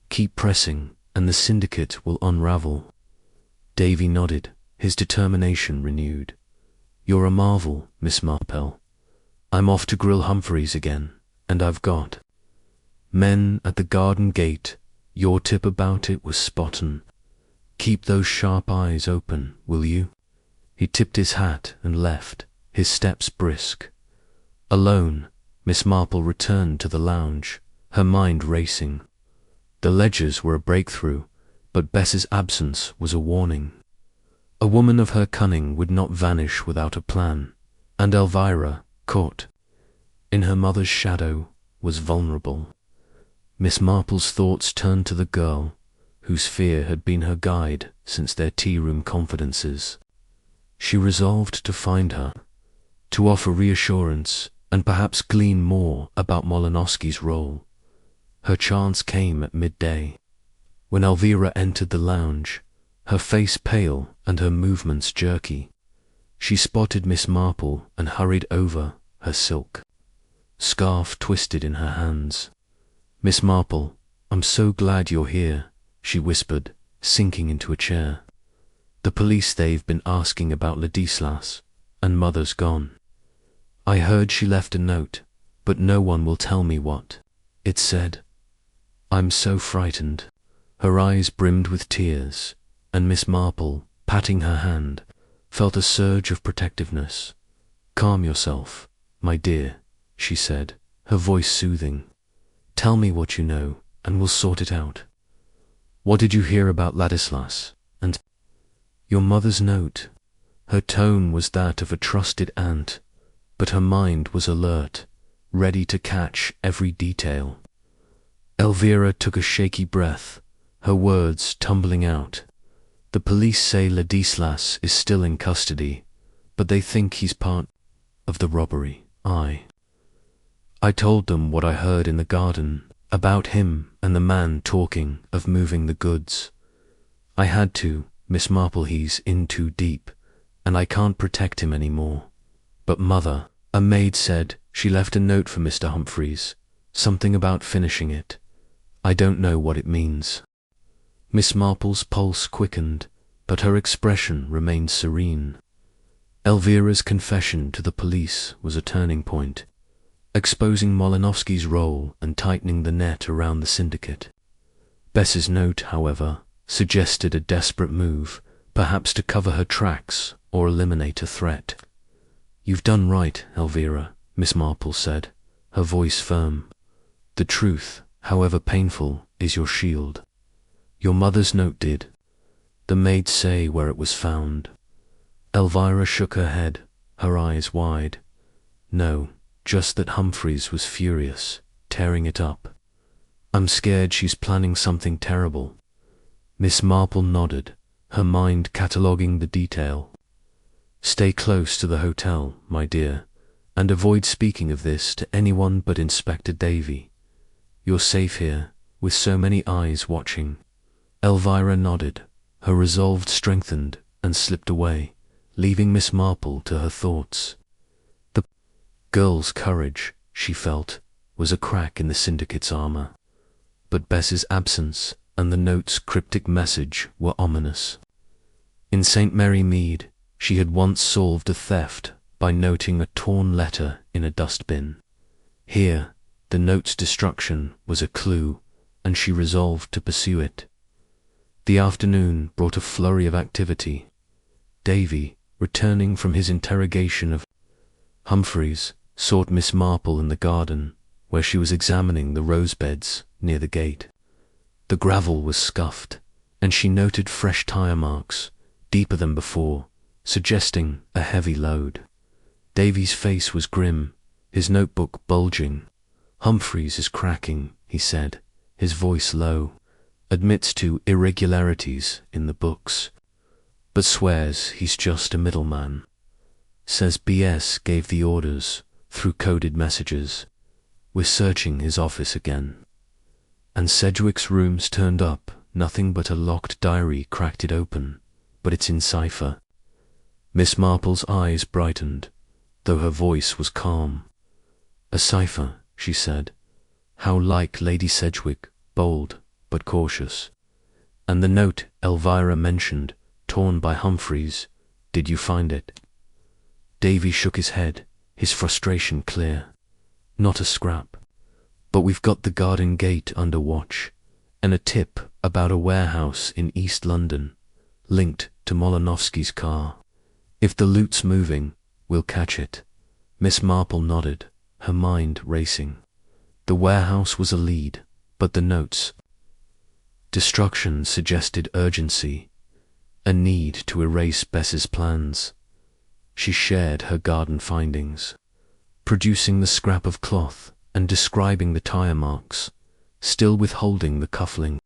Keep pressing, and the syndicate will unravel." Davyy nodded, his determination renewed. "You're a marvel, Miss Marple. I'm off to grill Humphreys again, and I've got men at the garden gate. Your tip about it was spot on. Keep those sharp eyes open, will you?" He tipped his hat and left, his steps brisk. Alone, Miss Marple returned to the lounge, her mind racing. The ledgers were a breakthrough, but Bess's absence was a warning. A woman of her cunning would not vanish without a plan, and Elvira, caught in her mother's shadow, was vulnerable. Miss Marple's thoughts turned to the girl, whose fear had been her guide since their tea-room confidences. She resolved to find her, to offer reassurance and perhaps glean more about Malinowski's role. Her chance came at midday. When Elvira entered the lounge, her face pale and her movements jerky, she spotted Miss Marple and hurried over, her silk scarf twisted in her hands. "Miss Marple, I'm so glad you're here," she whispered, sinking into a chair. "The police, they've been asking about Ladislas, and Mother's gone. I heard she left a note, but no one will tell me what it said. I'm so frightened." Her eyes brimmed with tears, and Miss Marple, patting her hand, felt a surge of protectiveness. "Calm yourself, my dear," she said, her voice soothing. "Tell me what you know, and we'll sort it out. What did you hear about Ladislas, and your mother's note?" Her tone was that of a trusted aunt, but her mind was alert, ready to catch every detail. Elvira took a shaky breath, her words tumbling out. "The police say Ladislas is still in custody, but they think he's part of the robbery. I told them what I heard in the garden about him and the man talking of moving the goods. I had to, Miss Marple, he's in too deep, and I can't protect him anymore. But Mother," a maid said, "she left a note for Mr. Humphreys, something about finishing it. I don't know what it means." Miss Marple's pulse quickened, but her expression remained serene. Elvira's confession to the police was a turning point, exposing Molinovsky's role and tightening the net around the syndicate. Bess's note, however, suggested a desperate move, perhaps to cover her tracks or eliminate a threat. "You've done right, Elvira," Miss Marple said, her voice firm. "The truth, however painful, is your shield. Your mother's note did the maid say where it was found?" Elvira shook her head, her eyes wide. "No, just that Humphreys was furious, tearing it up. I'm scared she's planning something terrible." Miss Marple nodded, her mind cataloguing the detail. "Stay close to the hotel, my dear, and avoid speaking of this to anyone but Inspector Davyy. You're safe here, with so many eyes watching." Elvira nodded, her resolve strengthened, and slipped away, leaving Miss Marple to her thoughts. The girl's courage, she felt, was a crack in the syndicate's armor, but Bess's absence and the note's cryptic message were ominous. In St. Mary Mead, she had once solved a theft by noting a torn letter in a dustbin. Here, the note's destruction was a clue, and she resolved to pursue it. The afternoon brought a flurry of activity. Davyy, returning from his interrogation of Humphreys, sought Miss Marple in the garden, where she was examining the rose beds near the gate. The gravel was scuffed, and she noted fresh tire marks, deeper than before, suggesting a heavy load. Davy's face was grim, his notebook bulging. "Humphreys is cracking," he said, his voice low. "Admits to irregularities in the books, but swears he's just a middleman. Says BS gave the orders through coded messages. We're searching his office again." And Sedgwick's rooms turned up, nothing but a locked diary cracked it open, but it's in cipher. Miss Marple's eyes brightened, though her voice was calm. "A cipher," she said. "How like Lady Sedgwick, bold but cautious. And the note Elvira mentioned, torn by Humphreys, did you find it?" Davyy shook his head, his frustration clear. "Not a scrap. But we've got the garden gate under watch, and a tip about a warehouse in East London, linked to Molinovsky's car. If the loot's moving, we'll catch it." Miss Marple nodded, her mind racing. The warehouse was a lead, but the notes' destruction suggested urgency, a need to erase Bess's plans. She shared her garden findings, producing the scrap of cloth and describing the tire marks, still withholding the cuffling.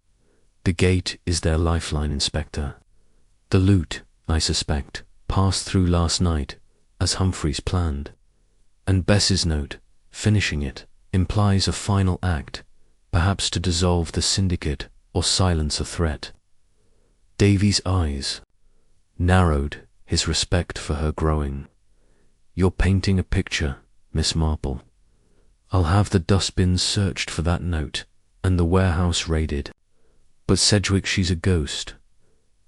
"The gate is their lifeline, Inspector. The loot, I suspect, passed through last night, as Humphreys planned. And Bess's note, finishing it, implies a final act, perhaps to dissolve the syndicate or silence a threat." Davy's eyes narrowed, his respect for her growing. "You're painting a picture, Miss Marple. I'll have the dustbins searched for that note, and the warehouse raided. But Sedgwick, she's a ghost.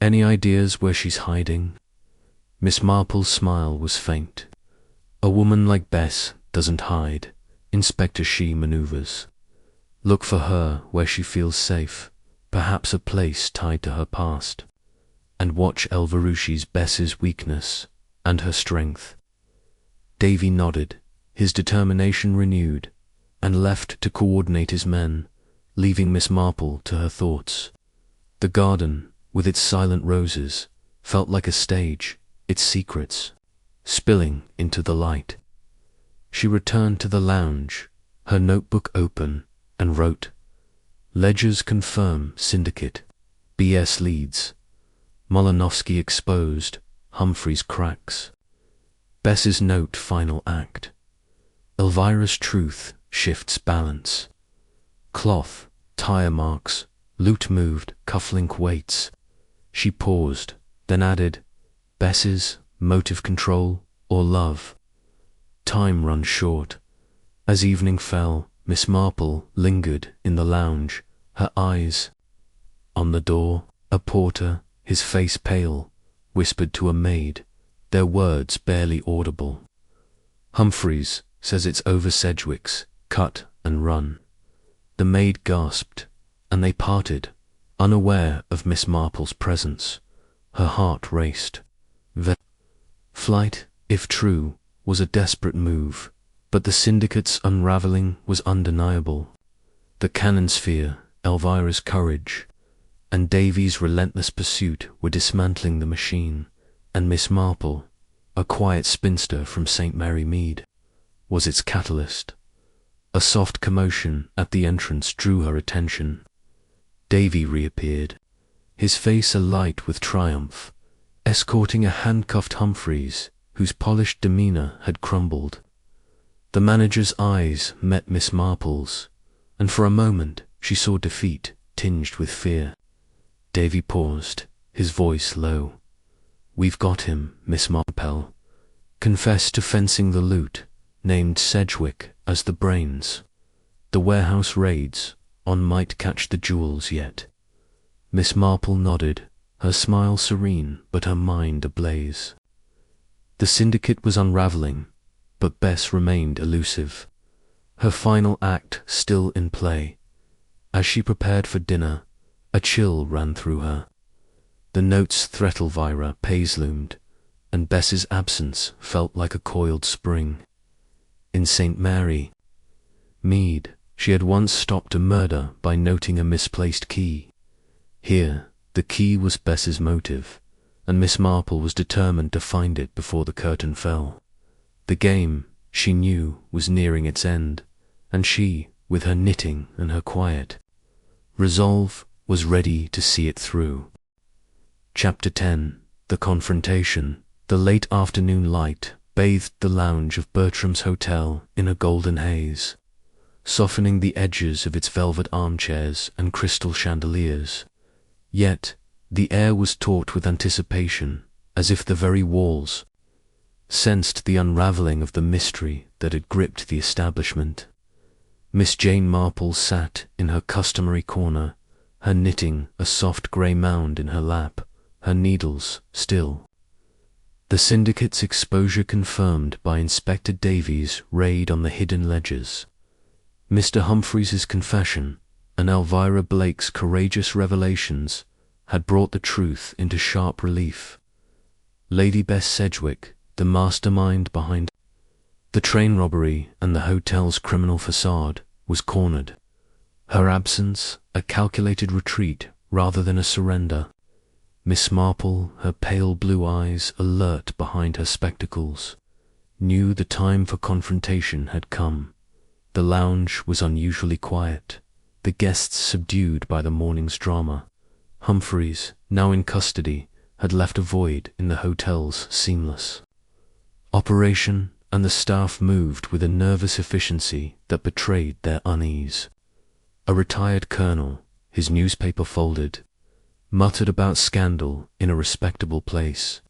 Any ideas where she's hiding? Miss Marple's smile was faint. A woman like Bess doesn't hide. Inspector, she maneuvers. Look for her where she feels safe, perhaps a place tied to her past. And watch Elverucci's Bess's weakness and her strength. Davyy nodded, his determination renewed, and left to coordinate his men, leaving Miss Marple to her thoughts. The garden, with its silent roses, felt like a stage, its secrets spilling into the light. She returned to the lounge, her notebook open, and wrote, "Ledgers confirm syndicate. BS leads. Molinovsky exposed. Humphreys cracks. Bess's note final act. Elvira's truth shifts balance. Cloth, tire marks, loot moved, cufflink waits." She paused, then added, "Bess's motive control or love. Time runs short." As evening fell, Miss Marple lingered in the lounge, her eyes on the door. A porter, his face pale, whispered to a maid, their words barely audible. "Humphreys says it's over Sedgwick's, cut and run." The maid gasped, and they parted, unaware of Miss Marple's presence. Her heart raced. Flight, if true, was a desperate move, but the syndicate's unraveling was undeniable. The Canons' fear, Elvira's courage, and Davy's relentless pursuit were dismantling the machine, and Miss Marple, a quiet spinster from St. Mary Mead, was its catalyst. A soft commotion at the entrance drew her attention. Davyy reappeared, his face alight with triumph, escorting a handcuffed Humphreys, whose polished demeanor had crumbled. The manager's eyes met Miss Marple's, and for a moment she saw defeat tinged with fear. Davyy paused, his voice low. "We've got him, Miss Marple. Confessed to fencing the loot, named Sedgwick as the brains. The warehouse raids on might catch the jewels yet." Miss Marple nodded, her smile serene but her mind ablaze. The syndicate was unraveling, but Bess remained elusive, her final act still in play. As she prepared for dinner, a chill ran through her. The note's threat Elvira Pays loomed, and Bess's absence felt like a coiled spring. In St. Mary Mead, she had once stopped a murder by noting a misplaced key. Here, the key was Bess's motive, and Miss Marple was determined to find it before the curtain fell. The game, she knew, was nearing its end, and she, with her knitting and her quiet resolve, was ready to see it through. Chapter 10. The Confrontation. The late afternoon light bathed the lounge of Bertrams Hotel in a golden haze, softening the edges of its velvet armchairs and crystal chandeliers. Yet, the air was taut with anticipation, as if the very walls sensed the unraveling of the mystery that had gripped the establishment. Miss Jane Marple sat in her customary corner, her knitting a soft grey mound in her lap, her needles still. The syndicate's exposure confirmed by Inspector Davy's raid on the hidden ledgers, Mr. Humphreys's confession, and Elvira Blake's courageous revelations had brought the truth into sharp relief. Lady Bess Sedgwick, the mastermind behind the train robbery and the hotel's criminal facade, was cornered. Her absence, a calculated retreat rather than a surrender. Miss Marple, her pale blue eyes alert behind her spectacles, knew the time for confrontation had come. The lounge was unusually quiet, the guests subdued by the morning's drama. Humphreys, now in custody, had left a void in the hotel's seamless operation, and the staff moved with a nervous efficiency that betrayed their unease. A retired colonel, his newspaper folded, muttered about scandal in a respectable place,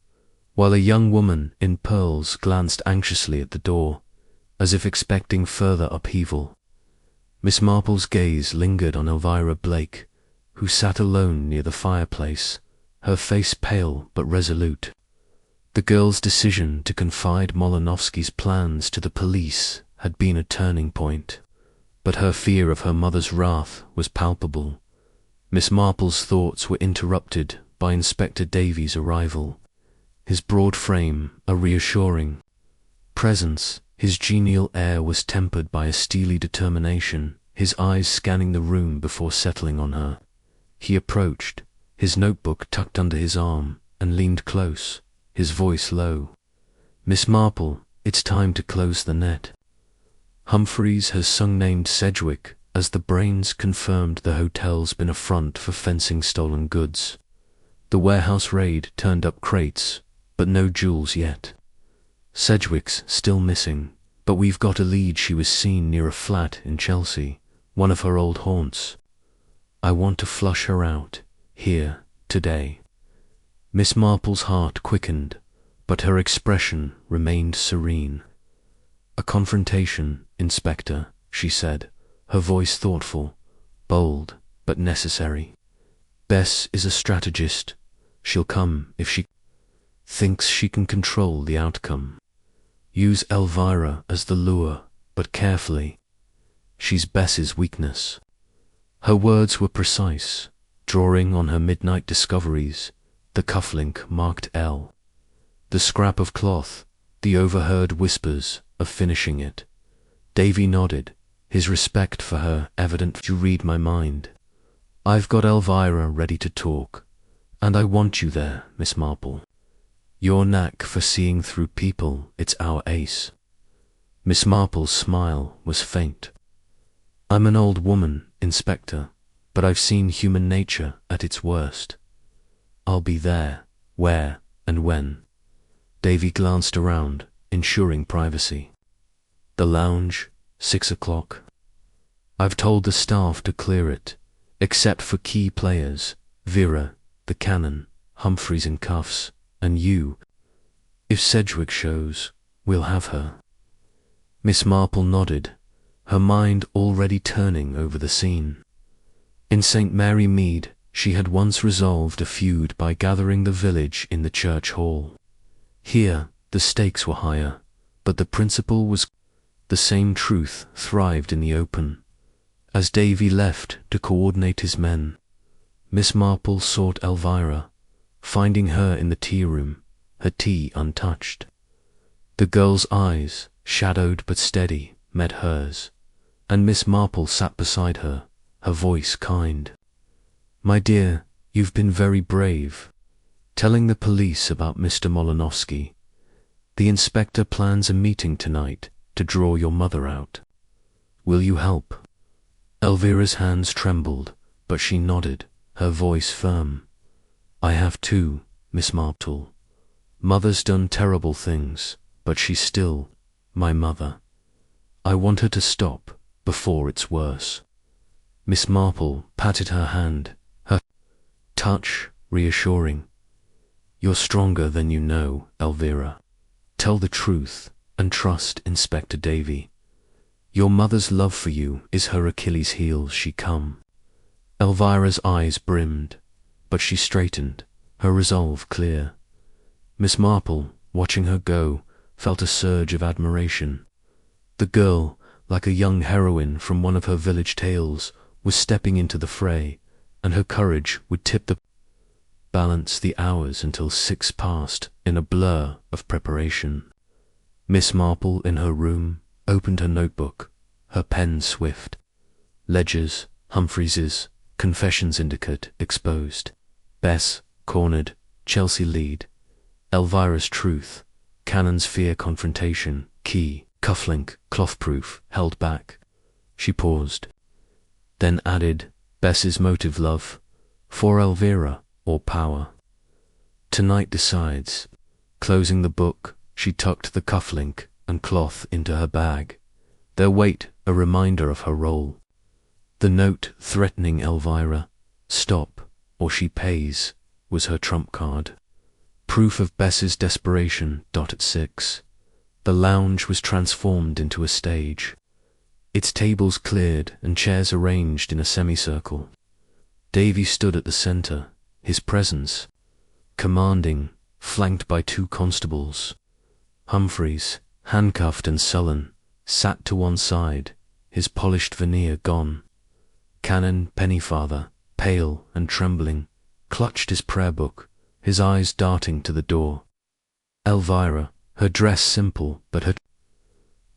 while a young woman in pearls glanced anxiously at the door, as if expecting further upheaval. Miss Marple's gaze lingered on Elvira Blake, who sat alone near the fireplace, her face pale but resolute. The girl's decision to confide Molinovsky's plans to the police had been a turning point, but her fear of her mother's wrath was palpable. Miss Marple's thoughts were interrupted by Inspector Davy's arrival. His broad frame a reassuring presence, his genial air was tempered by a steely determination, his eyes scanning the room before settling on her. He approached, his notebook tucked under his arm, and leaned close, his voice low. "Miss Marple, it's time to close the net. Humphreys has sung-named Sedgwick as the brains confirmed the hotel's been a front for fencing stolen goods. The warehouse raid turned up crates, but no jewels yet. Sedgwick's still missing, but we've got a lead she was seen near a flat in Chelsea, one of her old haunts. I want to flush her out, here, today." Miss Marple's heart quickened, but her expression remained serene. "A confrontation, Inspector," she said, her voice thoughtful, bold, but necessary. "Bess is a strategist. She'll come if she thinks she can control the outcome. Use Elvira as the lure, but carefully. She's Bess's weakness." Her words were precise, drawing on her midnight discoveries, the cufflink marked L, the scrap of cloth, the overheard whispers of finishing it. Davyy nodded, his respect for her evident. "You read my mind. I've got Elvira ready to talk, and I want you there, Miss Marple. Your knack for seeing through people, it's our ace." Miss Marple's smile was faint. "I'm an old woman, Inspector, but I've seen human nature at its worst. I'll be there, where and when." Davyy glanced around, ensuring privacy. "The lounge, 6 o'clock. I've told the staff to clear it, except for key players, Vera, the Canon, Humphreys in cuffs, and you. If Sedgwick shows, we'll have her." Miss Marple nodded, her mind already turning over the scene. In St. Mary Mead, she had once resolved a feud by gathering the village in the church hall. Here, the stakes were higher, but the principle was the same. Truth thrived in the open. As Davyy left to coordinate his men, Miss Marple sought Elvira, finding her in the tea room, her tea untouched. The girl's eyes, shadowed but steady, met hers, and Miss Marple sat beside her, her voice kind. "My dear, you've been very brave, telling the police about Mr. Molinovsky. The inspector plans a meeting tonight to draw your mother out. Will you help?" Elvira's hands trembled, but she nodded, her voice firm. "I have too, Miss Marple. Mother's done terrible things, but she's still my mother. I want her to stop before it's worse." Miss Marple patted her hand, her touch reassuring. "You're stronger than you know, Elvira. Tell the truth and trust Inspector Davyy. Your mother's love for you is her Achilles' heel. She come." Elvira's eyes brimmed, but she straightened, her resolve clear. Miss Marple, watching her go, felt a surge of admiration. The girl, like a young heroine from one of her village tales, was stepping into the fray, and her courage would tip the balance. The hours until 6 passed in a blur of preparation. Miss Marple, in her room, opened her notebook, her pen swift. Ledgers, Humphreys's, confession syndicate exposed. Bess, cornered, Chelsea lead. Elvira's truth, Canons fear confrontation, key, cufflink, clothproof, held back. She paused, then added, Bess's motive love, for Elvira or power. Tonight decides. Closing the book, she tucked the cufflink and cloth into her bag, their weight a reminder of her role. The note threatening Elvira, stop or she pays, was her trump card. Proof of Bess's desperation. At 6. The lounge was transformed into a stage, its tables cleared and chairs arranged in a semicircle. Davyy stood at the center, his presence commanding, flanked by 2 constables. Humphreys, handcuffed and sullen, sat to one side, his polished veneer gone. Canon Pennyfather, pale and trembling, clutched his prayer book, his eyes darting to the door. Elvira, her dress simple but her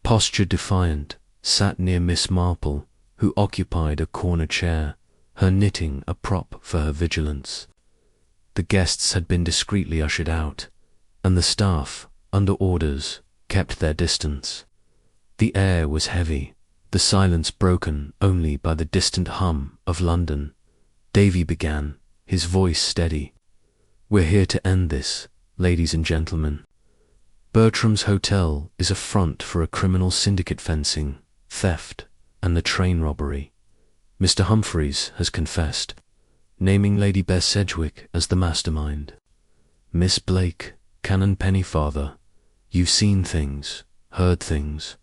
posture defiant, sat near Miss Marple, who occupied a corner chair, her knitting a prop for her vigilance. The guests had been discreetly ushered out, and the staff, under orders, kept their distance. The air was heavy, the silence broken only by the distant hum of London. Davyy began, his voice steady. "We're here to end this, ladies and gentlemen. Bertrams Hotel is a front for a criminal syndicate fencing, theft, and the train robbery. Mr. Humphreys has confessed, naming Lady Bess Sedgwick as the mastermind. Miss Blake, Canon Pennyfather, you've seen things, heard things.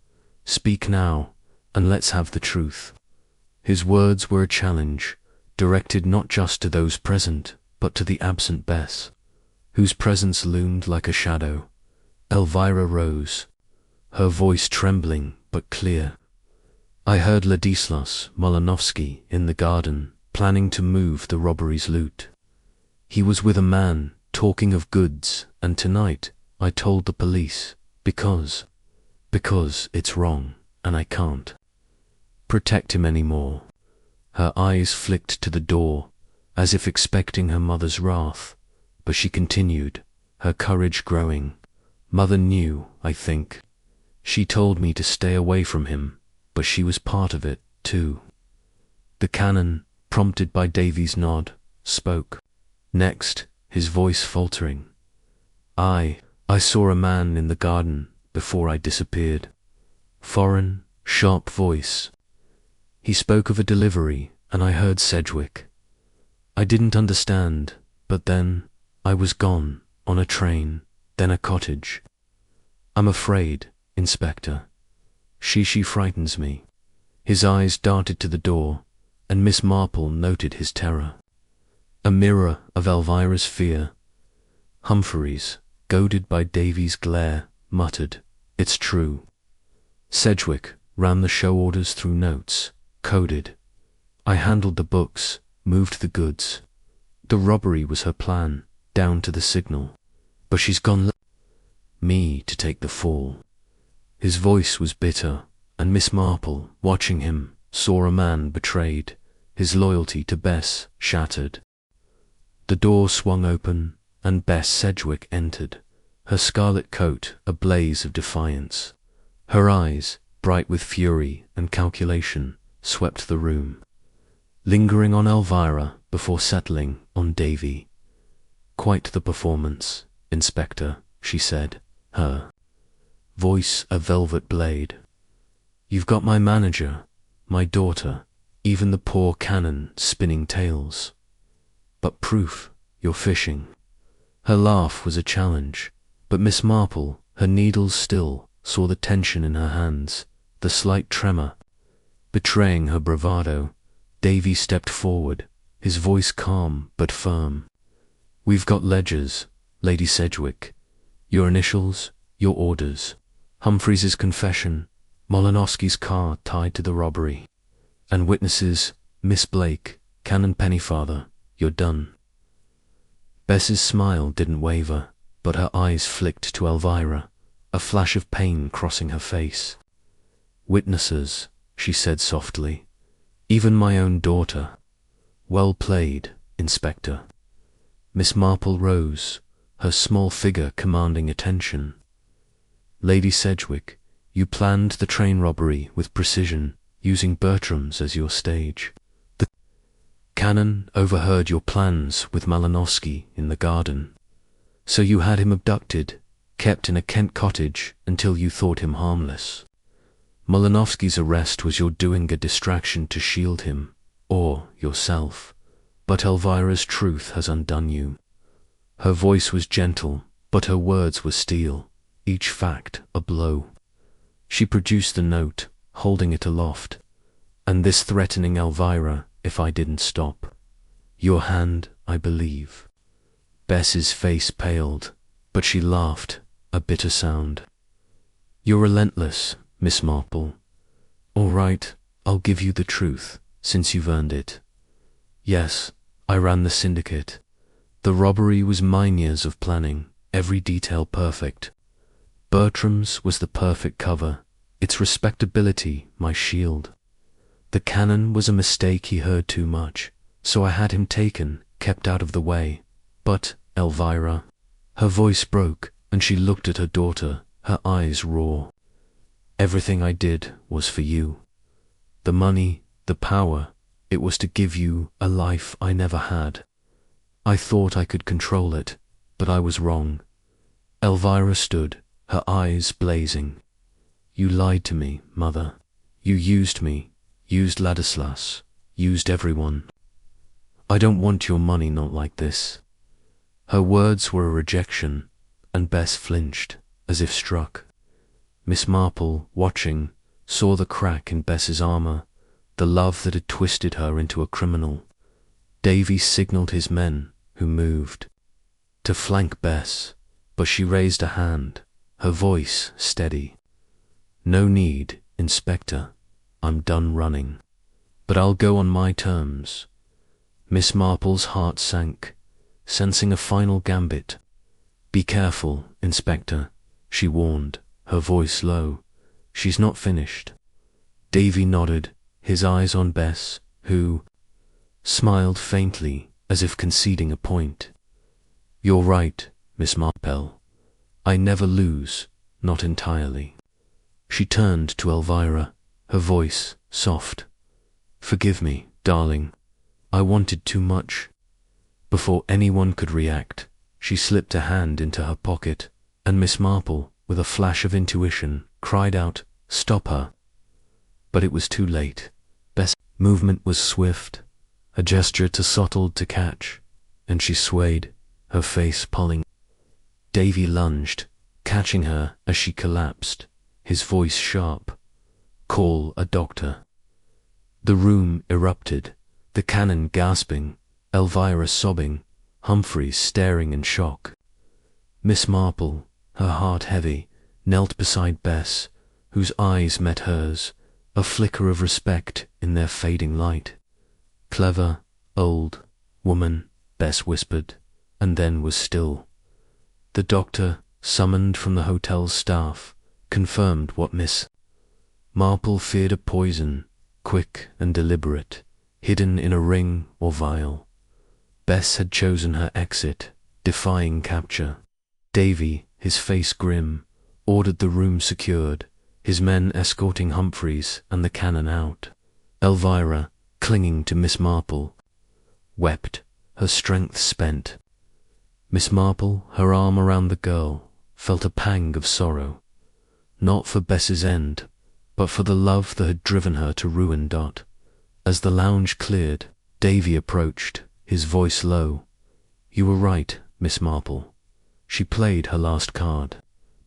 Speak now, and let's have the truth." His words were a challenge, directed not just to those present, but to the absent Bess, whose presence loomed like a shadow. Elvira rose, her voice trembling but clear. "I heard Ladislas Molinovsky in the garden, planning to move the robbery's loot. He was with a man, talking of goods, and tonight I told the police, because it's wrong, and I can't protect him anymore." Her eyes flicked to the door, as if expecting her mother's wrath, but she continued, her courage growing. "Mother knew, I think. She told me to stay away from him, but she was part of it, too." The Canon, prompted by Davy's nod, spoke. Next, his voice faltering. I saw a man in the garden before I disappeared." Foreign, sharp voice. "He spoke of a delivery, and I heard Sedgwick. I didn't understand, but then I was gone, on a train, then a cottage. I'm afraid, Inspector. She frightens me." His eyes darted to the door, and Miss Marple noted his terror. A mirror of Elvira's fear. Humphreys, goaded by Davy's glare, muttered, "It's true." Sedgwick ran the show orders through notes, coded. "I handled the books, moved the goods. The robbery was her plan, down to the signal. But she's gone me to take the fall." His voice was bitter, and Miss Marple, watching him, saw a man betrayed, his loyalty to Bess shattered. The door swung open, and Bess Sedgwick entered, her scarlet coat a blaze of defiance. Her eyes, bright with fury and calculation, swept the room, lingering on Elvira before settling on Davyy. "Quite the performance, Inspector," she said, her voice a velvet blade. "You've got my manager, my daughter, even the poor Canon spinning tales. But proof, you're fishing." Her laugh was a challenge, but Miss Marple, her needles still, saw the tension in her hands, the slight tremor. Betraying her bravado, Davyy stepped forward, his voice calm but firm. "We've got ledgers, Lady Sedgwick. Your initials, your orders, Humphreys's confession, Molinovsky's car tied to the robbery, and witnesses, Miss Blake, Canon Pennyfather. You're done." Bess's smile didn't waver, but her eyes flicked to Elvira, a flash of pain crossing her face. "Witnesses," she said softly. "Even my own daughter." "Well played, Inspector." Miss Marple rose, her small figure commanding attention. "Lady Sedgwick, you planned the train robbery with precision, using Bertram's as your stage. The Canon overheard your plans with Molinovsky in the garden. So you had him abducted, kept in a Kent cottage until you thought him harmless. Molinovsky's arrest was your doing, a distraction to shield him, or yourself. But Elvira's truth has undone you." Her voice was gentle, but her words were steel. each fact a blow. She produced the note, holding it aloft. And this threatening Elvira, if I didn't stop. Your hand, I believe. Bess's face paled, but she laughed, a bitter sound. You're relentless, Miss Marple. All right, I'll give you the truth, since you've earned it. Yes, I ran the syndicate. The robbery was mine, years of planning, every detail perfect. Bertram's was the perfect cover, its respectability my shield. The canon was a mistake, he heard too much, so I had him taken, kept out of the way. But, Elvira, her voice broke, and she looked at her daughter, her eyes raw. Everything I did was for you. The money, the power, it was to give you a life I never had. I thought I could control it, but I was wrong. Elvira stood, her eyes blazing. You lied to me, mother. You used me, used Ladislas, used everyone. I don't want your money, not like this. Her words were a rejection, and Bess flinched, as if struck. Miss Marple, watching, saw the crack in Bess's armor, the love that had twisted her into a criminal. Davyy signaled his men, who moved, to flank Bess, but she raised a hand, her voice steady. No need, Inspector. I'm done running. But I'll go on my terms. Miss Marple's heart sank, sensing a final gambit. Be careful, Inspector, she warned, her voice low. She's not finished. Davyy nodded, his eyes on Bess, who smiled faintly, as if conceding a point. You're right, Miss Marple. I never lose, not entirely. She turned to Elvira, her voice soft. Forgive me, darling. I wanted too much. Before anyone could react, she slipped a hand into her pocket, and Miss Marple, with a flash of intuition, cried out, "Stop her!" But it was too late. Bess' movement was swift, a gesture too subtle to catch, and she swayed, her face pulling. Davyy lunged, catching her as she collapsed, his voice sharp. Call a doctor. The room erupted, the canon gasping, Elvira sobbing, Humphreys staring in shock. Miss Marple, her heart heavy, knelt beside Bess, whose eyes met hers, a flicker of respect in their fading light. Clever, old woman, Bess whispered, and then was still. The doctor, summoned from the hotel's staff, confirmed what Miss Marple feared: a poison, quick and deliberate, hidden in a ring or vial. Bess had chosen her exit, defying capture. Davyy, his face grim, ordered the room secured, his men escorting Humphreys and the canon out. Elvira, clinging to Miss Marple, wept, her strength spent. Miss Marple, her arm around the girl, felt a pang of sorrow, not for Bess's end, but for the love that had driven her to ruin. As the lounge cleared, Davyy approached, his voice low. You were right, Miss Marple. She played her last card.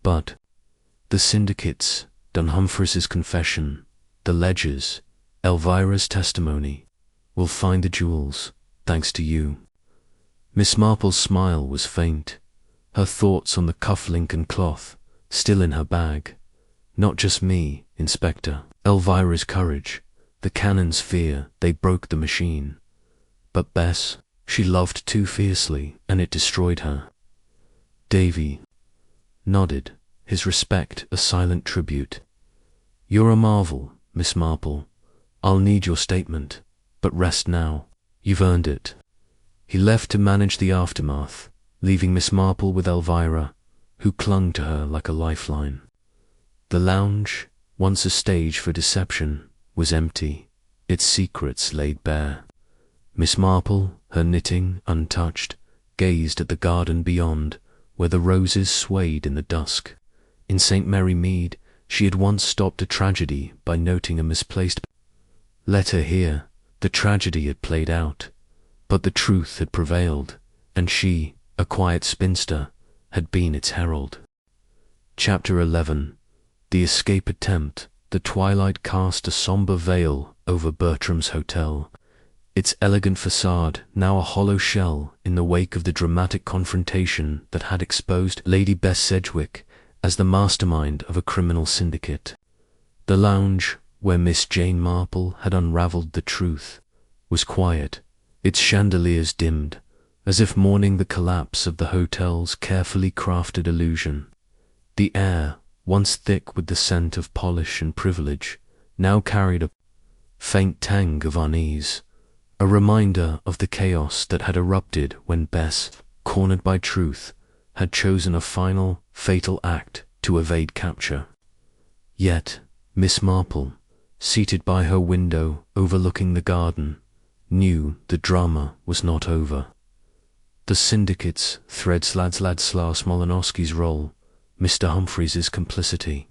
But the syndicates, Humphreys' confession, the ledgers, Elvira's testimony, will find the jewels, thanks to you. Miss Marple's smile was faint, her thoughts on the cufflink and cloth, still in her bag. Not just me, Inspector. Elvira's courage, the canon's fear, they broke the machine. But Bess, she loved too fiercely, and it destroyed her. Davyy nodded, his respect a silent tribute. You're a marvel, Miss Marple. I'll need your statement, but rest now. You've earned it. He left to manage the aftermath, leaving Miss Marple with Elvira, who clung to her like a lifeline. The lounge, once a stage for deception, was empty, its secrets laid bare. Miss Marple, her knitting untouched, gazed at the garden beyond, where the roses swayed in the dusk. In St. Mary Mead, she had once stopped a tragedy by noting a misplaced letter here. The tragedy had played out, but the truth had prevailed, and she, a quiet spinster, had been its herald. Chapter 11. The Escape Attempt. The twilight cast a somber veil over Bertrams Hotel, its elegant facade now a hollow shell in the wake of the dramatic confrontation that had exposed Lady Bess Sedgwick as the mastermind of a criminal syndicate. The lounge, where Miss Jane Marple had unravelled the truth, was quiet, its chandeliers dimmed, as if mourning the collapse of the hotel's carefully crafted illusion. The air, once thick with the scent of polish and privilege, now carried a faint tang of unease, a reminder of the chaos that had erupted when Bess, cornered by truth, had chosen a final, fatal act to evade capture. Yet, Miss Marple, seated by her window overlooking the garden, knew the drama was not over. The syndicate's Ladislas Molinowski's role, Mr. Humphreys's complicity,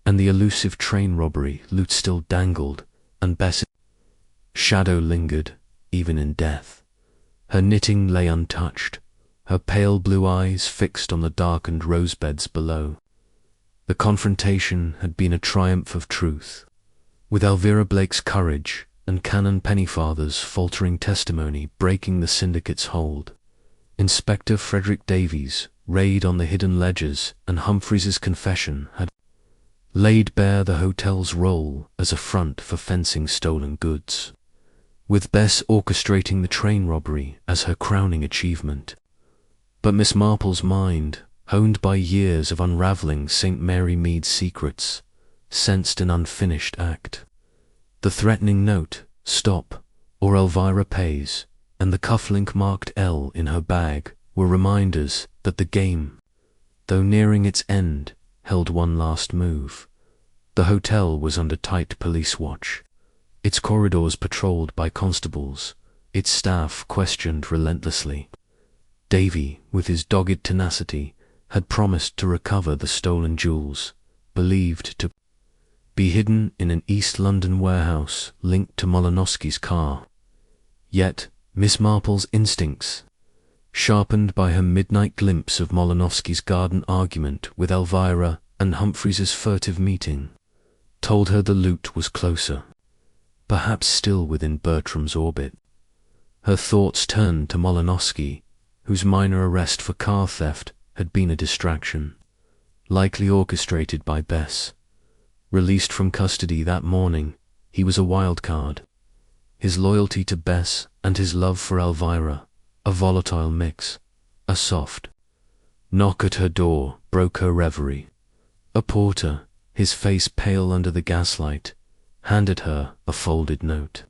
and the elusive train robbery loot still dangled, and Bess's shadow lingered, even in death. Her knitting lay untouched, her pale blue eyes fixed on the darkened rosebeds below. The confrontation had been a triumph of truth. With Elvira Blake's courage and Canon Pennyfather's faltering testimony breaking the syndicate's hold, Inspector Frederick Davy's raid on the hidden ledgers and Humphreys's confession had laid bare the hotel's role as a front for fencing stolen goods, with Bess orchestrating the train robbery as her crowning achievement. But Miss Marple's mind, honed by years of unravelling St. Mary Mead's secrets, sensed an unfinished act. The threatening note, "Stop, or Elvira pays," and the cufflink marked L in her bag were reminders that the game, though nearing its end, held one last move. The hotel was under tight police watch, its corridors patrolled by constables, its staff questioned relentlessly. Davyy, with his dogged tenacity, had promised to recover the stolen jewels, believed to be hidden in an East London warehouse linked to Molinowski's car. Yet Miss Marple's instincts, sharpened by her midnight glimpse of Molinowski's garden argument with Elvira and Humphreys's furtive meeting, told her the loot was closer, perhaps still within Bertram's orbit. Her thoughts turned to Molinowski, whose minor arrest for car theft had been a distraction, likely orchestrated by Bess. Released from custody that morning, he was a wild card. His loyalty to Bess and his love for Elvira, a volatile mix. A soft knock at her door broke her reverie. A porter, his face pale under the gaslight, handed her a folded note.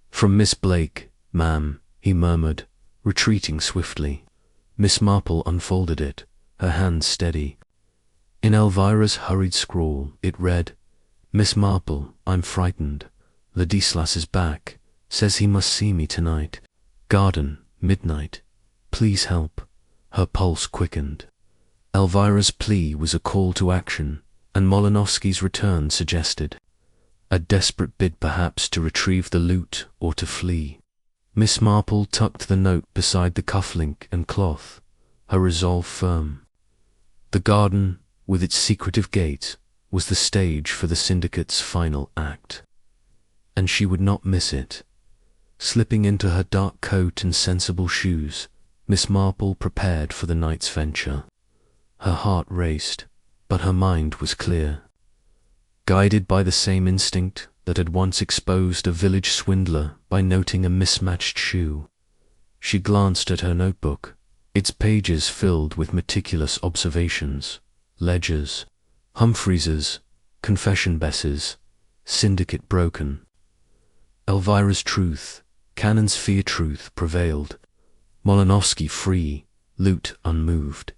"From Miss Blake, ma'am," he murmured, retreating swiftly. Miss Marple unfolded it, her hand steady. In Elvira's hurried scrawl it read, "Miss Marple, I'm frightened. Ladislas is back. Says he must see me tonight. Garden, midnight. Please help." Her pulse quickened. Elvira's plea was a call to action, and Molinowski's return suggested a desperate bid perhaps to retrieve the loot or to flee. Miss Marple tucked the note beside the cufflink and cloth, her resolve firm. The garden, with its secretive gate, was the stage for the syndicate's final act, and she would not miss it. Slipping into her dark coat and sensible shoes, Miss Marple prepared for the night's venture. Her heart raced, but her mind was clear. Guided by the same instinct that had once exposed a village swindler by noting a mismatched shoe, she glanced at her notebook, its pages filled with meticulous observations, ledgers, Humphreys's, confession Bess's, syndicate broken. Elvira's truth, Canons fear truth prevailed. Molinowski free, loot unmoved.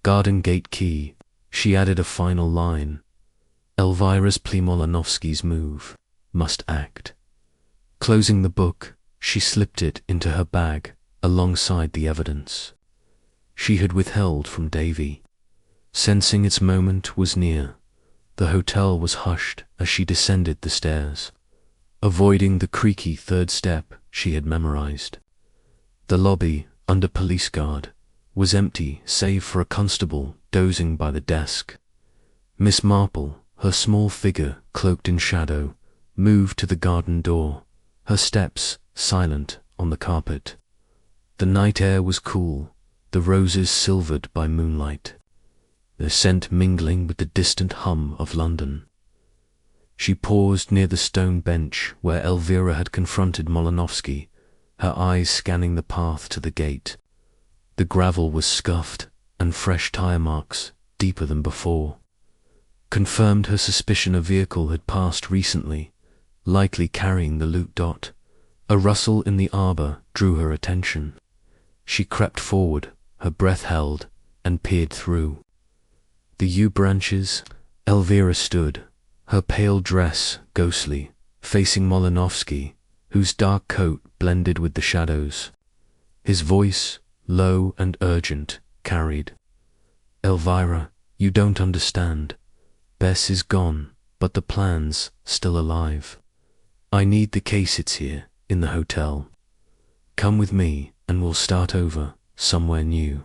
Garden gate key, she added a final line. Elvira's plea Molinowski's move, must act. Closing the book, she slipped it into her bag alongside the evidence she had withheld from Davyy. Sensing its moment was near, the hotel was hushed as she descended the stairs, avoiding the creaky third step she had memorized. The lobby, under police guard, was empty save for a constable dozing by the desk. Miss Marple, her small figure cloaked in shadow, moved to the garden door, her steps silent on the carpet. The night air was cool, the roses silvered by moonlight, their scent mingling with the distant hum of London. She paused near the stone bench where Elvira had confronted Molinovski, her eyes scanning the path to the gate. The gravel was scuffed, and fresh tire marks, deeper than before, confirmed her suspicion a vehicle had passed recently, likely carrying the loot dot. A rustle in the arbor drew her attention. She crept forward, her breath held, and peered through. The yew branches. Elvira stood, her pale dress ghostly, facing Molinovski, whose dark coat blended with the shadows. His voice, low and urgent, carried. "Elvira, you don't understand. Bess is gone, but the plan's still alive. I need the case. It's here, in the hotel. Come with me, and we'll start over, somewhere new."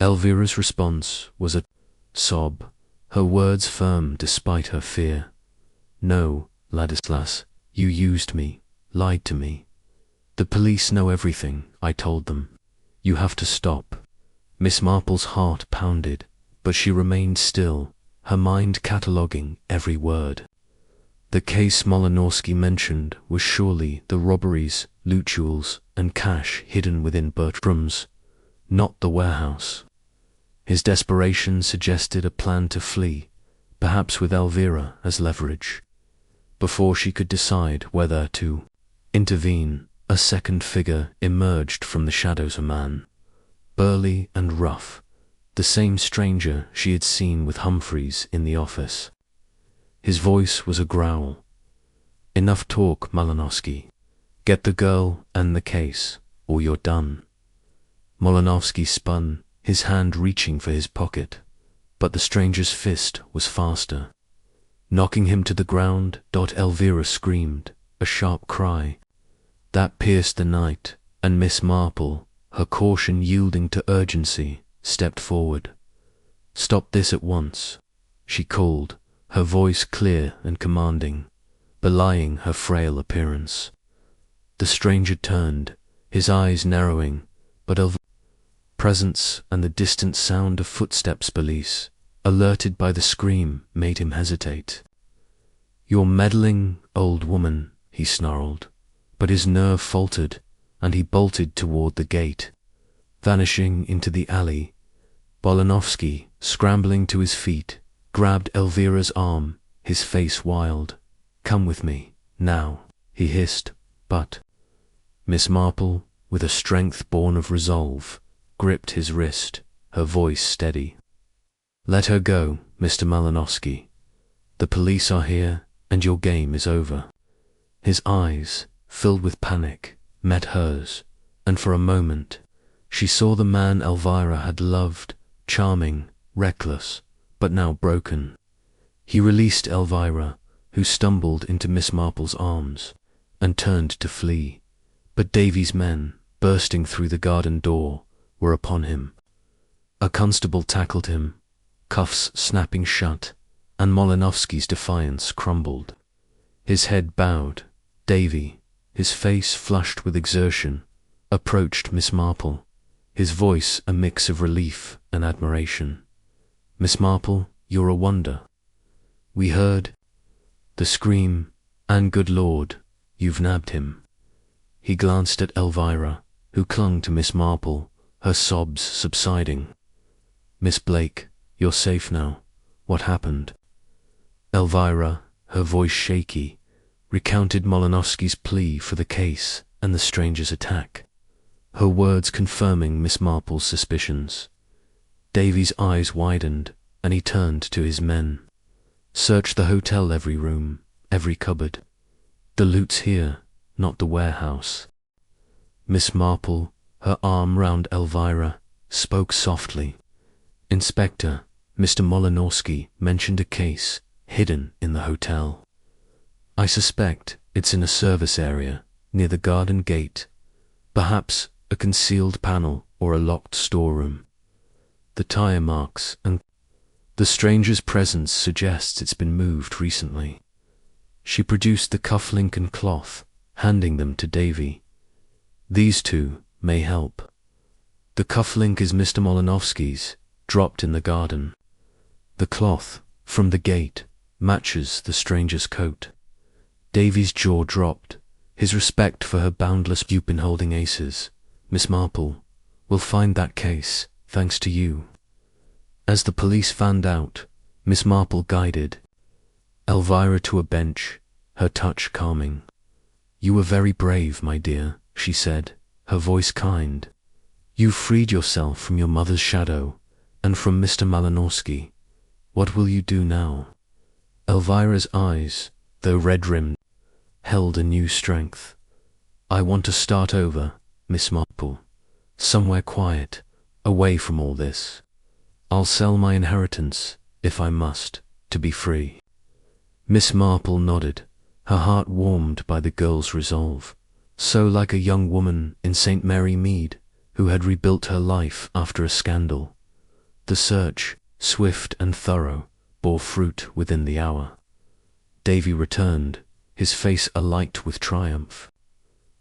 Elvira's response was a sob, her words firm despite her fear. "No, Ladislas, you used me, lied to me. The police know everything, I told them. You have to stop." Miss Marple's heart pounded, but she remained still, her mind cataloguing every word. The case Molinovski mentioned was surely the robberies, loot jewels, and cash hidden within Bertrams, not the warehouse. His desperation suggested a plan to flee, perhaps with Elvira as leverage. Before she could decide whether to intervene, a second figure emerged from the shadows. A man, burly and rough, the same stranger she had seen with Humphreys in the office. His voice was a growl. "Enough talk, Molinovski. Get the girl and the case, or you're done." Molinovski spun, his hand reaching for his pocket, but the stranger's fist was faster. Knocking him to the ground, Elvira screamed, a sharp cry. That pierced the night, and Miss Marple, her caution yielding to urgency, stepped forward. "Stop this at once," she called, her voice clear and commanding, belying her frail appearance. The stranger turned, his eyes narrowing, but Elvira's presence and the distant sound of footsteps, police, alerted by the scream, made him hesitate. "You're meddling, old woman," he snarled, but his nerve faltered, and he bolted toward the gate, vanishing into the alley. Molinovski, scrambling to his feet, grabbed Elvira's arm, his face wild. "Come with me, now," he hissed, but Miss Marple, with a strength born of resolve, gripped his wrist, her voice steady. "Let her go, Mr. Molinovski. The police are here, and your game is over." His eyes, filled with panic, met hers, and for a moment she saw the man Elvira had loved, charming, reckless, but now broken. He released Elvira, who stumbled into Miss Marple's arms, and turned to flee, but Davy's men, bursting through the garden door, were upon him. A constable tackled him, cuffs snapping shut, and Molinovski's defiance crumbled. His head bowed. Davyy, his face flushed with exertion, approached Miss Marple, his voice a mix of relief and admiration. "Miss Marple, you're a wonder. We heard the scream, and good Lord, you've nabbed him." He glanced at Elvira, who clung to Miss Marple, her sobs subsiding. "Miss Blake, you're safe now. What happened?" Elvira, her voice shaky, recounted Molinovski's plea for the case and the stranger's attack, her words confirming Miss Marple's suspicions. Davy's eyes widened, and he turned to his men. "Search the hotel, every room, every cupboard. The loot's here, not the warehouse." Miss Marple, her arm round Elvira, spoke softly. "Inspector, Mr. Molinovski mentioned a case hidden in the hotel. I suspect it's in a service area near the garden gate, perhaps a concealed panel or a locked storeroom. The tire marks and The stranger's presence suggests it's been moved recently. She produced the cufflink and cloth, handing them to Davyy. These two may help. The cufflink is Mr. Molinovsky's, dropped in the garden. The cloth, from the gate, matches the stranger's coat. Davy's jaw dropped, his respect for her boundless you've been holding aces. Miss Marple, we'll find that case, thanks to you. As the police fanned out, Miss Marple guided Elvira to a bench, her touch calming. You were very brave, my dear, she said, her voice kind. You freed yourself from your mother's shadow, and from Mr. Malinovsky. What will you do now? Elvira's eyes, though red-rimmed, held a new strength. I want to start over, Miss Marple. Somewhere quiet, away from all this. I'll sell my inheritance, if I must, to be free. Miss Marple nodded, her heart warmed by the girl's resolve, so like a young woman in St. Mary Mead, who had rebuilt her life after a scandal. The search, swift and thorough, bore fruit within the hour. Davyy returned, his face alight with triumph.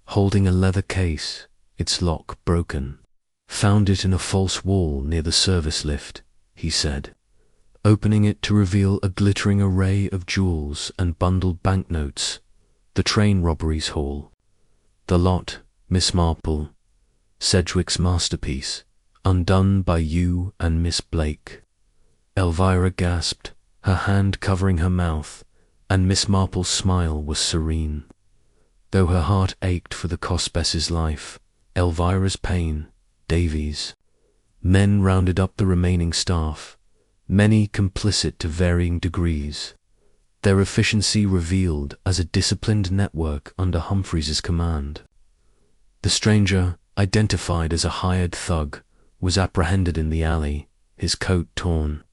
Holding a leather case, its lock broken. Found it in a false wall near the service lift, he said, opening it to reveal a glittering array of jewels and bundled banknotes. The train robberies haul. The lot, Miss Marple, Sedgwick's masterpiece, undone by you and Miss Blake. Elvira gasped, her hand covering her mouth, and Miss Marple's smile was serene. Though her heart ached for the Cosbesses' life, Elvira's pain, Davy's. Men rounded up the remaining staff, many complicit to varying degrees, their efficiency revealed as a disciplined network under Humphreys's command. The stranger, identified as a hired thug, was apprehended in the alley, his coat torn,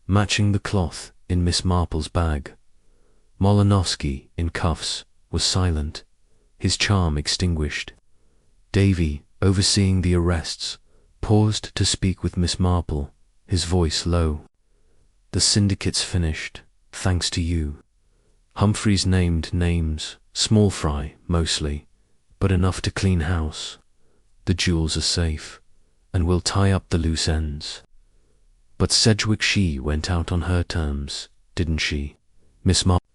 matching the cloth in Miss Marple's bag. Molinovsky, in cuffs, was silent, his charm extinguished. Davyy, overseeing the arrests, paused to speak with Miss Marple, his voice low. The syndicate's finished, thanks to you. Humphreys named names, small fry, mostly, but enough to clean house. The jewels are safe, and we'll tie up the loose ends. But Sedgwick she went out on her terms, didn't she? Miss Marple.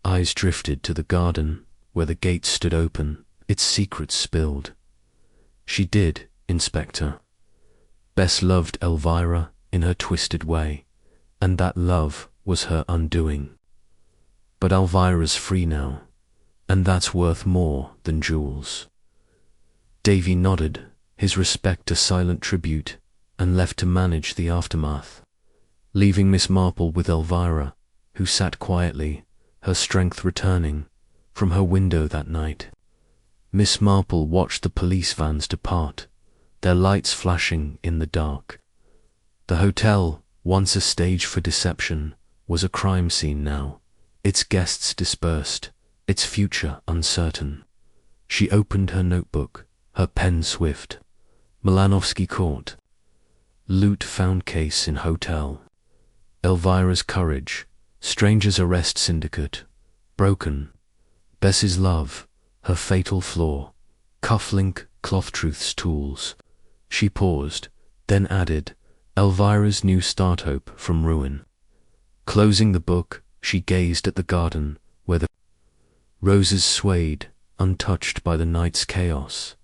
Eyes drifted to the garden, where the gate stood open, its secrets spilled. She did, Inspector. Bess loved Elvira in her twisted way, and that love was her undoing. But Elvira's free now, and that's worth more than jewels. Davyy nodded, his respect a silent tribute, and left to manage the aftermath, leaving Miss Marple with Elvira, who sat quietly, her strength returning, from her window that night. Miss Marple watched the police vans depart, their lights flashing in the dark. The hotel, once a stage for deception, was a crime scene now, its guests dispersed, its future uncertain. She opened her notebook, her pen swift. Malinovsky caught. Loot found case in hotel. Elvira's courage, stranger's arrest syndicate, broken. Bess's love, her fatal flaw, cufflink, cloth truth's tools. She paused, then added, Elvira's new start hope from ruin. Closing the book, she gazed at the garden, where the roses swayed, untouched by the night's chaos.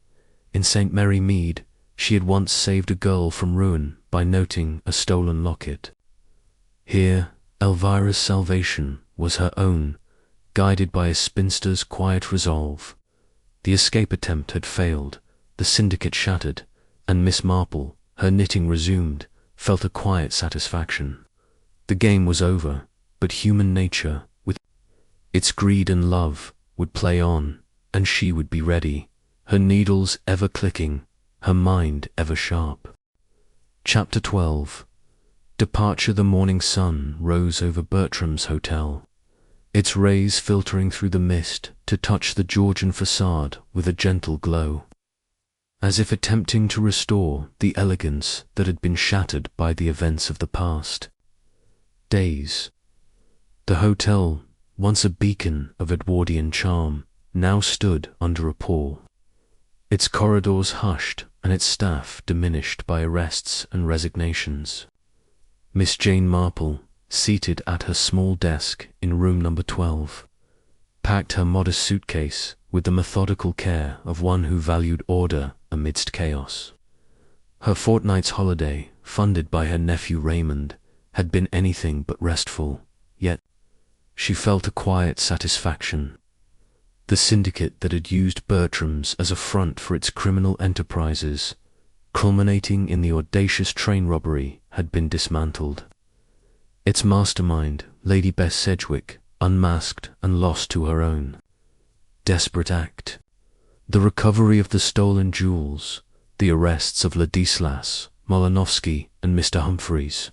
In St. Mary Mead, she had once saved a girl from ruin by noting a stolen locket. Here, Elvira's salvation was her own, guided by a spinster's quiet resolve. The escape attempt had failed, the syndicate shattered, and Miss Marple, her knitting resumed, felt a quiet satisfaction. The game was over, but human nature, with its greed and love, would play on, and she would be ready, her needles ever clicking, her mind ever sharp. Chapter 12. Departure. The morning sun rose over Bertram's Hotel, its rays filtering through the mist to touch the Georgian facade with a gentle glow, as if attempting to restore the elegance that had been shattered by the events of the past. days. The hotel, once a beacon of Edwardian charm, now stood under a pall. Its corridors hushed and its staff diminished by arrests and resignations. Miss Jane Marple, seated at her small desk in room number 12, packed her modest suitcase with the methodical care of one who valued order amidst chaos. Her fortnight's holiday, funded by her nephew Raymond, had been anything but restful, yet she felt a quiet satisfaction. The syndicate that had used Bertram's as a front for its criminal enterprises, culminating in the audacious train robbery, had been dismantled. Its mastermind, Lady Bess Sedgwick, unmasked and lost to her own desperate act. The recovery of the stolen jewels, the arrests of Ladislas, Molinovsky and Mr. Humphreys,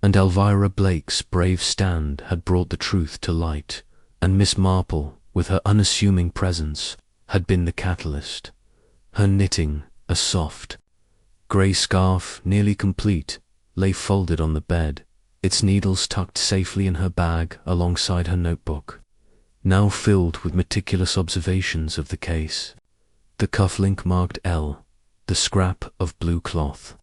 and Elvira Blake's brave stand had brought the truth to light, and Miss Marple, with her unassuming presence, had been the catalyst. Her knitting, a soft, grey scarf nearly complete, lay folded on the bed, its needles tucked safely in her bag alongside her notebook, now filled with meticulous observations of the case. The cufflink marked L, the scrap of blue cloth,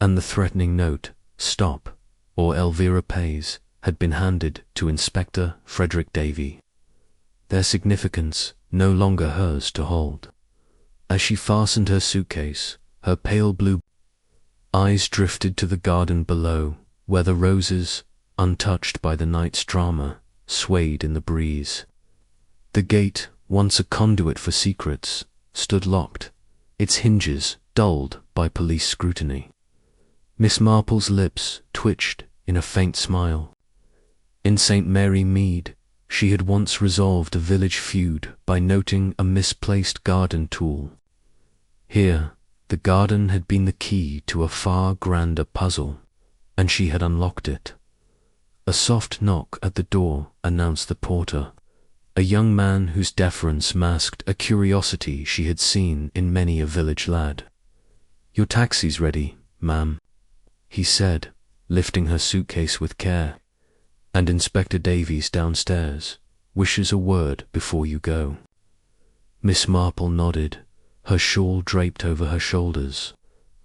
and the threatening note, "Stop, or Elvira pays," had been handed to Inspector Frederick Davyy, their significance no longer hers to hold. As she fastened her suitcase, her pale blue eyes drifted to the garden below, where the roses, untouched by the night's drama, swayed in the breeze. The gate, once a conduit for secrets, stood locked, its hinges dulled by police scrutiny. Miss Marple's lips twitched in a faint smile. In St. Mary Mead, she had once resolved a village feud by noting a misplaced garden tool. Here, the garden had been the key to a far grander puzzle, and she had unlocked it. A soft knock at the door announced the porter, a young man whose deference masked a curiosity she had seen in many a village lad. "Your taxi's ready, ma'am," he said, lifting her suitcase with care. "And Inspector Davies downstairs wishes a word before you go." Miss Marple nodded, her shawl draped over her shoulders,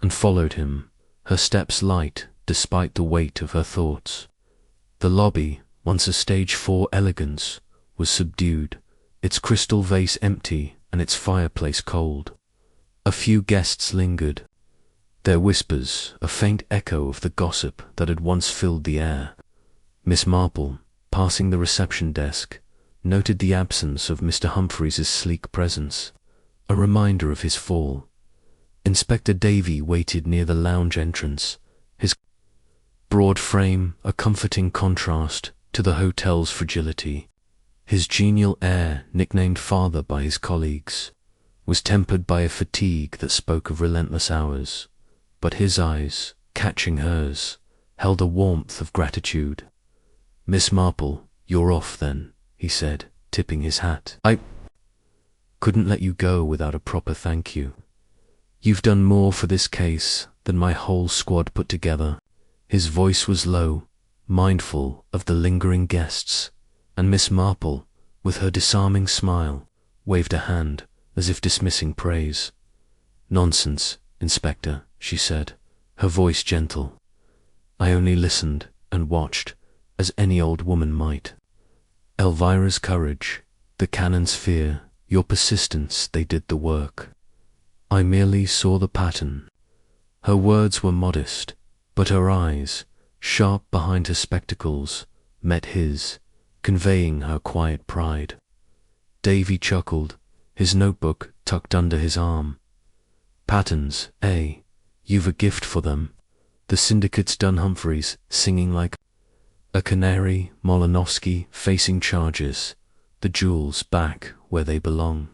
and followed him, her steps light despite the weight of her thoughts. The lobby, once a stage 4 elegance, was subdued, its crystal vase empty and its fireplace cold. A few guests lingered, their whispers a faint echo of the gossip that had once filled the air. Miss Marple, passing the reception desk, noted the absence of Mr. Humphreys' sleek presence, a reminder of his fall. Inspector Davyy waited near the lounge entrance, his broad frame a comforting contrast to the hotel's fragility. His genial air, nicknamed father by his colleagues, was tempered by a fatigue that spoke of relentless hours, but his eyes, catching hers, held a warmth of gratitude. "Miss Marple, you're off then," he said, tipping his hat. "I couldn't let you go without a proper thank you. You've done more for this case than my whole squad put together." His voice was low, mindful of the lingering guests, and Miss Marple, with her disarming smile, waved a hand as if dismissing praise. "Nonsense, Inspector," she said, her voice gentle. "I only listened and watched, as any old woman might. Elvira's courage, the Canons' fear, your persistence, they did the work. I merely saw the pattern." Her words were modest, but her eyes, sharp behind her spectacles, met his, conveying her quiet pride. Davyy chuckled, his notebook tucked under his arm. "Patterns, eh? You've a gift for them. The syndicate's done Humphreys, singing like a canary, Molinovsky facing charges, the jewels back where they belong.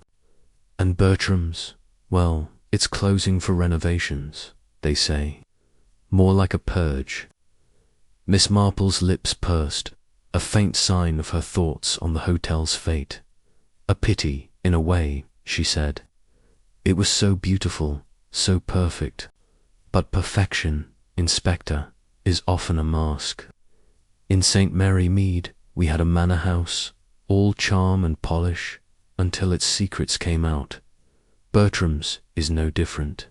And Bertram's, well, it's closing for renovations, they say. More like a purge." Miss Marple's lips pursed, a faint sign of her thoughts on the hotel's fate. "A pity, in a way," she said. "It was so beautiful, so perfect. But perfection, Inspector, is often a mask." In St. Mary Mead, we had a manor house, all charm and polish, until its secrets came out. Bertram's is no different.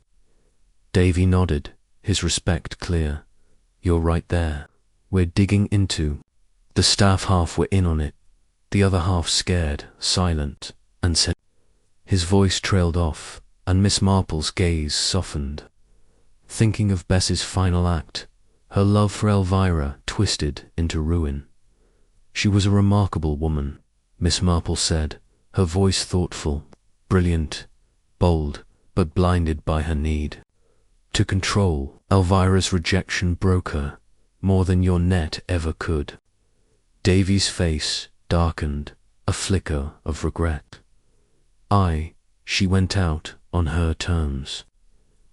Davyy nodded, his respect clear. You're right there. We're digging into. The staff half were in on it, the other half scared, silent, and said. His voice trailed off, and Miss Marple's gaze softened. Thinking of Bess's final act, her love for Elvira twisted into ruin. She was a remarkable woman, Miss Marple said, her voice thoughtful, brilliant, bold, but blinded by her need to control. Elvira's rejection broke her, more than your net ever could. Davy's face darkened, a flicker of regret. She went out on her terms.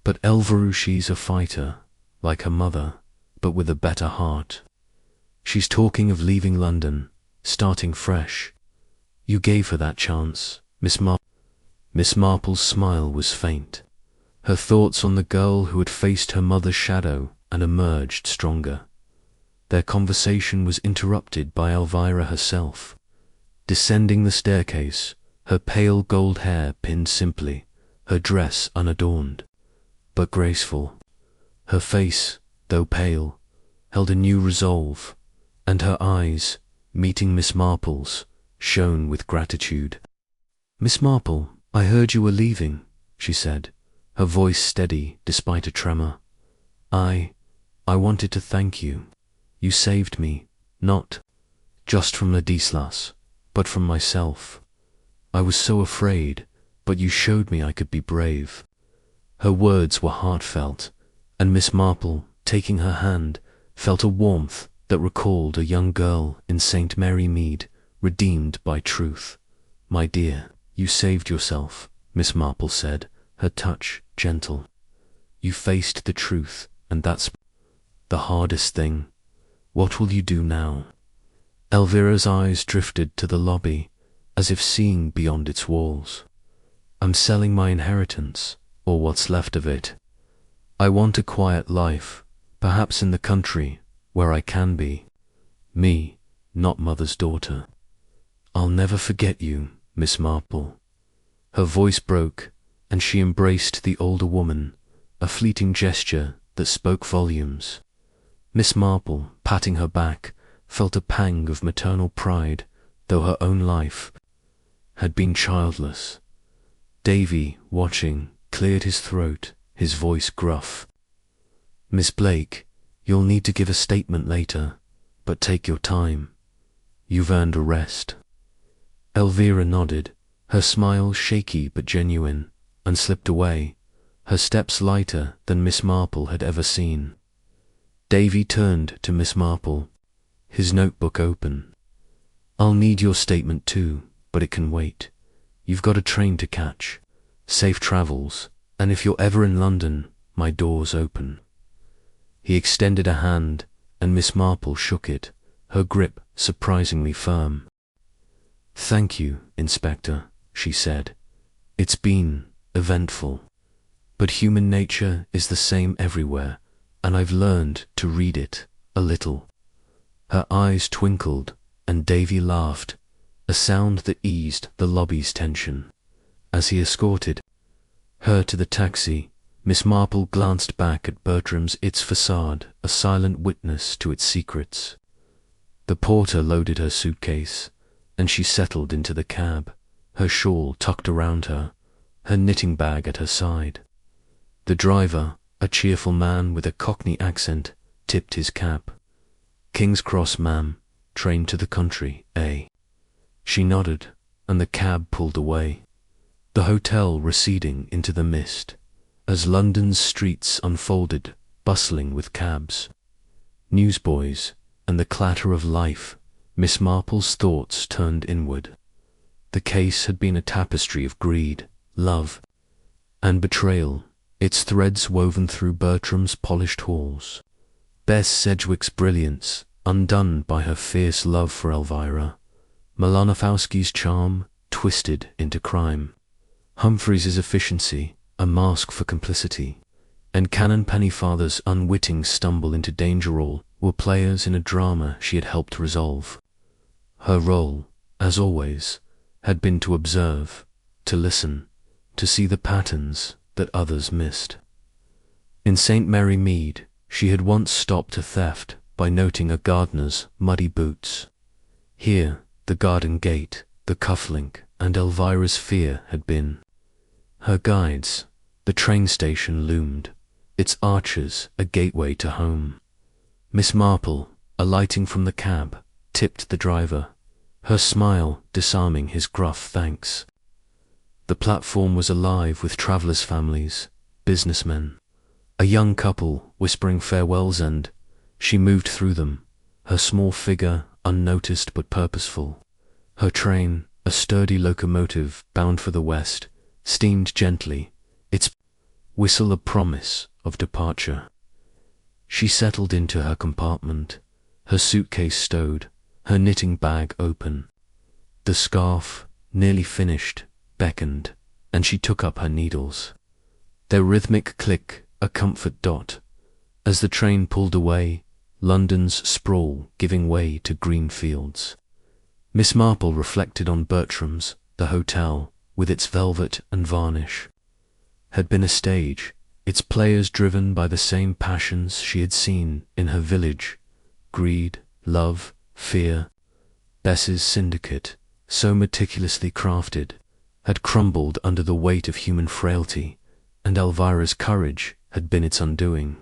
But Elverush's a fighter, like her mother, but with a better heart. She's talking of leaving London, starting fresh. You gave her that chance, Miss Marple. Miss Marple's smile was faint. Her thoughts on the girl who had faced her mother's shadow and emerged stronger. Their conversation was interrupted by Elvira herself. Descending the staircase, her pale gold hair pinned simply, her dress unadorned, but graceful. Her face, though pale, held a new resolve, and her eyes, meeting Miss Marple's, shone with gratitude. Miss Marple, I heard you were leaving, she said, her voice steady despite a tremor. I wanted to thank you. You saved me, not just from Ladislas, but from myself. I was so afraid, but you showed me I could be brave. Her words were heartfelt, and Miss Marple, taking her hand, felt a warmth that recalled a young girl in St. Mary Mead, redeemed by truth. My dear, you saved yourself, Miss Marple said, her touch gentle. You faced the truth, and that's the hardest thing. What will you do now? Elvira's eyes drifted to the lobby, as if seeing beyond its walls. I'm selling my inheritance, or what's left of it. I want a quiet life, perhaps in the country, where I can be me, not mother's daughter. I'll never forget you, Miss Marple. Her voice broke, and she embraced the older woman, a fleeting gesture that spoke volumes. Miss Marple, patting her back, felt a pang of maternal pride, though her own life had been childless. Davyy, watching, cleared his throat, his voice gruff. Miss Blake, you'll need to give a statement later, but take your time. You've earned a rest. Elvira nodded, her smile shaky but genuine, and slipped away, her steps lighter than Miss Marple had ever seen. Davyy turned to Miss Marple, his notebook open. I'll need your statement too, but it can wait. You've got a train to catch. Safe travels, and if you're ever in London, my door's open. He extended a hand, and Miss Marple shook it, her grip surprisingly firm. Thank you, Inspector, she said. It's been eventful. But human nature is the same everywhere, and I've learned to read it a little. Her eyes twinkled, and Davyy laughed, a sound that eased the lobby's tension. As he escorted her to the taxi, Miss Marple glanced back at Bertram's its facade, a silent witness to its secrets. The porter loaded her suitcase, and she settled into the cab, her shawl tucked around her, her knitting bag at her side. The driver, a cheerful man with a Cockney accent, tipped his cap. King's Cross, ma'am. Train to the country, eh? She nodded, and the cab pulled away, the hotel receding into the mist, as London's streets unfolded, bustling with cabs, newsboys, and the clatter of life. Miss Marple's thoughts turned inward. The case had been a tapestry of greed, love, and betrayal, its threads woven through Bertram's polished halls. Bess Sedgwick's brilliance, undone by her fierce love for Elvira. Malanowski's charm, twisted into crime. Humphreys's efficiency, a mask for complicity. And Canon Pennyfather's unwitting stumble into danger, all were players in a drama she had helped resolve. Her role, as always, had been to observe, to listen, to see the patterns that others missed. In St. Mary Mead, she had once stopped a theft by noting a gardener's muddy boots. Here, the garden gate, the cufflink, and Elvira's fear had been. Her guides, the train station loomed, its arches a gateway to home. Miss Marple, alighting from the cab, tipped the driver, her smile disarming his gruff thanks. The platform was alive with travellers' families, businessmen, a young couple whispering farewells, and she moved through them, her small figure unnoticed but purposeful. Her train, a sturdy locomotive bound for the west, steamed gently, its whistle a promise of departure. She settled into her compartment, her suitcase stowed, her knitting bag open. The scarf, nearly finished, beckoned, and she took up her needles. Their rhythmic click a comfort dot. As the train pulled away, London's sprawl giving way to green fields. Miss Marple reflected on Bertram's, the hotel, with its velvet and varnish, had been a stage, its players driven by the same passions she had seen in her village: greed, love, fear. Bess's syndicate, so meticulously crafted, had crumbled under the weight of human frailty, and Elvira's courage had been its undoing.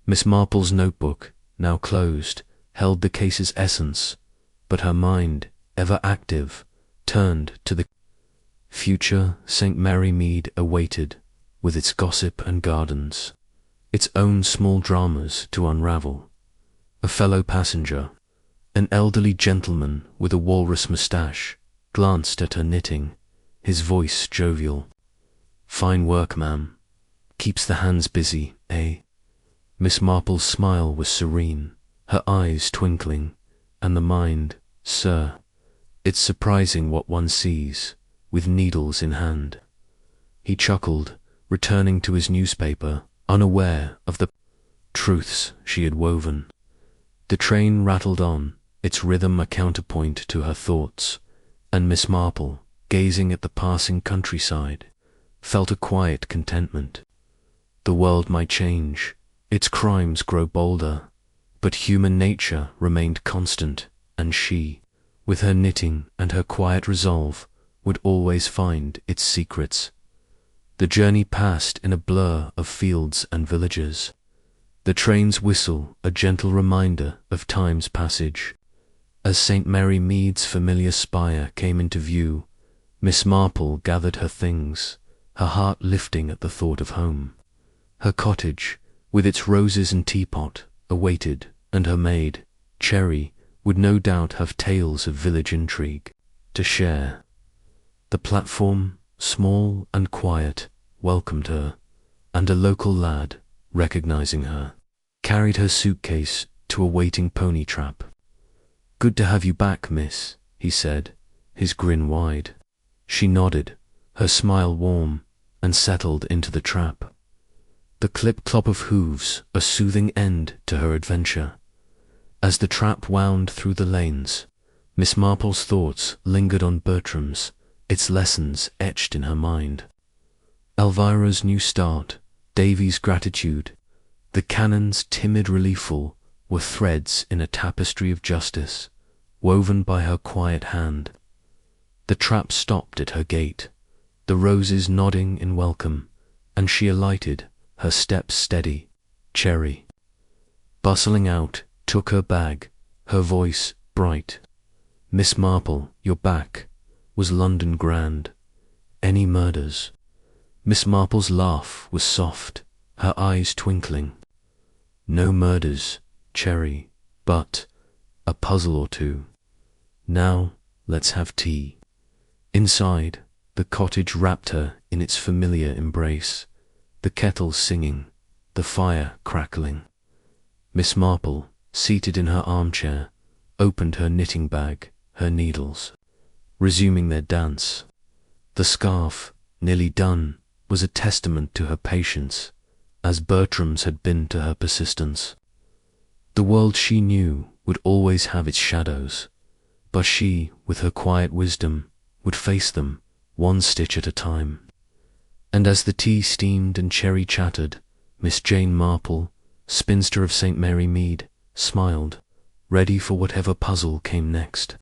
Miss Marple's notebook, now closed, held the case's essence, but her mind, ever active, turned to the future St. Mary Mead awaited, with its gossip and gardens, its own small dramas to unravel. A fellow passenger, an elderly gentleman with a walrus moustache, glanced at her knitting, his voice jovial. "Fine work, ma'am. Keeps the hands busy, eh?" Miss Marple's smile was serene, her eyes twinkling, and the mind, "Sir, it's surprising what one sees, with needles in hand." He chuckled, returning to his newspaper, unaware of the truths she had woven. The train rattled on, its rhythm a counterpoint to her thoughts, and Miss Marple, gazing at the passing countryside, felt a quiet contentment. The world might change, its crimes grow bolder, but human nature remained constant, and she, with her knitting and her quiet resolve, would always find its secrets. The journey passed in a blur of fields and villages, the train's whistle a gentle reminder of time's passage. As St. Mary Mead's familiar spire came into view, Miss Marple gathered her things, her heart lifting at the thought of home. Her cottage, with its roses and teapot, awaited, and her maid, Cherry, would no doubt have tales of village intrigue to share. The platform, small and quiet, welcomed her, and a local lad, recognizing her, carried her suitcase to a waiting pony trap. "Good to have you back, miss," he said, his grin wide. She nodded, her smile warm, and settled into the trap. The clip-clop of hooves a soothing end to her adventure. As the trap wound through the lanes, Miss Marple's thoughts lingered on Bertram's, its lessons etched in her mind. Elvira's new start, Davy's gratitude, the Canons' timid relieful were threads in a tapestry of justice, woven by her quiet hand. The trap stopped at her gate, the roses nodding in welcome, and she alighted, her steps steady. Cherry, bustling out, took her bag, her voice bright. "Miss Marple, you're back. Was London grand? Any murders?" Miss Marple's laugh was soft, her eyes twinkling. "No murders, Cherry, but a puzzle or two. Now let's have tea." Inside, the cottage wrapped her in its familiar embrace, the kettle singing, the fire crackling. Miss Marple, seated in her armchair, opened her knitting bag, her needles, resuming their dance. The scarf, nearly done, was a testament to her patience, as Bertram's had been to her persistence. The world she knew would always have its shadows, but she, with her quiet wisdom, would face them, one stitch at a time. And as the tea steamed and Cherry chattered, Miss Jane Marple, spinster of St. Mary Mead, smiled, ready for whatever puzzle came next.